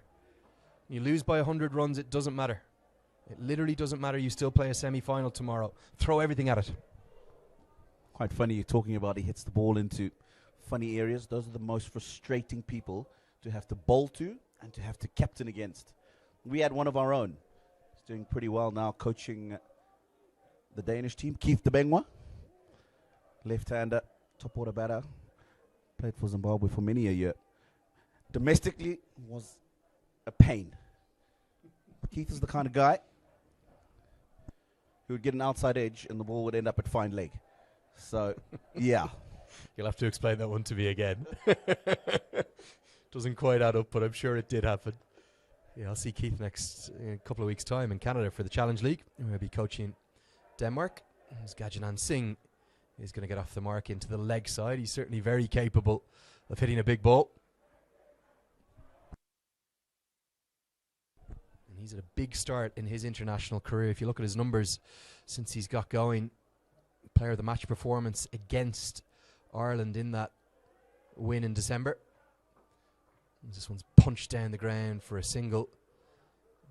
You lose by 100 runs, it doesn't matter. It literally doesn't matter. You still play a semi-final tomorrow. Throw everything at it.
Quite funny you're talking about he hits the ball into funny areas. Those are the most frustrating people to have to bowl to and to have to captain against. We had one of our own. He's doing pretty well now coaching the Danish team. Keith de Bengwa, left-hander, top order batter. Played for Zimbabwe for many a year. Domestically was a pain. Keith is the kind of guy who would get an outside edge and the ball would end up at fine leg. So, yeah.
You'll have to explain that one to me again. Doesn't quite add up, but I'm sure it did happen. Yeah, I'll see Keith next in a couple of weeks' time in Canada for the Challenge League. We'll be coaching Denmark. As Gajanan Singh is going to get off the mark into the leg side. He's certainly very capable of hitting a big ball. And he's at a big start in his international career. If you look at his numbers since he's got going, player of the match performance against Ireland in that win in December. And this one's punched down the ground for a single,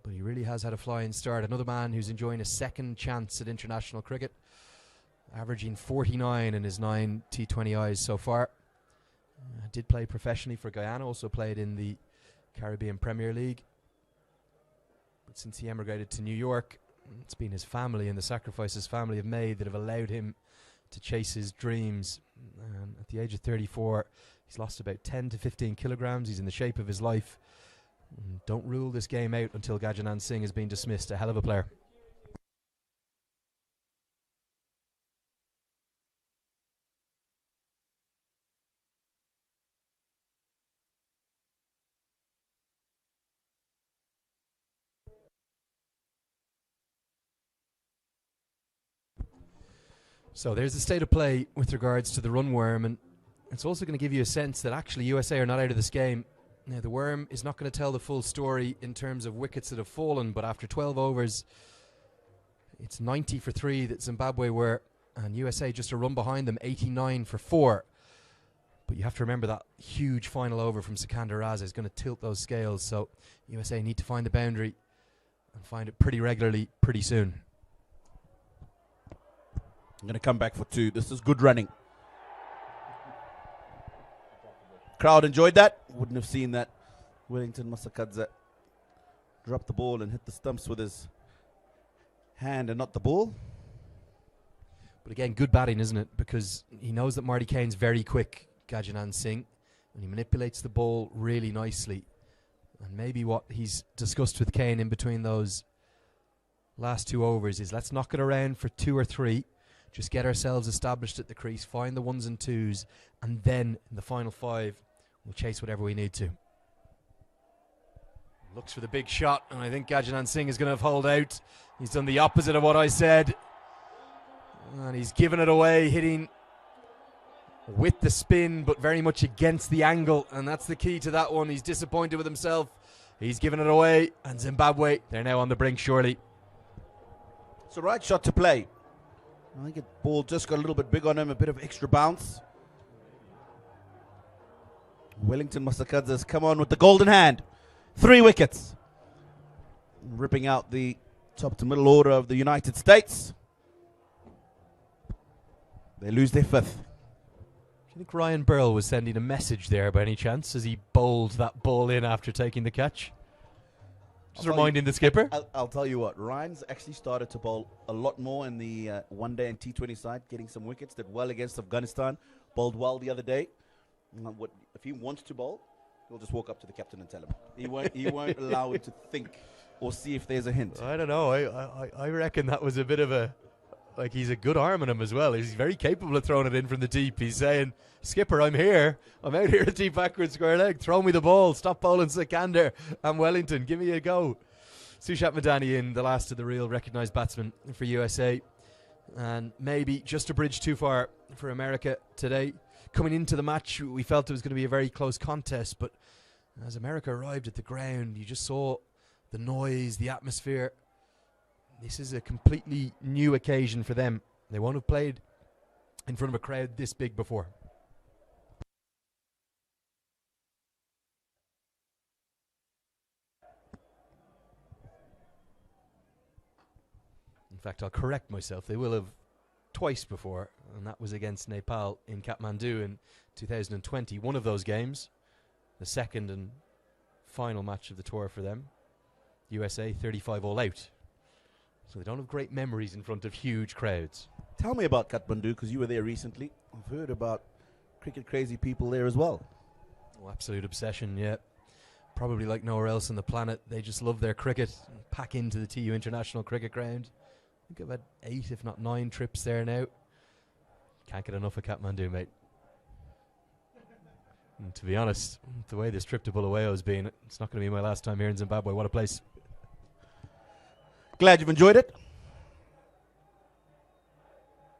but he really has had a flying start. Another man who's enjoying a second chance at international cricket, averaging 49 in his 9 T20Is so far. Did play professionally for Guyana, also played in the Caribbean Premier League. But since he emigrated to New York, it's been his family and the sacrifices his family have made that have allowed him to chase his dreams. At the age of 34, he's lost about 10 to 15 kilograms. He's in the shape of his life. Don't rule this game out until Gajanan Singh has been dismissed. A hell of a player. So there's the state of play with regards to the run worm, and it's also going to give you a sense that actually USA are not out of this game. Now the worm is not going to tell the full story in terms of wickets that have fallen, but after 12 overs, it's 90 for 3 that Zimbabwe were, and USA just a run behind them, 89 for 4. But you have to remember that huge final over from Sikandar Raza is going to tilt those scales, so USA need to find the boundary and find it pretty regularly, pretty soon.
I'm going to come back for 2. This is good running. Crowd enjoyed that. Wouldn't have seen that. Wellington Masakadze dropped the ball and hit the stumps with his hand and not the ball.
But again, good batting, isn't it? Because he knows that Marty Kane's very quick, Gajanan Singh, and he manipulates the ball really nicely. And maybe what he's discussed with Kane in between those last 2 overs is let's knock it around for 2 or 3, just get ourselves established at the crease, find the 1s and 2s, and then in the final 5 we'll chase whatever we need to. Looks for the big shot, and I think Gajanan Singh is going to hold out. He's done the opposite of what I said, and he's given it away, hitting with the spin but very much against the angle, and that's the key to that one. He's disappointed with himself. He's given it away, and Zimbabwe, they're now on the brink surely.
It's the right shot to play. I think the ball just got a little bit big on him, a bit of extra bounce. Wellington Masakadze has come on with the golden hand. 3 wickets. Ripping out the top to middle order of the United States. They lose their 5th.
Do you think Ryan Burl was sending a message there by any chance as he bowled that ball in after taking the catch? Just reminding the skipper.
I'll tell you what, Ryan's actually started to bowl a lot more in the one-day and T20 side, getting some wickets, did well against Afghanistan, bowled well the other day. If he wants to bowl, he'll just walk up to the captain and tell him. He won't allow him to think or see if there's a hint.
I don't know. I reckon that was a bit of a... Like, he's a good arm in him as well. He's very capable of throwing it in from the deep. He's saying, Skipper, I'm here. I'm out here at deep backward square leg. Throw me the ball. Stop bowling Sikander and Wellington. Give me a go. Sushat Madani in, the last of the real recognised batsmen for USA. And maybe just a bridge too far for America today. Coming into the match, we felt it was going to be a very close contest. But as America arrived at the ground, you just saw the noise, the atmosphere. This is a completely new occasion for them. They won't have played in front of a crowd this big before. In fact, I'll correct myself. They will have twice before, and that was against Nepal in Kathmandu in 2020. One of those games, the second and final match of the tour for them. USA 35 all out. So they don't have great memories in front of huge crowds.
Tell me about Kathmandu, because you were there recently. I've heard about cricket crazy people there as well.
Oh, absolute obsession, yeah. Probably like nowhere else on the planet. They just love their cricket. Pack into the TU International Cricket Ground. I think I've had 8, if not 9 trips there now. Can't get enough of Kathmandu, mate. And to be honest, the way this trip to Bulawayo has been, it's not going to be my last time here in Zimbabwe. What a place.
Glad you've enjoyed it.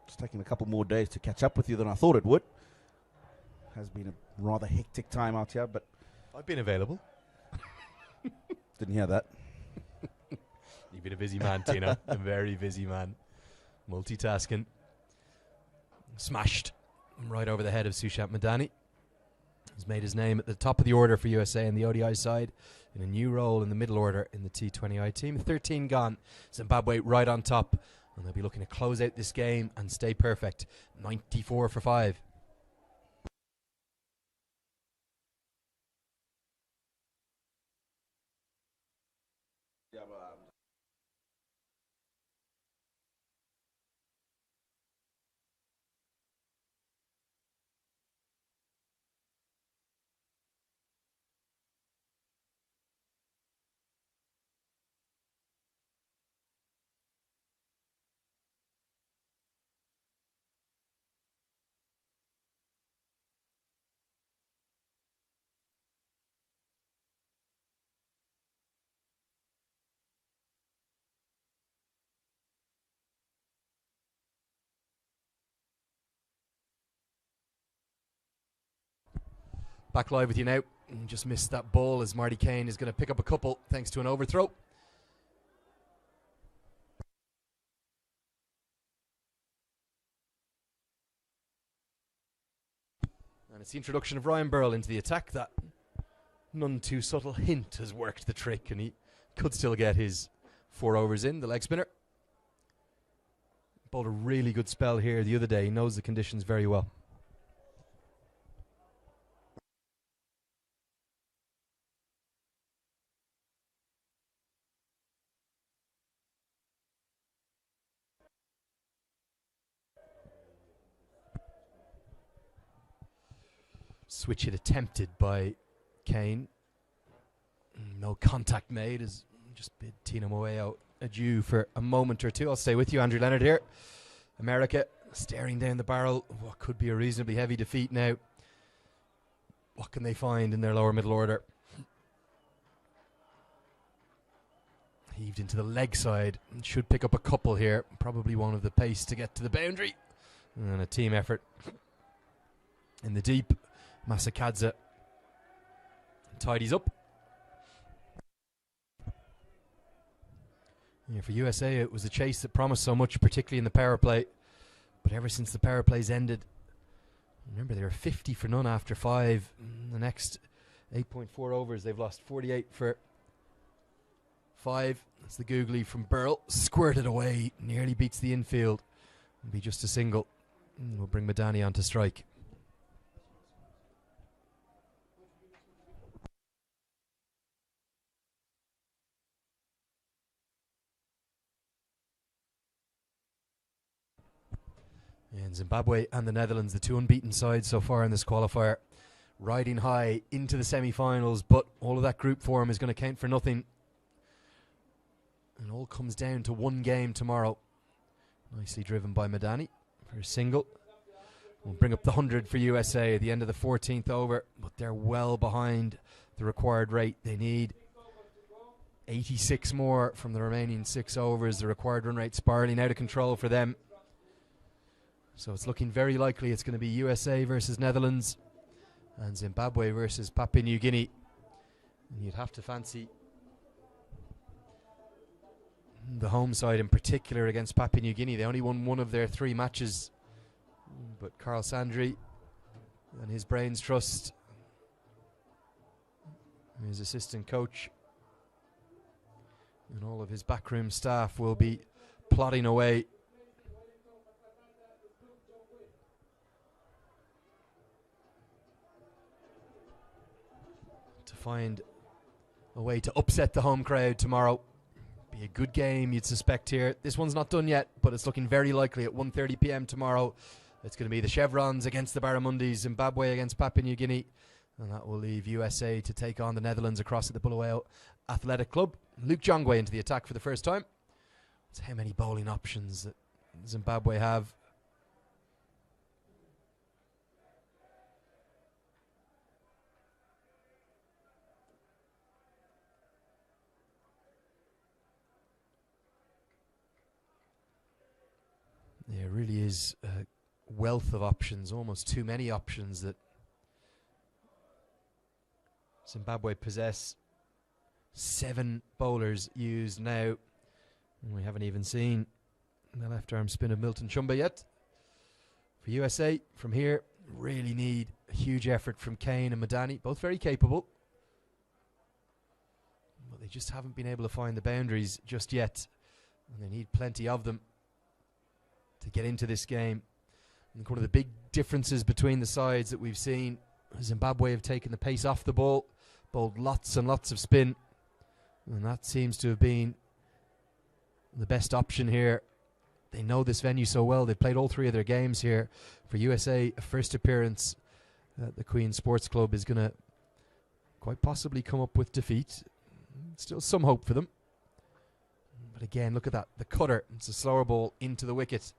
It's taking a couple more days to catch up with you than I thought it would. Has been a rather hectic time out here, but
I've been available.
didn't hear that.
You've been a busy man, Tino. A very busy man. Multitasking. Smashed right over the head of Sushat Madani. He's made his name at the top of the order for USA in the ODI side, in a new role in the middle order in the T20I team. 13 gone. Zimbabwe right on top, and they'll be looking to close out this game and stay perfect. 94 for 5. Back live with you now. Just missed that ball as Marty Kane is going to pick up a couple thanks to an overthrow. And it's the introduction of Ryan Burl into the attack. That none too subtle hint has worked the trick, and he could still get his 4 overs in, the leg spinner. Bowled a really good spell here the other day. He knows the conditions very well. Switch hit attempted by Kane. No contact made as just bid Tina Moeo adieu for a moment or two. I'll stay with you, Andrew Leonard here. America staring down the barrel of what could be a reasonably heavy defeat now. What can they find in their lower middle order? Heaved into the leg side. Should pick up a couple here. Probably one of the pace to get to the boundary. And a team effort. In the deep, Masakadze tidies up. Yeah, for USA, it was a chase that promised so much, particularly in the power play. But ever since the power plays ended, remember they were 50 for none after 5. The next 8.4 overs, they've lost 48 for 5. That's the googly from Burl. Squirted away, nearly beats the infield. It'll be just a single. We'll bring Madani on to strike. And Zimbabwe and the Netherlands, the two unbeaten sides so far in this qualifier, riding high into the semi-finals, but all of that group form is going to count for nothing. And all comes down to one game tomorrow. Nicely driven by Madani for a single. We'll bring up the 100 for USA at the end of the 14th over, but they're well behind the required rate. They need 86 more from the remaining 6 overs. The required run rate spiraling out of control for them. So it's looking very likely it's going to be USA versus Netherlands and Zimbabwe versus Papua New Guinea. And you'd have to fancy the home side in particular against Papua New Guinea. They only won 1 of their 3 matches. But Carl Sandry and his brains trust, his assistant coach, and all of his backroom staff will be plodding away to find a way to upset the home crowd tomorrow. Be a good game, you'd suspect here. This one's not done yet, but it's looking very likely at 1:30 p.m. tomorrow. It's going to be the Chevrons against the Barramundis, Zimbabwe against Papua New Guinea, and that will leave USA to take on the Netherlands across at the Bulawayo Athletic Club. Luke Jongwe into the attack for the first time. That's how many bowling options that Zimbabwe have. There really is a wealth of options, almost too many options that Zimbabwe possess. 7 bowlers used now, and we haven't even seen the left arm spin of Milton Chumba yet. For USA, from here, really need a huge effort from Kane and Madani, both very capable, but they just haven't been able to find the boundaries just yet, and they need plenty of them to get into this game. And one of the big differences between the sides that we've seen, Zimbabwe have taken the pace off the ball, bowled lots and lots of spin, and that seems to have been the best option here. They know this venue so well. They've played all 3 of their games here. For USA, a first appearance at the Queen's Sports Club is going to quite possibly come up with defeat. Still some hope for them. But again, look at that. The cutter. It's a slower ball into the wicket.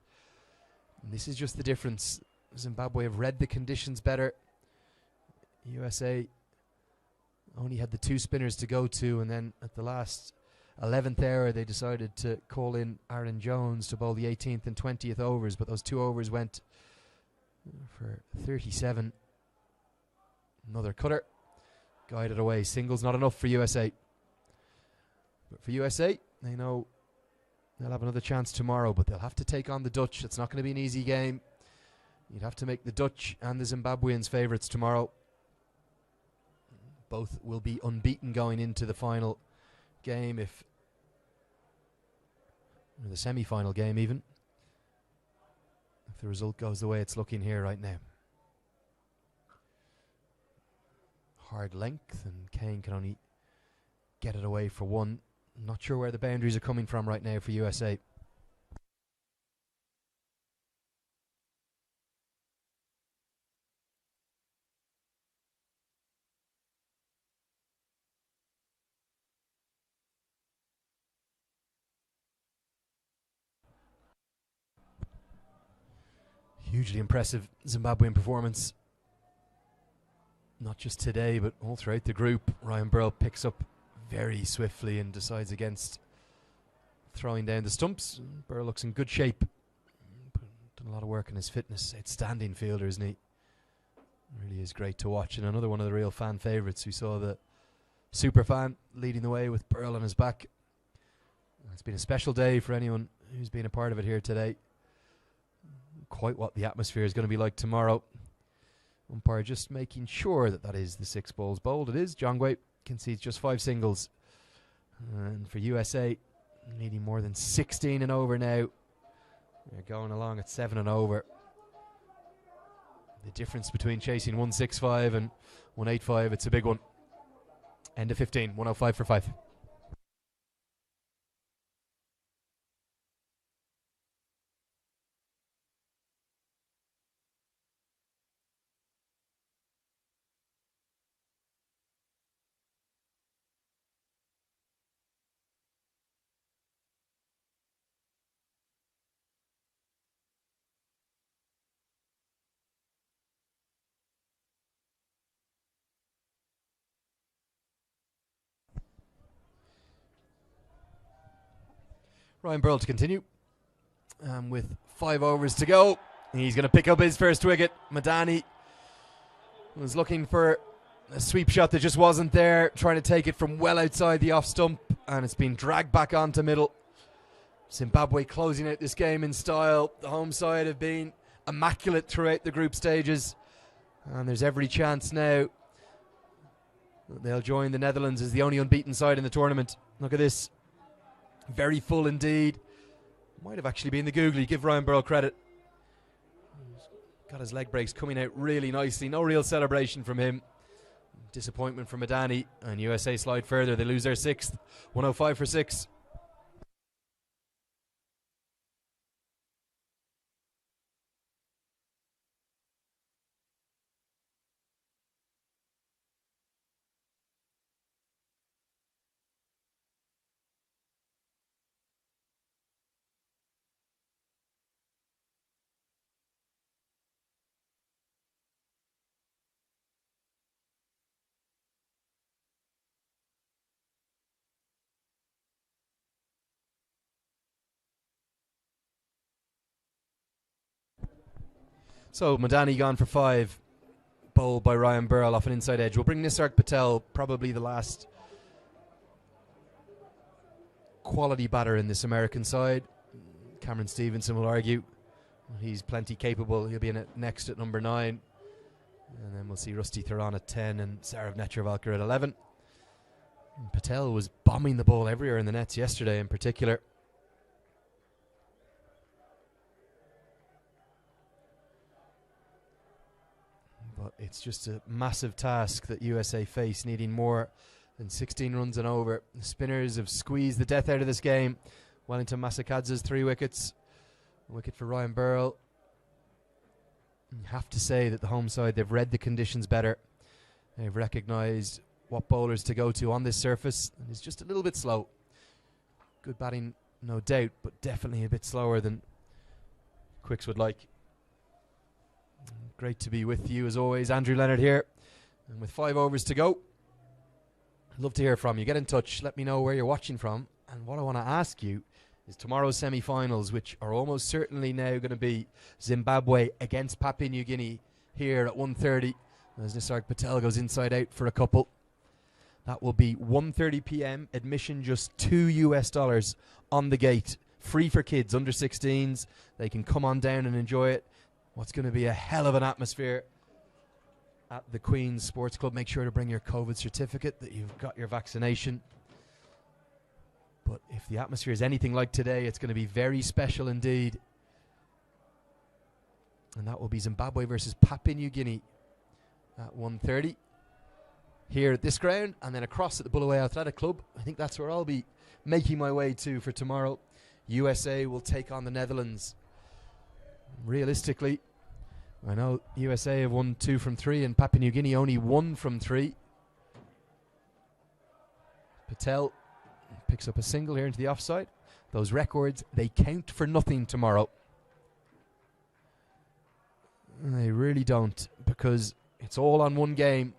And this is just the difference. Zimbabwe have read the conditions better. USA only had the 2 spinners to go to, and then at the last 11th hour they decided to call in Aaron Jones to bowl the 18th and 20th overs, but those 2 overs went for 37. Another cutter, guided away. Singles not enough for USA. But for USA, they know they'll have another chance tomorrow, but they'll have to take on the Dutch. It's not going to be an easy game. You'd have to make the Dutch and the Zimbabweans favourites tomorrow. Both will be unbeaten going into the final game, or the semi-final game even, if the result goes the way it's looking here right now. Hard length, and Kane can only get it away for 1. Not sure where the boundaries are coming from right now for USA. Hugely impressive Zimbabwean performance. Not just today, but all throughout the group. Ryan Burrell picks up very swiftly and decides against throwing down the stumps. Burrell looks in good shape. Done a lot of work on his fitness. Outstanding fielder, isn't he? Really is great to watch. And another one of the real fan favourites. We saw the super fan leading the way with Burrell on his back. It's been a special day for anyone who's been a part of it here today. Quite what the atmosphere is going to be like tomorrow. Umpire just making sure that that is the 6 balls bowled. It is. Jongwe concedes just 5 singles. And for USA, needing more than 16 and over now. They're going along at 7 and over. The difference between chasing 165 and 185, it's a big one. End of 15, 105 for 5. Ryan Burrell to continue. With 5 overs to go, he's going to pick up his first wicket. Madani was looking for a sweep shot that just wasn't there, trying to take it from well outside the off stump, and it's been dragged back onto middle. Zimbabwe closing out this game in style. The home side have been immaculate throughout the group stages, and there's every chance now that they'll join the Netherlands as the only unbeaten side in the tournament. Look at this. Very full indeed. Might have actually been the googly. Give Ryan Burrell credit. He's got his leg breaks coming out really nicely. No real celebration from him. Disappointment from Madani. And USA slide further. They lose their 6th. 105 for 6. So Madani gone for 5, bowled by Ryan Burrell off an inside edge. We'll bring Nisarg Patel, probably the last quality batter in this American side. Cameron Stevenson will argue he's plenty capable. He'll be in it next at number 9. And then we'll see Rusty Theron at 10 and Sarav Netravalkar at 11. And Patel was bombing the ball everywhere in the nets yesterday in particular. But it's just a massive task that USA face, needing more than 16 runs and over. The spinners have squeezed the death out of this game. Wellington Masakadze's 3 wickets. A wicket for Ryan Burrell. You have to say that the home side, they've read the conditions better. They've recognised what bowlers to go to on this surface. And it's just a little bit slow. Good batting, no doubt, but definitely a bit slower than Quicks would like. Great to be with you as always. Andrew Leonard here. And with 5 overs to go, I'd love to hear from you. Get in touch. Let me know where you're watching from. And what I want to ask you is tomorrow's semi-finals, which are almost certainly now going to be Zimbabwe against Papua New Guinea here at 1:30. As Nisarg Patel goes inside out for a couple. That will be 1:30 p.m. Admission just $2 on the gate. Free for kids under 16s. They can come on down and enjoy it. What's going to be a hell of an atmosphere at the Queen's Sports Club. Make sure to bring your COVID certificate that you've got your vaccination. But if the atmosphere is anything like today, it's going to be very special indeed. And that will be Zimbabwe versus Papua New Guinea at 1:30 here at this ground, and then across at the Bulawayo Athletic Club. I think that's where I'll be making my way to for tomorrow. USA will take on the Netherlands. Realistically, I know USA have won 2 from 3 and Papua New Guinea only 1 from 3. Patel picks up a single here into the offside. Those records, they count for nothing tomorrow. They really don't, because it's all on one game.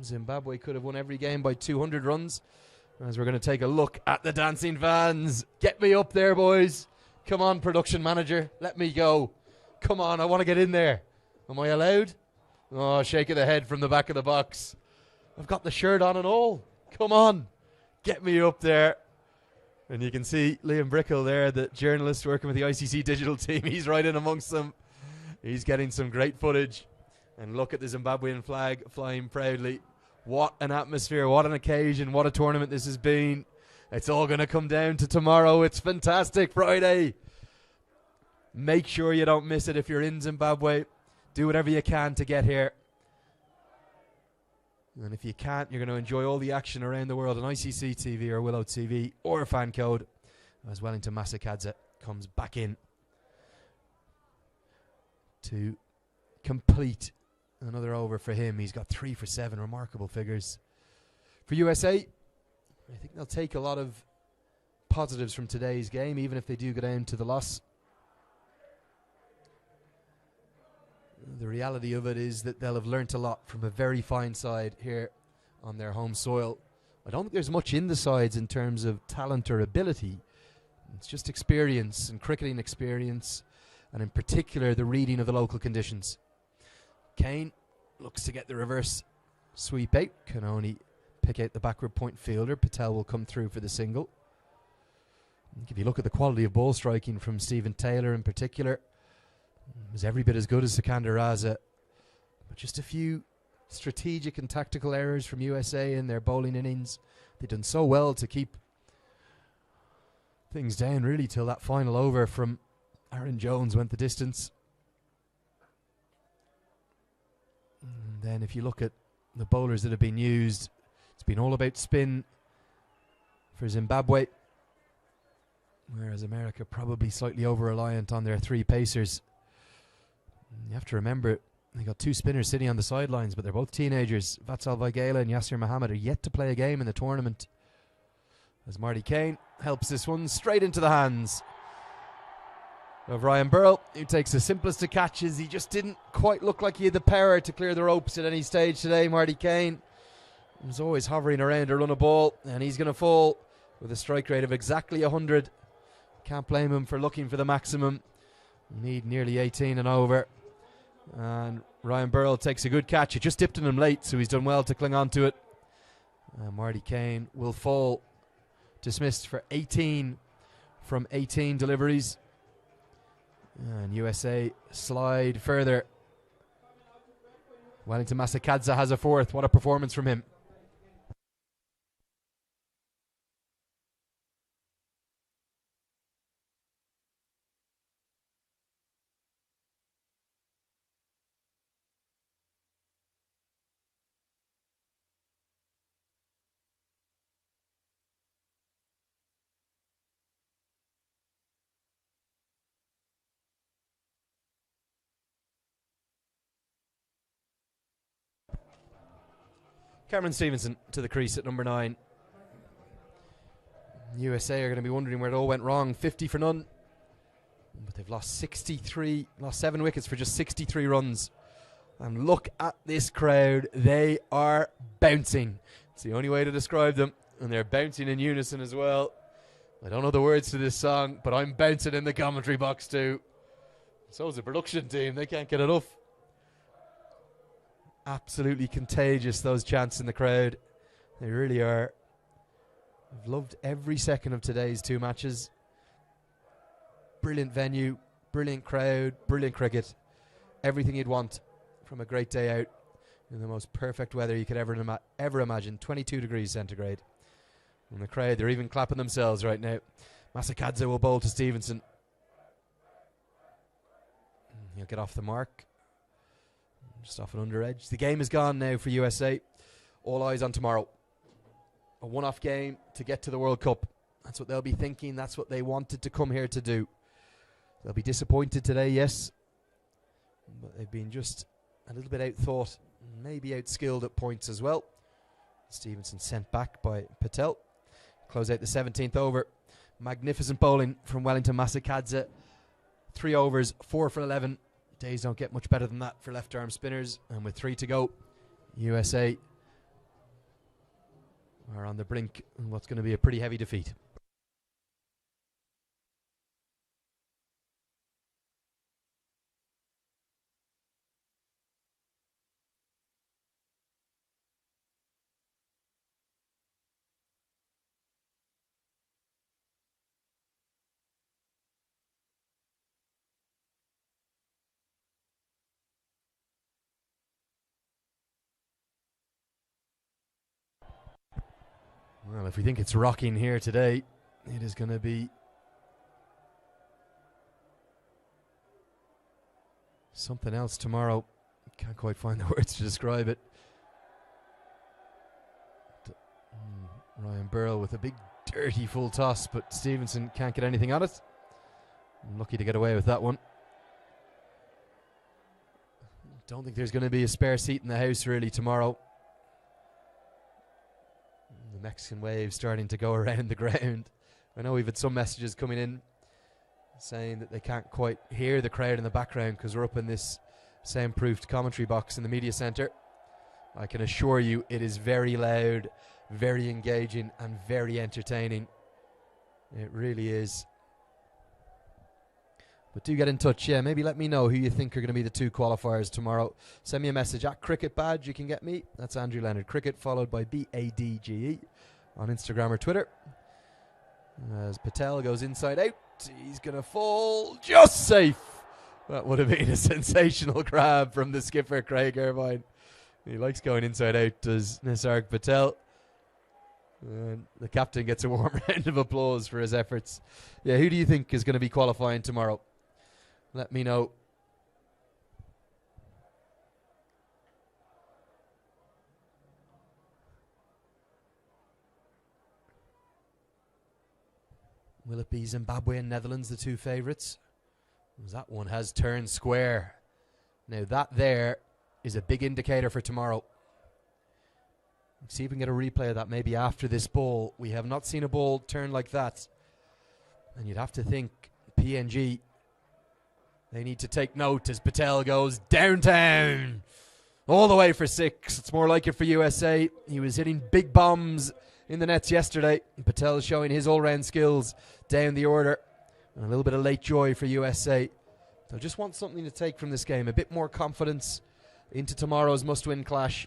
Zimbabwe could have won every game by 200 runs. As we're going to take a look at the dancing fans. Get me up there, boys. Come on, production manager. Let me go. Come on, I want to get in there. Am I allowed? Oh, shake of the head from the back of the box. I've got the shirt on and all. Come on. Get me up there. And you can see Liam Brickell there, the journalist working with the ICC digital team. He's right in amongst them. He's getting some great footage. And look at the Zimbabwean flag flying proudly. What an atmosphere, what an occasion, what a tournament this has been. It's all going to come down to tomorrow. It's fantastic Friday. Make sure you don't miss it if you're in Zimbabwe. Do whatever you can to get here. And if you can't, you're going to enjoy all the action around the world on ICC TV or Willow TV or fan code as Wellington Masakadze comes back in to complete another over for him. He's got 3 for 7, remarkable figures. For USA, I think they'll take a lot of positives from today's game, even if they do go down to the loss. The reality of it is that they'll have learnt a lot from a very fine side here on their home soil. I don't think there's much in the sides in terms of talent or ability. It's just experience and cricketing experience, and in particular the reading of the local conditions. Kane looks to get the reverse sweep out. Can only pick out the backward point fielder. Patel will come through for the single. If you look at the quality of ball striking from Stephen Taylor in particular, it was every bit as good as Sikandar Raza. But just a few strategic and tactical errors from USA in their bowling innings. They've done so well to keep things down really till that final over from Aaron Jones went the distance. And then if you look at the bowlers that have been used, it's been all about spin for Zimbabwe, whereas America probably slightly over-reliant on their 3 pacers. You have to remember, they got 2 spinners sitting on the sidelines, but they're both teenagers. Vatsal Vaghela and Yasir Mohammed are yet to play a game in the tournament. As Marty Kane helps this one straight into the hands of Ryan Burrell, who takes the simplest of catches. He just didn't quite look like he had the power to clear the ropes at any stage today. Marty Kane was always hovering around a run of ball, and he's going to fall with a strike rate of exactly 100. Can't blame him for looking for the maximum. Need nearly 18 and over. And Ryan Burrell takes a good catch. It just dipped in him late, so he's done well to cling on to it. Marty Kane will fall. Dismissed for 18 from 18 deliveries. And USA slide further. Wellington Masakadze has a 4th. What a performance from him. Cameron Stevenson to the crease at number 9. USA are going to be wondering where it all went wrong. 50 for none. But they've lost 7 wickets for just 63 runs. And look at this crowd. They are bouncing. It's the only way to describe them. And they're bouncing in unison as well. I don't know the words to this song, but I'm bouncing in the commentary box too. So is the production team. They can't get enough. Absolutely contagious, those chants in the crowd. They really are. I've loved every second of today's 2 matches. Brilliant venue, brilliant crowd, brilliant cricket. Everything you'd want from a great day out in the most perfect weather you could ever imagine. 22 degrees centigrade. And the crowd, they're even clapping themselves right now. Masakadze will bowl to Stevenson. He'll get off the mark. Just off an under edge. The game is gone now for USA. All eyes on tomorrow. A one-off game to get to the World Cup. That's what they'll be thinking. That's what they wanted to come here to do. They'll be disappointed today, yes. But they've been just a little bit outthought. Maybe outskilled at points as well. Stevenson sent back by Patel. Close out the 17th over. Magnificent bowling from Wellington Masakadze. 3 overs, 4 for 11. Days don't get much better than that for left arm spinners. And with 3 to go, USA are on the brink of what's going to be a pretty heavy defeat. Well, if we think it's rocking here today, it is going to be something else tomorrow. Can't quite find the words to describe it. Ryan Burrell with a big dirty full toss, but Stevenson can't get anything on it. Lucky to get away with that one. Don't think there's going to be a spare seat in the house really tomorrow. The Mexican wave starting to go around the ground. I know we've had some messages coming in saying that they can't quite hear the crowd in the background because we're up in this soundproofed commentary box in the media centre. I can assure you it is very loud, very engaging and very entertaining. It really is. But do get in touch, yeah, maybe let me know who you think are going to be the 2 qualifiers tomorrow. Send me a message at Cricket Badge, you can get me. That's Andrew Leonard Cricket, followed by BADGE on Instagram or Twitter. As Patel goes inside out, he's going to fall just safe. That would have been a sensational grab from the skipper, Craig Irvine. He likes going inside out, does Nisarg Patel. And the captain gets a warm round of applause for his efforts. Yeah, who do you think is going to be qualifying tomorrow? Let me know. Will it be Zimbabwe and Netherlands, the 2 favourites? That one has turned square. Now that there is a big indicator for tomorrow. Let's see if we can get a replay of that maybe after this ball. We have not seen a ball turn like that. And you'd have to think PNG, they need to take note as Patel goes downtown. All the way for 6. It's more like it for USA. He was hitting big bombs in the nets yesterday. Patel showing his all-round skills down the order. And a little bit of late joy for USA. They'll just want something to take from this game. A bit more confidence into tomorrow's must-win clash.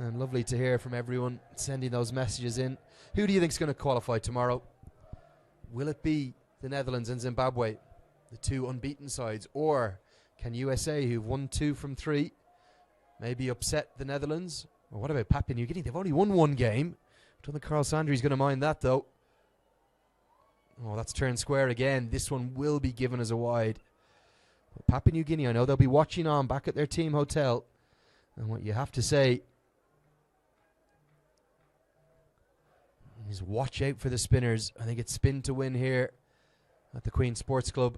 And lovely to hear from everyone sending those messages in. Who do you think is going to qualify tomorrow? Will it be the Netherlands and Zimbabwe, the 2 unbeaten sides, or can USA, who've won 2 from 3, maybe upset the Netherlands? Or what about Papua New Guinea? They've only won 1 game. I don't think Carl Sandry's going to mind that though. Oh, that's turned square again. This one will be given as a wide. But Papua New Guinea, I know they'll be watching on back at their team hotel. And what you have to say is watch out for the spinners. I think it's spin to win here at the Queen Sports Club.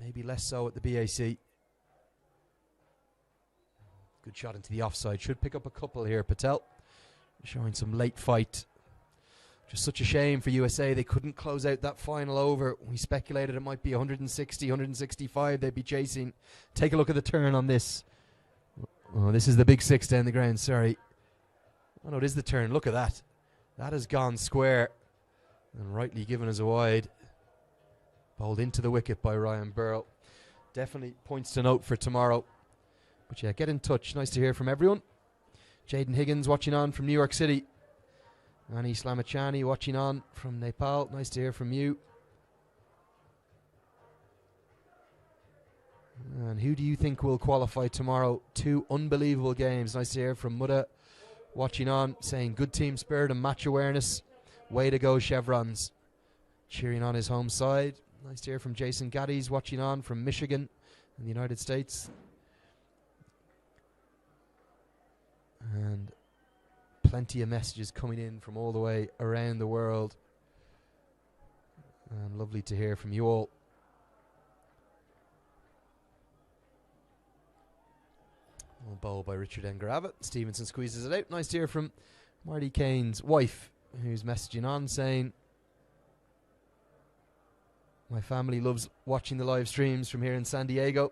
Maybe less so at the BAC. Good shot into the offside. Should pick up a couple here, Patel. Showing some late fight. Just such a shame for USA. They couldn't close out that final over. We speculated it might be 160, 165 they'd be chasing. Take a look at the turn on this. Oh, this is the big 6 down the ground, sorry. Oh no, it is the turn. Look at that. That has gone square. And rightly given as a wide. Bowled into the wicket by Ryan Burrell. Definitely points to note for tomorrow. But yeah, get in touch. Nice to hear from everyone. Jaden Higgins watching on from New York City. Annie Slamachani watching on from Nepal. Nice to hear from you. And who do you think will qualify tomorrow? 2 unbelievable games. Nice to hear from Muda watching on, saying good team spirit and match awareness. Way to go, Chevrons. Cheering on his home side. Nice to hear from Jason Gaddies watching on from Michigan in the United States. And plenty of messages coming in from all the way around the world. And lovely to hear from you all. Well, bowl by Richard Engarava. Stevenson squeezes it out. Nice to hear from Marty Kane's wife, who's messaging on saying My family loves watching the live streams from here in San Diego.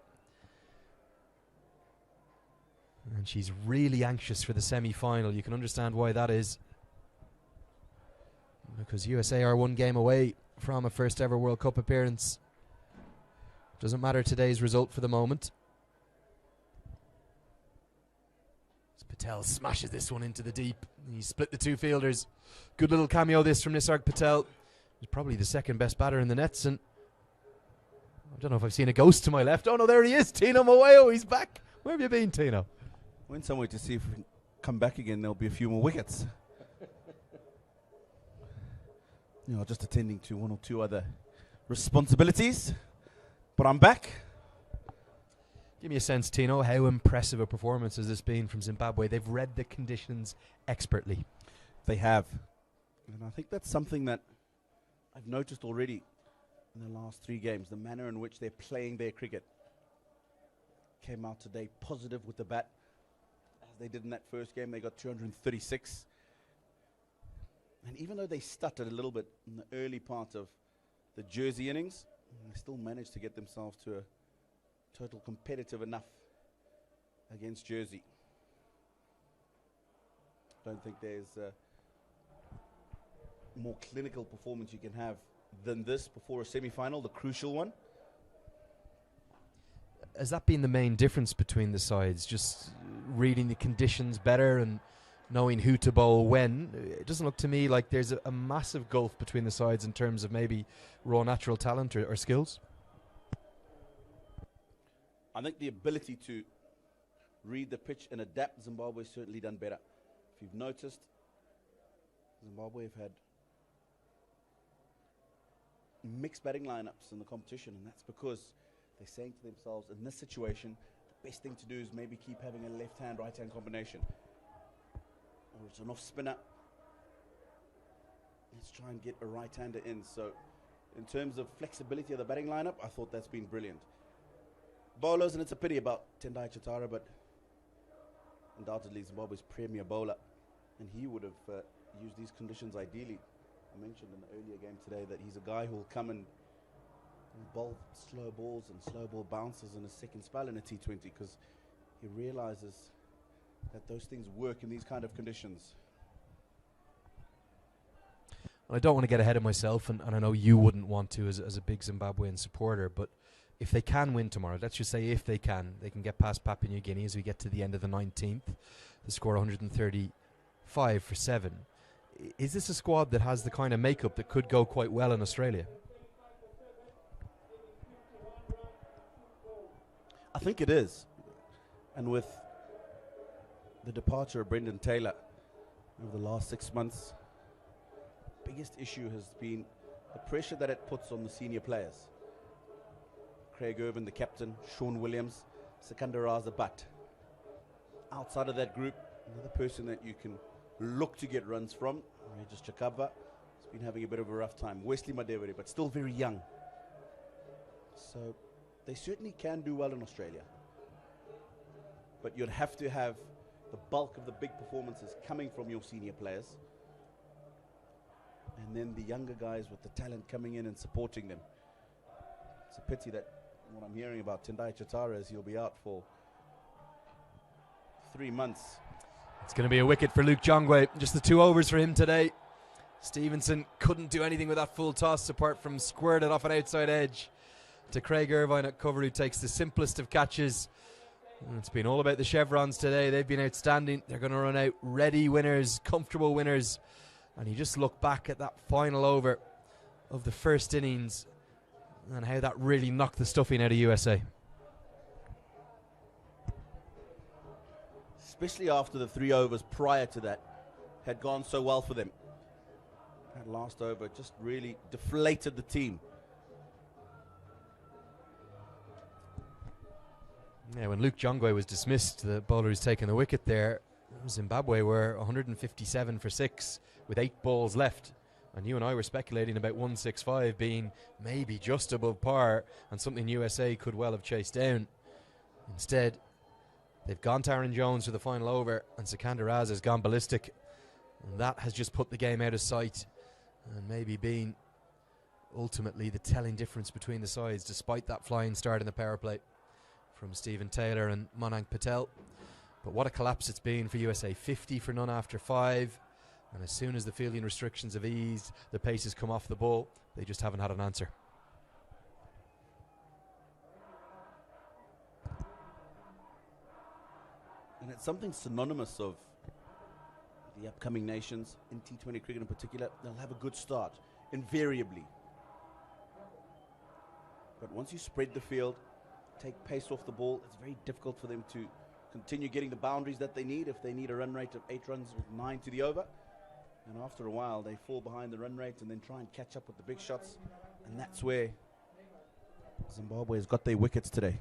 And she's really anxious for the semi-final. You can understand why that is. Because USA are one game away from a first ever World Cup appearance. Doesn't matter today's result for the moment. As Patel smashes this one into the deep. He split the two fielders. Good little cameo this from Nisarg Patel. He's probably the second best batter in the nets. And I don't know if I've seen a ghost to my left. Oh no, there he is. Tino Mowayo, he's back. Where have you been, Tino?
Went somewhere to see if we can come back again. There'll be a few more wickets. Just attending to one or two other responsibilities. But I'm back.
Give me a sense, Tino, how impressive a performance has this been from Zimbabwe? They've read the conditions expertly.
They have. And I think that's something that I've noticed already in the last 3 games. The manner in which they're playing their cricket. Came out today positive with the bat. As they did in that first game, they got 236. And even though they stuttered a little bit in the early part of the Jersey innings, they still managed to get themselves to a total competitive enough against Jersey. Don't think there's a more clinical performance you can have than this before a semi-final, the crucial one.
Has that been the main difference between the sides? Just reading the conditions better and knowing who to bowl when? It doesn't look to me like there's a massive gulf between the sides in terms of maybe raw natural talent or skills.
I think the ability to read the pitch and adapt, Zimbabwe's certainly done better. If you've noticed, Zimbabwe have had mixed batting lineups in the competition, and that's because they're saying to themselves, in this situation, the best thing to do is maybe keep having a left-hand, right-hand combination. Or it's an off-spinner. Let's try and get a right-hander in. So, in terms of flexibility of the batting lineup, I thought that's been brilliant. Bowlers, and it's a pity about Tendai Chatara, but undoubtedly Zimbabwe's premier bowler, and he would have used these conditions ideally. I mentioned in the earlier game today that he's a guy who will come and bowl slow balls and slow ball bounces in a second spell in a T20 because he realizes that those things work in these kind of conditions.
Well, I don't want to get ahead of myself, and I know you wouldn't want to as a big Zimbabwean supporter, but if they can win tomorrow, let's just say if they can get past Papua New Guinea as we get to the end of the 19th. They score 135 for 7. Is this a squad that has the kind of makeup that could go quite well in Australia?
I think it is. And with the departure of Brendan Taylor over the last 6 months, biggest issue has been the pressure that it puts on the senior players. Craig Irvin, the captain, Sean Williams, Sikandar Raza Butt. Outside of that group, another person that you can look to get runs from, Regis Chakabva, has been having a bit of a rough time. Wesley Madevere, but still very young. So they certainly can do well in Australia. But you'd have to have the bulk of the big performances coming from your senior players. And then the younger guys with the talent coming in and supporting them. It's a pity that what I'm hearing about Tendai Chatara is he'll be out for 3 months.
It's going to be a wicket for Luke Jongwe. Just the 2 overs for him today. Stevenson couldn't do anything with that full toss apart from squirt it off an outside edge to Craig Irvine at cover, who takes the simplest of catches. And it's been all about the chevrons today. They've been outstanding. They're going to run out ready winners, comfortable winners. And you just look back at that final over of the first innings and how that really knocked the stuffing out of USA.
Especially after the 3 overs prior to that had gone so well for them. That last over just really deflated the team.
Yeah, when Luke Jongwe was dismissed, the bowler who's taken the wicket there, Zimbabwe were 157 for 6 with 8 balls left. And you and I were speculating about 165 being maybe just above par and something USA could well have chased down. Instead, they've gone to Aaron Jones for the final over, and Sikandar Raza has gone ballistic. And that has just put the game out of sight and maybe been ultimately the telling difference between the sides, despite that flying start in the power play from Stephen Taylor and Monank Patel. But what a collapse it's been for USA. 50 for none after 5. And as soon as the fielding restrictions have eased, the pace has come off the ball. They just haven't had an answer.
And it's something synonymous of the upcoming nations, in T20 cricket in particular. They'll have a good start, invariably. But once you spread the field, take pace off the ball, it's very difficult for them to continue getting the boundaries that they need. If they need a run rate of 8 runs with 9 to the over, and after a while they fall behind the run rate and then try and catch up with the big shots, and that's where Zimbabwe has got their wickets today.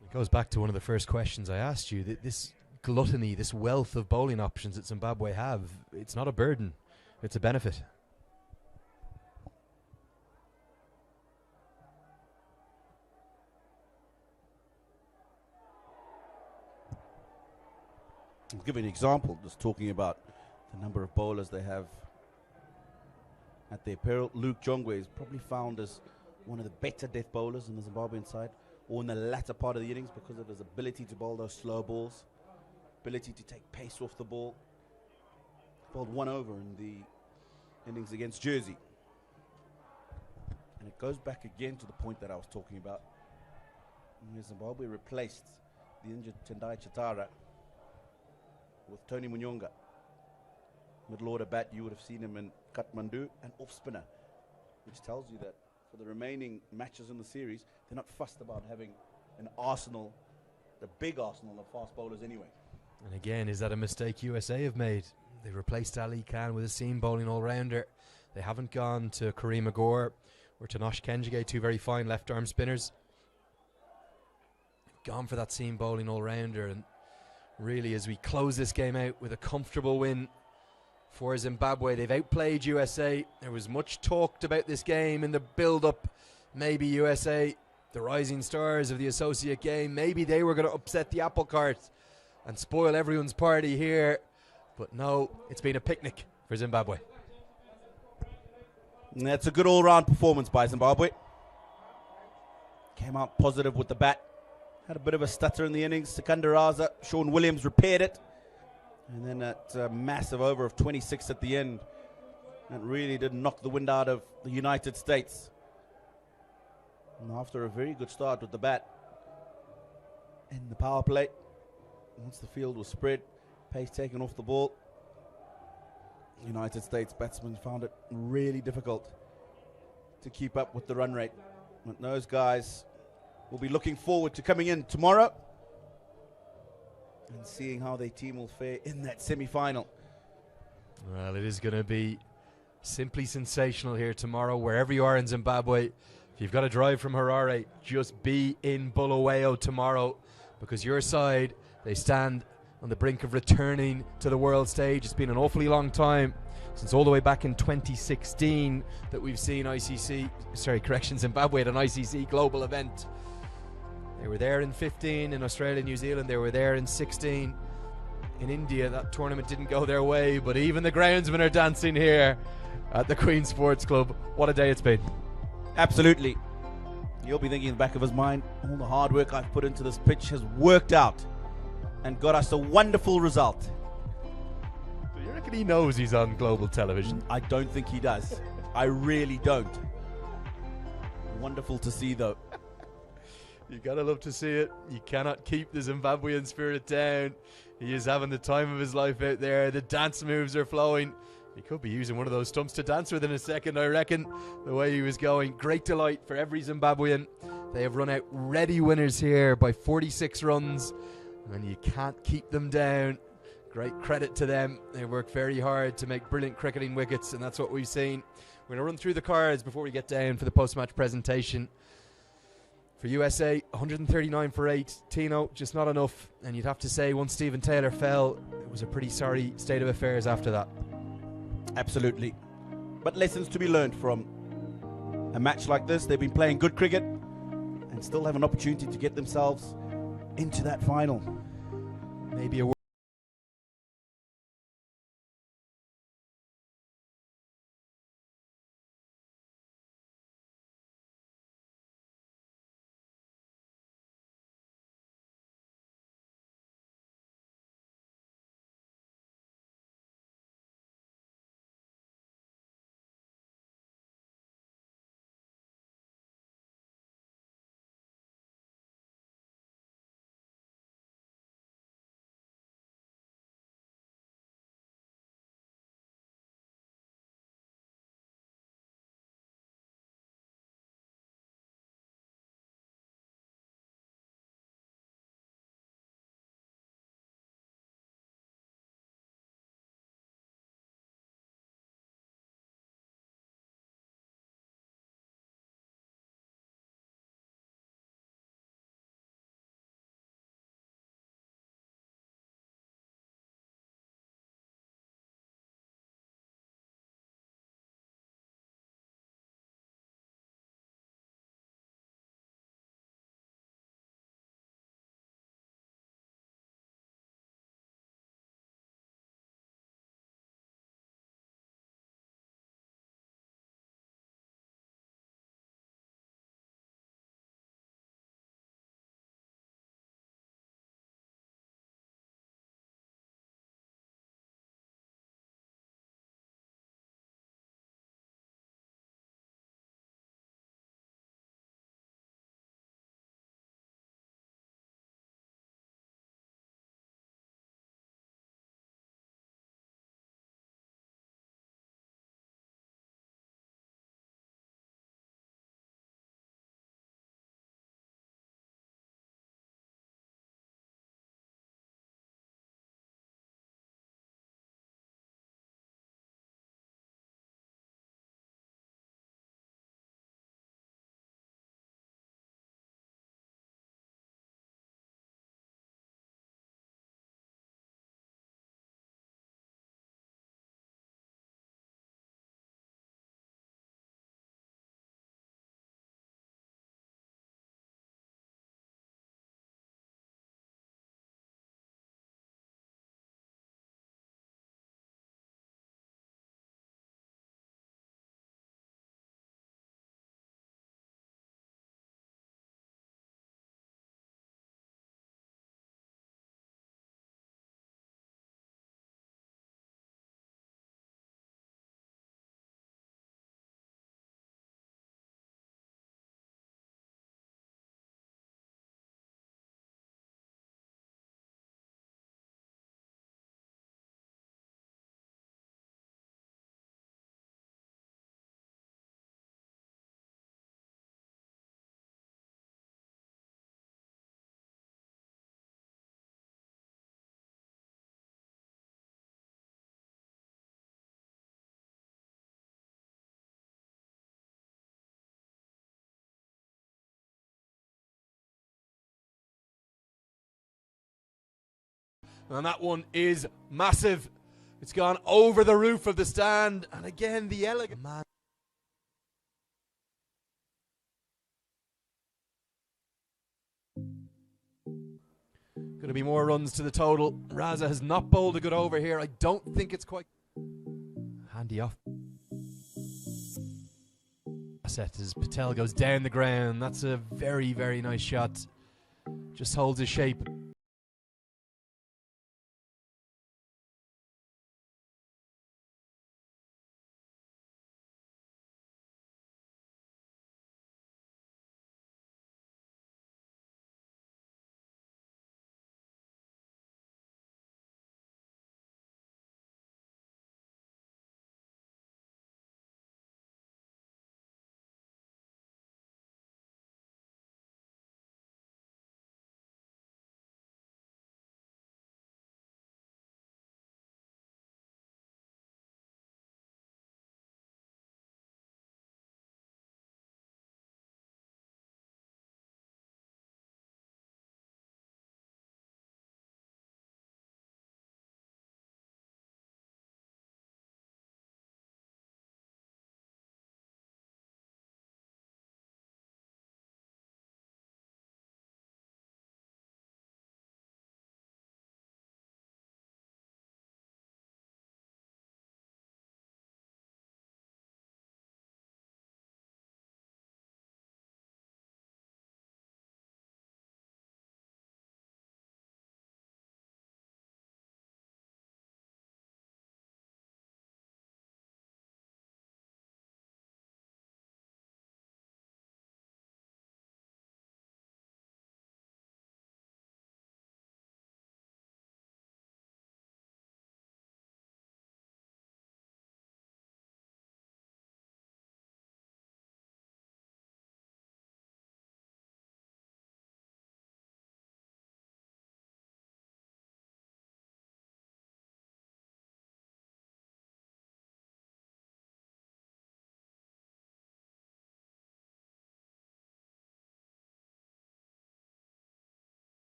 It goes back to one of the first questions I asked you. This gluttony, this wealth of bowling options that Zimbabwe have, it's not a burden, it's a benefit.
I'll give you an example, just talking about the number of bowlers they have at their peril. Luke Jongwe is probably found as one of the better death bowlers in the Zimbabwean side, or in the latter part of the innings, because of his ability to bowl those slow balls, ability to take pace off the ball. Bowled 1 over in the innings against Jersey. And it goes back again to the point that I was talking about, where Zimbabwe replaced the injured Tendai Chitara with Tony Munyonga. Middle order bat, you would have seen him in Kathmandu, and off spinner, which tells you that for the remaining matches in the series, they're not fussed about having an arsenal, the big arsenal of fast bowlers anyway.
And again, is that a mistake USA have made? They replaced Ali Khan with a seam bowling all-rounder. They haven't gone to Kareem Agor or Tanosh Kenjige, 2 very fine left-arm spinners. They've gone for that seam bowling all-rounder, and really, as we close this game out with a comfortable win for Zimbabwe, they've outplayed USA. There was much talked about this game in the build-up. Maybe USA, the rising stars of the associate game, maybe they were going to upset the apple cart and spoil everyone's party here. But no, it's been a picnic for Zimbabwe.
And that's a good all-round performance by Zimbabwe. Came out positive with the bat. Had a bit of a stutter in the innings. Sikandar Raza, Sean Williams repaired it. And then that massive over of 26 at the end. That really did knock the wind out of the United States. And after a very good start with the bat in the power play, once the field was spread, pace taken off the ball, United States batsmen found it really difficult to keep up with the run rate. But those guys will be looking forward to coming in tomorrow and seeing how their team will fare in that semi-final.
Well, it is going to be simply sensational here tomorrow, wherever you are in Zimbabwe. If you've got to drive from Harare, just be in Bulawayo tomorrow, because your side, they stand on the brink of returning to the world stage. It's been an awfully long time, since all the way back in 2016, that we've seen Zimbabwe at an ICC global event. They were there in 15 in Australia, New Zealand. They were there in 16 in India. That tournament didn't go their way, but even the groundsmen are dancing here at the Queen Sports Club. What a day it's been.
Absolutely. You'll be thinking in the back of his mind, all the hard work I've put into this pitch has worked out and got us a wonderful result.
Do you reckon he knows he's on global television?
I don't think he does. I really don't. Wonderful to see, though.
You gotta love to see it. You cannot keep the Zimbabwean spirit down. He is having the time of his life out there. The dance moves are flowing. He could be using one of those stumps to dance with in a second, I reckon, the way he was going. Great delight for every Zimbabwean. They have run out ready winners here by 46 runs, and you can't keep them down. Great credit to them. They work very hard to make brilliant cricketing wickets, and that's what we've seen. We're going to run through the cards before we get down for the post-match presentation. For USA, 139 for 8. Tino, just not enough. And you'd have to say, once Stephen Taylor fell, it was a pretty sorry state of affairs after that.
Absolutely. But lessons to be learned from a match like this. They've been playing good cricket and still have an opportunity to get themselves into that final.
Maybe a And that one is massive. It's gone over the roof of the stand. And again, the elegant man. Going to be more runs to the total. Raza has not bowled a good over here. I don't think it's quite handy off. Set as Patel goes down the ground. That's a very, very nice shot. Just holds his shape.